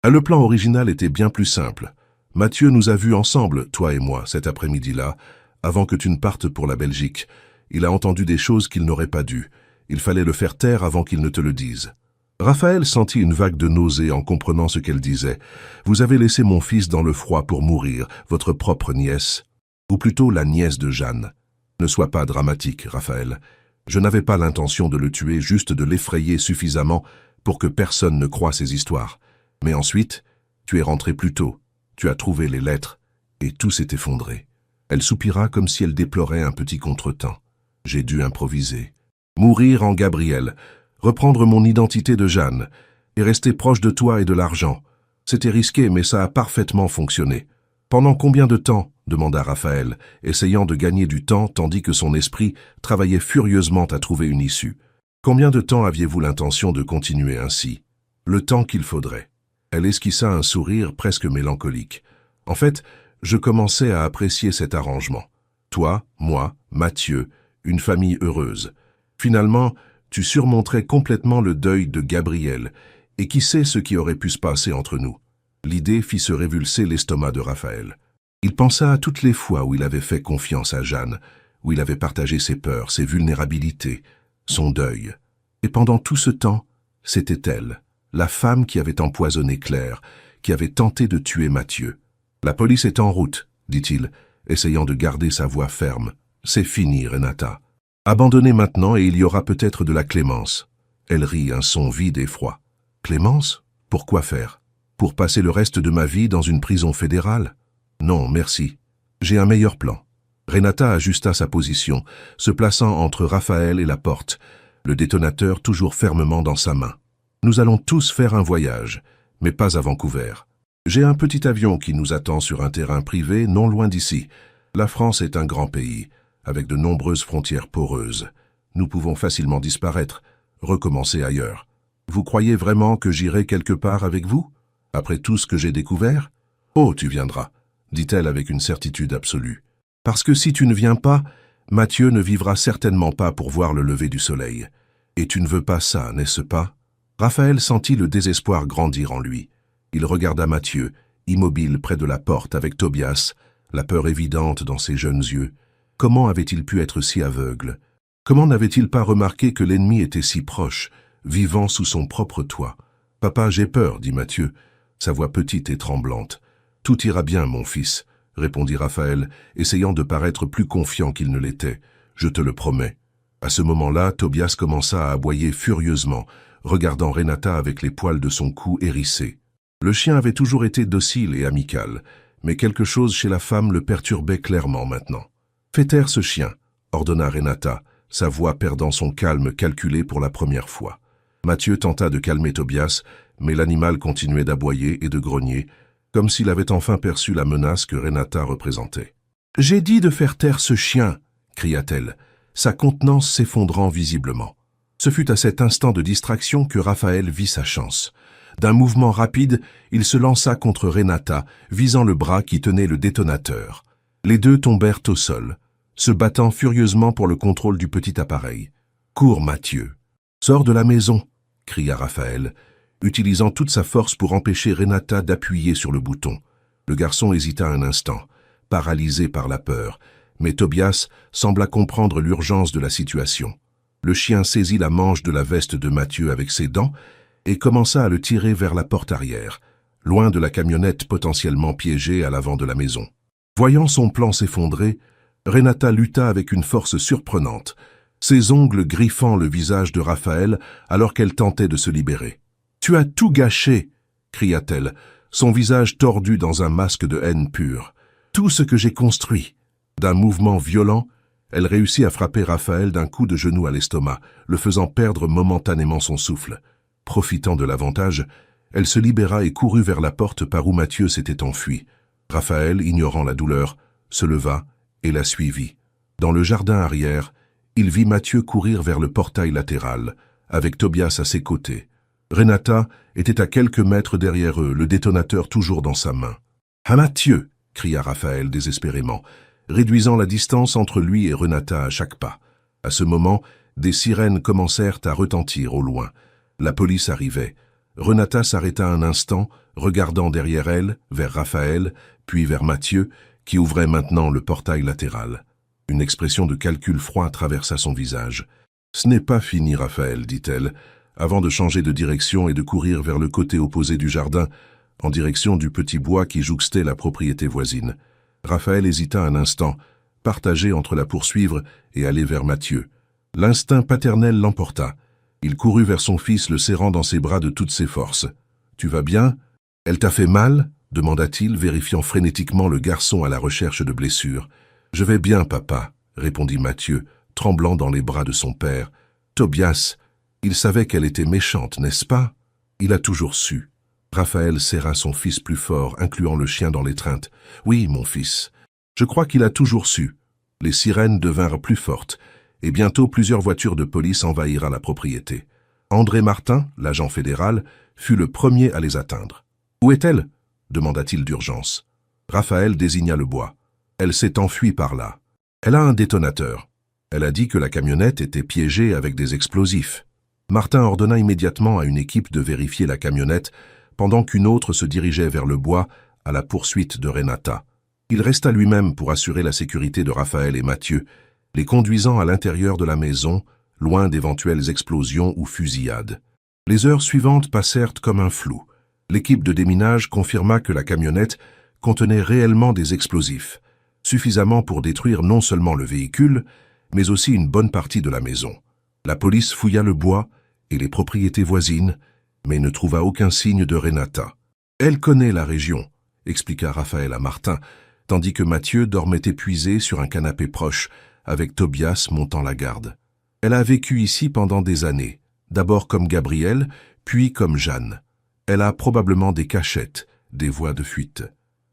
Le plan original était bien plus simple. Mathieu nous a vus ensemble, toi et moi, cet après-midi-là, avant que tu ne partes pour la Belgique. Il a entendu des choses qu'il n'aurait pas dû. Il fallait le faire taire avant qu'il ne te le dise. Raphaël sentit une vague de nausée en comprenant ce qu'elle disait. Vous avez laissé mon fils dans le froid pour mourir, votre propre nièce. Ou plutôt la nièce de Jeanne. Ne sois pas dramatique, Raphaël. Je n'avais pas l'intention de le tuer, juste de l'effrayer suffisamment pour que personne ne croie ces histoires. Mais ensuite, tu es rentré plus tôt. Tu as trouvé les lettres, et tout s'est effondré. Elle soupira comme si elle déplorait un petit contretemps. J'ai dû improviser. Mourir en Gabrielle, reprendre mon identité de Jeanne, et rester proche de toi et de l'argent. C'était risqué, mais ça a parfaitement fonctionné. Pendant combien de temps? Demanda Raphaël, essayant de gagner du temps tandis que son esprit travaillait furieusement à trouver une issue. Combien de temps aviez-vous l'intention de continuer ainsi? Le temps qu'il faudrait. Elle esquissa un sourire presque mélancolique. En fait, je commençais à apprécier cet arrangement. Toi, moi, Mathieu, une famille heureuse. Finalement, tu surmonterais complètement le deuil de Gabrielle, et qui sait ce qui aurait pu se passer entre nous. L'idée fit se révulser l'estomac de Raphaël. Il pensa à toutes les fois où il avait fait confiance à Jeanne, où il avait partagé ses peurs, ses vulnérabilités, son deuil. Et pendant tout ce temps, c'était elle, la femme qui avait empoisonné Claire, qui avait tenté de tuer Mathieu. « La police est en route, » dit-il, essayant de garder sa voix ferme. « C'est fini, Renata. Abandonnez maintenant et il y aura peut-être de la clémence. » Elle rit, un son vide et froid. « Clémence? Pourquoi faire? Pour passer le reste de ma vie dans une prison fédérale? Non, merci. J'ai un meilleur plan. » Renata ajusta sa position, se plaçant entre Raphaël et la porte, le détonateur toujours fermement dans sa main. « Nous allons tous faire un voyage, mais pas à Vancouver. J'ai un petit avion qui nous attend sur un terrain privé non loin d'ici. La France est un grand pays, avec de nombreuses frontières poreuses. Nous pouvons facilement disparaître, recommencer ailleurs. Vous croyez vraiment que j'irai quelque part avec vous, après tout ce que j'ai découvert? Oh, tu viendras, dit-elle avec une certitude absolue. Parce que si tu ne viens pas, Mathieu ne vivra certainement pas pour voir le lever du soleil. Et tu ne veux pas ça, n'est-ce pas? Raphaël sentit le désespoir grandir en lui. Il regarda Mathieu, immobile près de la porte avec Tobias, la peur évidente dans ses jeunes yeux. Comment avait-il pu être si aveugle? Comment n'avait-il pas remarqué que l'ennemi était si proche, vivant sous son propre toit? « Papa, j'ai peur, » dit Mathieu, sa voix petite et tremblante. « Tout ira bien, mon fils, » répondit Raphaël, essayant de paraître plus confiant qu'il ne l'était. « Je te le promets. » À ce moment-là, Tobias commença à aboyer furieusement, regardant Renata avec les poils de son cou hérissés. Le chien avait toujours été docile et amical, mais quelque chose chez la femme le perturbait clairement maintenant. « Fais taire ce chien, » ordonna Renata, sa voix perdant son calme calculé pour la première fois. Mathieu tenta de calmer Tobias, mais l'animal continuait d'aboyer et de grogner, comme s'il avait enfin perçu la menace que Renata représentait. « J'ai dit de faire taire ce chien !» cria-t-elle, sa contenance s'effondrant visiblement. Ce fut à cet instant de distraction que Raphaël vit sa chance. D'un mouvement rapide, il se lança contre Renata, visant le bras qui tenait le détonateur. Les deux tombèrent au sol, se battant furieusement pour le contrôle du petit appareil. « Cours, Mathieu !»« Sors de la maison !» cria Raphaël, utilisant toute sa force pour empêcher Renata d'appuyer sur le bouton. Le garçon hésita un instant, paralysé par la peur, mais Tobias sembla comprendre l'urgence de la situation. Le chien saisit la manche de la veste de Mathieu avec ses dents et commença à le tirer vers la porte arrière, loin de la camionnette potentiellement piégée à l'avant de la maison. Voyant son plan s'effondrer, Renata lutta avec une force surprenante, ses ongles griffant le visage de Raphaël alors qu'elle tentait de se libérer. « Tu as tout gâché !» cria-t-elle, son visage tordu dans un masque de haine pure. « Tout ce que j'ai construit !» D'un mouvement violent, elle réussit à frapper Raphaël d'un coup de genou à l'estomac, le faisant perdre momentanément son souffle. Profitant de l'avantage, elle se libéra et courut vers la porte par où Mathieu s'était enfui. Raphaël, ignorant la douleur, se leva et la suivit. Dans le jardin arrière, il vit Mathieu courir vers le portail latéral, avec Tobias à ses côtés. Renata était à quelques mètres derrière eux, le détonateur toujours dans sa main. « Ah, Mathieu !» cria Raphaël désespérément, réduisant la distance entre lui et Renata à chaque pas. À ce moment, des sirènes commencèrent à retentir au loin. La police arrivait. Renata s'arrêta un instant, regardant derrière elle, vers Raphaël, puis vers Mathieu, qui ouvrait maintenant le portail latéral. Une expression de calcul froid traversa son visage. « Ce n'est pas fini, Raphaël, dit-elle, avant de changer de direction et de courir vers le côté opposé du jardin, en direction du petit bois qui jouxtait la propriété voisine. Raphaël hésita un instant, partagé entre la poursuivre et aller vers Mathieu. L'instinct paternel l'emporta. Il courut vers son fils, le serrant dans ses bras de toutes ses forces. « Tu vas bien? Elle t'a fait mal ?» demanda-t-il, vérifiant frénétiquement le garçon à la recherche de blessures. « Je vais bien, papa, » répondit Mathieu, tremblant dans les bras de son père. « Tobias, il savait qu'elle était méchante, n'est-ce pas? Il a toujours su. » Raphaël serra son fils plus fort, incluant le chien dans l'étreinte. « Oui, mon fils. Je crois qu'il a toujours su. » Les sirènes devinrent plus fortes, et bientôt plusieurs voitures de police envahirent la propriété. André Martin, l'agent fédéral, fut le premier à les atteindre. « Où est-elle » demanda-t-il d'urgence. Raphaël désigna le bois. « Elle s'est enfuie par là. Elle a un détonateur. Elle a dit que la camionnette était piégée avec des explosifs. » Martin ordonna immédiatement à une équipe de vérifier la camionnette, pendant qu'une autre se dirigeait vers le bois à la poursuite de Renata. Il resta lui-même pour assurer la sécurité de Raphaël et Mathieu, les conduisant à l'intérieur de la maison, loin d'éventuelles explosions ou fusillades. Les heures suivantes passèrent comme un flou. L'équipe de déminage confirma que la camionnette contenait réellement des explosifs, suffisamment pour détruire non seulement le véhicule, mais aussi une bonne partie de la maison. La police fouilla le bois et les propriétés voisines, mais ne trouva aucun signe de Renata. « Elle connaît la région », expliqua Raphaël à Martin, tandis que Mathieu dormait épuisé sur un canapé proche, avec Tobias montant la garde. Elle a vécu ici pendant des années, d'abord comme Gabrielle, puis comme Jeanne. Elle a probablement des cachettes, des voies de fuite.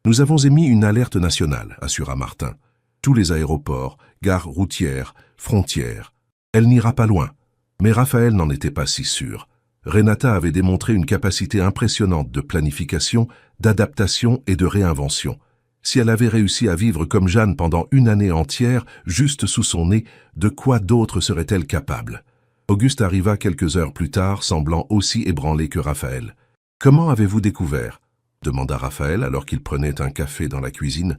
Nous avons émis une alerte nationale, assura Martin. Tous les aéroports, gares routières, frontières. Elle n'ira pas loin. Mais Raphaël n'en était pas si sûr. Renata avait démontré une capacité impressionnante de planification, d'adaptation et de réinvention. Si elle avait réussi à vivre comme Jeanne pendant une année entière, juste sous son nez, de quoi d'autre serait-elle capable? Auguste arriva quelques heures plus tard, semblant aussi ébranlé que Raphaël. « Comment avez-vous découvert ?» demanda Raphaël alors qu'il prenait un café dans la cuisine,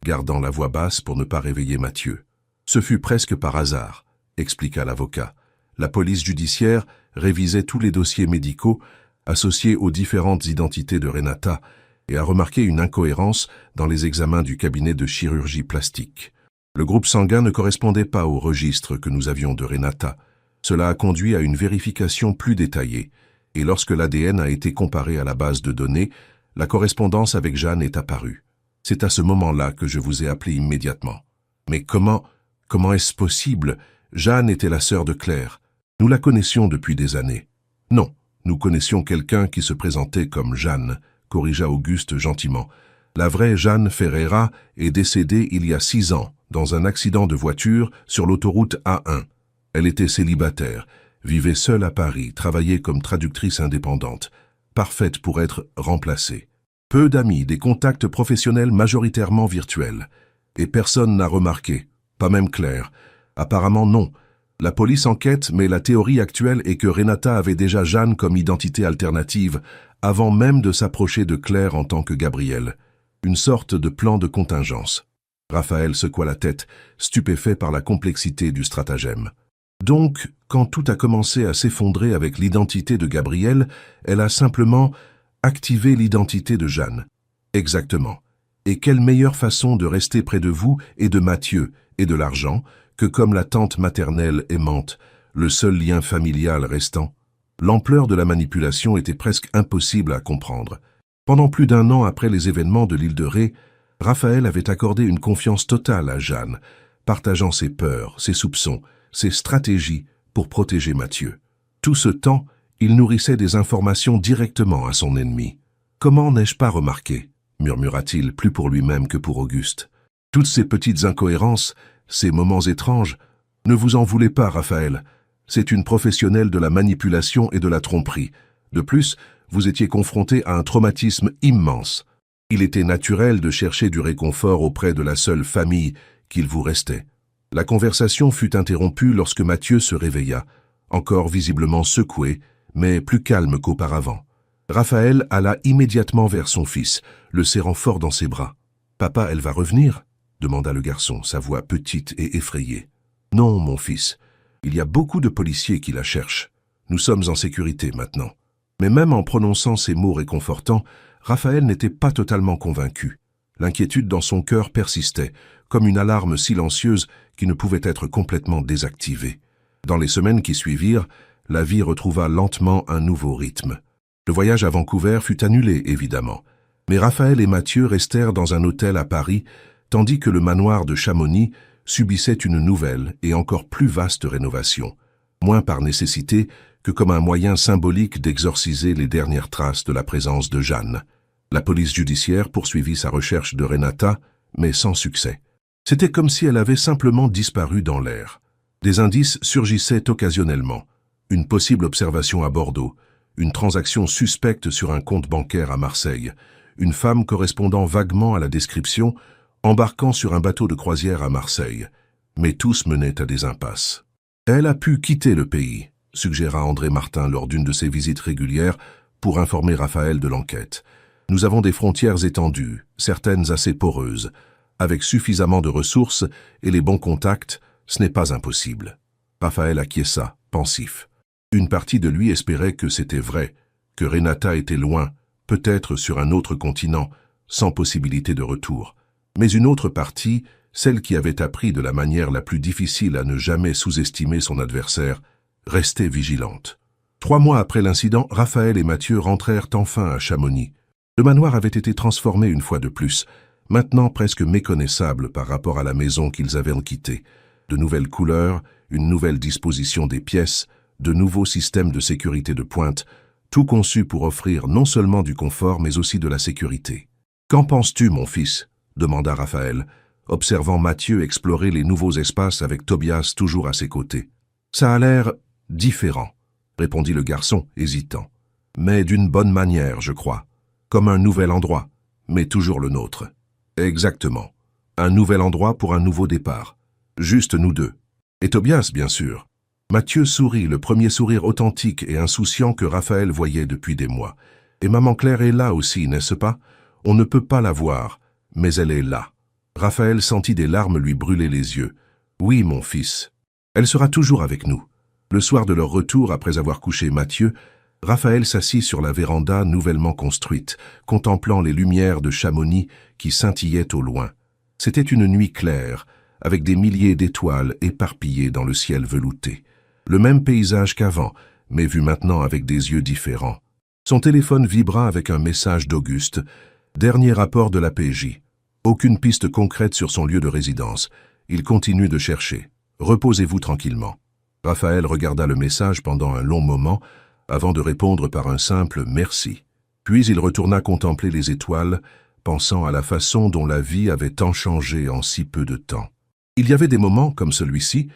gardant la voix basse pour ne pas réveiller Mathieu. « Ce fut presque par hasard, » expliqua l'avocat. La police judiciaire révisait tous les dossiers médicaux associés aux différentes identités de Renata et a remarqué une incohérence dans les examens du cabinet de chirurgie plastique. Le groupe sanguin ne correspondait pas au registre que nous avions de Renata. Cela a conduit à une vérification plus détaillée, et lorsque l'ADN a été comparé à la base de données, la correspondance avec Jeanne est apparue. C'est à ce moment-là que je vous ai appelé immédiatement. Mais comment est-ce possible? Jeanne était la sœur de Claire. Nous la connaissions depuis des années. Non, nous connaissions quelqu'un qui se présentait comme Jeanne, corrigea Auguste gentiment. La vraie Jeanne Ferreira est décédée il y a 6 ans, dans un accident de voiture sur l'autoroute A1. Elle était célibataire, vivait seule à Paris, travaillait comme traductrice indépendante, parfaite pour être remplacée. Peu d'amis, des contacts professionnels majoritairement virtuels. Et personne n'a remarqué, pas même Claire. Apparemment non. La police enquête, mais la théorie actuelle est que Renata avait déjà Jeanne comme identité alternative, avant même de s'approcher de Claire en tant que Gabrielle. Une sorte de plan de contingence. Raphaël secoua la tête, stupéfait par la complexité du stratagème. Donc, quand tout a commencé à s'effondrer avec l'identité de Gabrielle, elle a simplement activé l'identité de Jeanne. Exactement. Et quelle meilleure façon de rester près de vous et de Mathieu et de l'argent que comme la tante maternelle aimante, le seul lien familial restant. L'ampleur de la manipulation était presque impossible à comprendre. Pendant plus d'1 an après les événements de l'île de Ré, Raphaël avait accordé une confiance totale à Jeanne, partageant ses peurs, ses soupçons, ses stratégies pour protéger Mathieu. Tout ce temps, il nourrissait des informations directement à son ennemi. « Comment n'ai-je pas remarqué ?» murmura-t-il plus pour lui-même que pour Auguste. « Toutes ces petites incohérences, ces moments étranges, ne vous en voulez pas, Raphaël. C'est une professionnelle de la manipulation et de la tromperie. De plus, vous étiez confronté à un traumatisme immense. Il était naturel de chercher du réconfort auprès de la seule famille qu'il vous restait. » La conversation fut interrompue lorsque Mathieu se réveilla, encore visiblement secoué, mais plus calme qu'auparavant. Raphaël alla immédiatement vers son fils, le serrant fort dans ses bras. « Papa, elle va revenir ?» demanda le garçon, sa voix petite et effrayée. « Non, mon fils. Il y a beaucoup de policiers qui la cherchent. Nous sommes en sécurité maintenant. » Mais même en prononçant ces mots réconfortants, Raphaël n'était pas totalement convaincu. L'inquiétude dans son cœur persistait, comme une alarme silencieuse qui ne pouvait être complètement désactivée. Dans les semaines qui suivirent, la vie retrouva lentement un nouveau rythme. Le voyage à Vancouver fut annulé, évidemment, mais Raphaël et Mathieu restèrent dans un hôtel à Paris, tandis que le manoir de Chamonix subissait une nouvelle et encore plus vaste rénovation, moins par nécessité que comme un moyen symbolique d'exorciser les dernières traces de la présence de Jeanne. La police judiciaire poursuivit sa recherche de Renata, mais sans succès. C'était comme si elle avait simplement disparu dans l'air. Des indices surgissaient occasionnellement. Une possible observation à Bordeaux, une transaction suspecte sur un compte bancaire à Marseille, une femme correspondant vaguement à la description, embarquant sur un bateau de croisière à Marseille. Mais tous menaient à des impasses. « Elle a pu quitter le pays », suggéra André Martin lors d'une de ses visites régulières pour informer Raphaël de l'enquête. « Nous avons des frontières étendues, certaines assez poreuses. Avec suffisamment de ressources et les bons contacts, ce n'est pas impossible. » Raphaël acquiesça, pensif. Une partie de lui espérait que c'était vrai, que Renata était loin, peut-être sur un autre continent, sans possibilité de retour. Mais une autre partie, celle qui avait appris de la manière la plus difficile à ne jamais sous-estimer son adversaire, restait vigilante. 3 mois après l'incident, Raphaël et Mathieu rentrèrent enfin à Chamonix. Le manoir avait été transformé une fois de plus, maintenant presque méconnaissable par rapport à la maison qu'ils avaient quittée. De nouvelles couleurs, une nouvelle disposition des pièces, de nouveaux systèmes de sécurité de pointe, tout conçu pour offrir non seulement du confort mais aussi de la sécurité. « Qu'en penses-tu, mon fils ?» demanda Raphaël, observant Mathieu explorer les nouveaux espaces avec Tobias toujours à ses côtés. « Ça a l'air différent, » répondit le garçon, hésitant. « Mais d'une bonne manière, je crois. Comme un nouvel endroit, mais toujours le nôtre. » « Exactement. Un nouvel endroit pour un nouveau départ. Juste nous deux. Et Tobias, bien sûr. » Mathieu sourit, le premier sourire authentique et insouciant que Raphaël voyait depuis des mois. « Et maman Claire est là aussi, n'est-ce pas? On ne peut pas la voir, mais elle est là. » Raphaël sentit des larmes lui brûler les yeux. « Oui, mon fils. Elle sera toujours avec nous. » Le soir de leur retour, après avoir couché Mathieu, Raphaël s'assit sur la véranda nouvellement construite, contemplant les lumières de Chamonix qui scintillaient au loin. C'était une nuit claire, avec des milliers d'étoiles éparpillées dans le ciel velouté. Le même paysage qu'avant, mais vu maintenant avec des yeux différents. Son téléphone vibra avec un message d'Auguste. Dernier rapport de la PJ. Aucune piste concrète sur son lieu de résidence. Il continue de chercher. Reposez-vous tranquillement. Raphaël regarda le message pendant un long moment, avant de répondre par un simple « merci ». Puis il retourna contempler les étoiles, pensant à la façon dont la vie avait tant changé en si peu de temps. Il y avait des moments, comme celui-ci,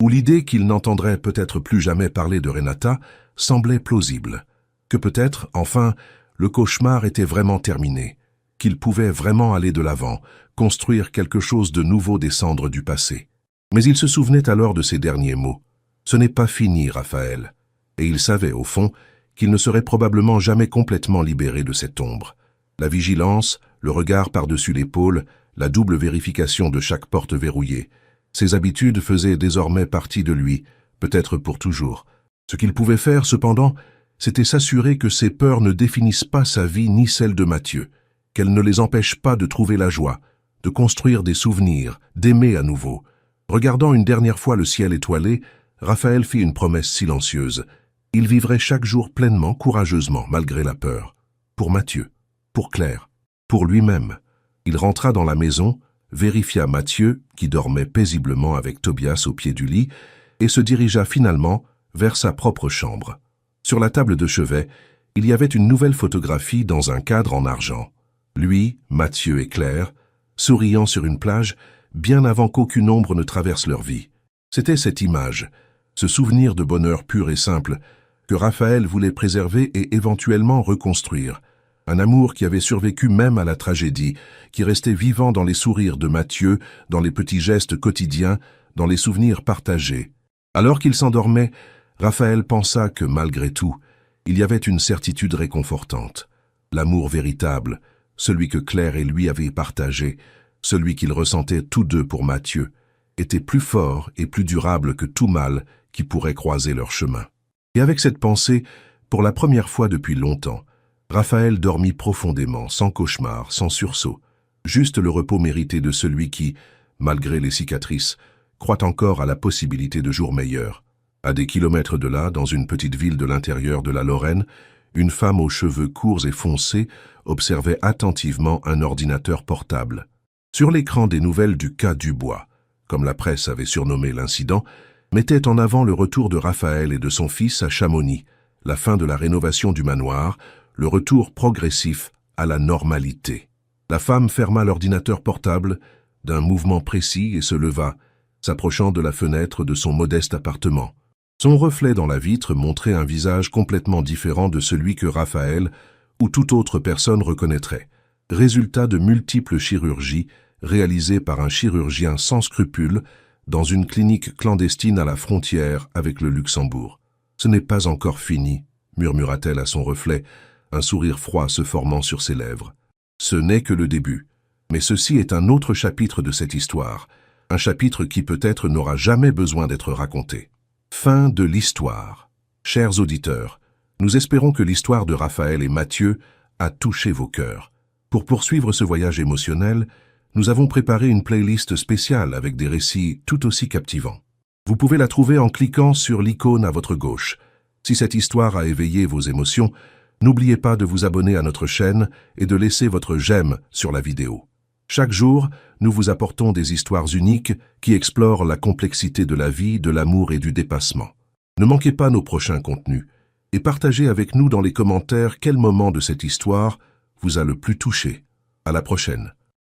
où l'idée qu'il n'entendrait peut-être plus jamais parler de Renata semblait plausible, que peut-être, enfin, le cauchemar était vraiment terminé, qu'il pouvait vraiment aller de l'avant, construire quelque chose de nouveau des cendres du passé. Mais il se souvenait alors de ces derniers mots. « Ce n'est pas fini, Raphaël. » Et il savait, au fond, qu'il ne serait probablement jamais complètement libéré de cette ombre. La vigilance, le regard par-dessus l'épaule, la double vérification de chaque porte verrouillée. Ces habitudes faisaient désormais partie de lui, peut-être pour toujours. Ce qu'il pouvait faire, cependant, c'était s'assurer que ces peurs ne définissent pas sa vie ni celle de Mathieu, qu'elles ne les empêchent pas de trouver la joie, de construire des souvenirs, d'aimer à nouveau. Regardant une dernière fois le ciel étoilé, Raphaël fit une promesse silencieuse. Il vivrait chaque jour pleinement, courageusement, malgré la peur. Pour Mathieu, pour Claire, pour lui-même. Il rentra dans la maison, vérifia Mathieu, qui dormait paisiblement avec Tobias au pied du lit, et se dirigea finalement vers sa propre chambre. Sur la table de chevet, il y avait une nouvelle photographie dans un cadre en argent. Lui, Mathieu et Claire, souriant sur une plage, bien avant qu'aucune ombre ne traverse leur vie. C'était cette image, ce souvenir de bonheur pur et simple, que Raphaël voulait préserver et éventuellement reconstruire. Un amour qui avait survécu même à la tragédie, qui restait vivant dans les sourires de Mathieu, dans les petits gestes quotidiens, dans les souvenirs partagés. Alors qu'il s'endormait, Raphaël pensa que, malgré tout, il y avait une certitude réconfortante. L'amour véritable, celui que Claire et lui avaient partagé, celui qu'ils ressentaient tous deux pour Mathieu, était plus fort et plus durable que tout mal qui pourrait croiser leur chemin. Et avec cette pensée, pour la première fois depuis longtemps, Raphaël dormit profondément, sans cauchemar, sans sursaut, juste le repos mérité de celui qui, malgré les cicatrices, croit encore à la possibilité de jours meilleurs. À des kilomètres de là, dans une petite ville de l'intérieur de la Lorraine, une femme aux cheveux courts et foncés observait attentivement un ordinateur portable. Sur l'écran des nouvelles du cas Dubois, comme la presse avait surnommé l'incident, mettait en avant le retour de Raphaël et de son fils à Chamonix, la fin de la rénovation du manoir, le retour progressif à la normalité. La femme ferma l'ordinateur portable d'un mouvement précis et se leva, s'approchant de la fenêtre de son modeste appartement. Son reflet dans la vitre montrait un visage complètement différent de celui que Raphaël ou toute autre personne reconnaîtrait, résultat de multiples chirurgies réalisées par un chirurgien sans scrupules dans une clinique clandestine à la frontière avec le Luxembourg. « Ce n'est pas encore fini », murmura-t-elle à son reflet, un sourire froid se formant sur ses lèvres. « Ce n'est que le début. Mais ceci est un autre chapitre de cette histoire, un chapitre qui peut-être n'aura jamais besoin d'être raconté. » Fin de l'histoire. Chers auditeurs, nous espérons que l'histoire de Raphaël et Mathieu a touché vos cœurs. Pour poursuivre ce voyage émotionnel, nous avons préparé une playlist spéciale avec des récits tout aussi captivants. Vous pouvez la trouver en cliquant sur l'icône à votre gauche. Si cette histoire a éveillé vos émotions, n'oubliez pas de vous abonner à notre chaîne et de laisser votre j'aime sur la vidéo. Chaque jour, nous vous apportons des histoires uniques qui explorent la complexité de la vie, de l'amour et du dépassement. Ne manquez pas nos prochains contenus et partagez avec nous dans les commentaires quel moment de cette histoire vous a le plus touché. À la prochaine.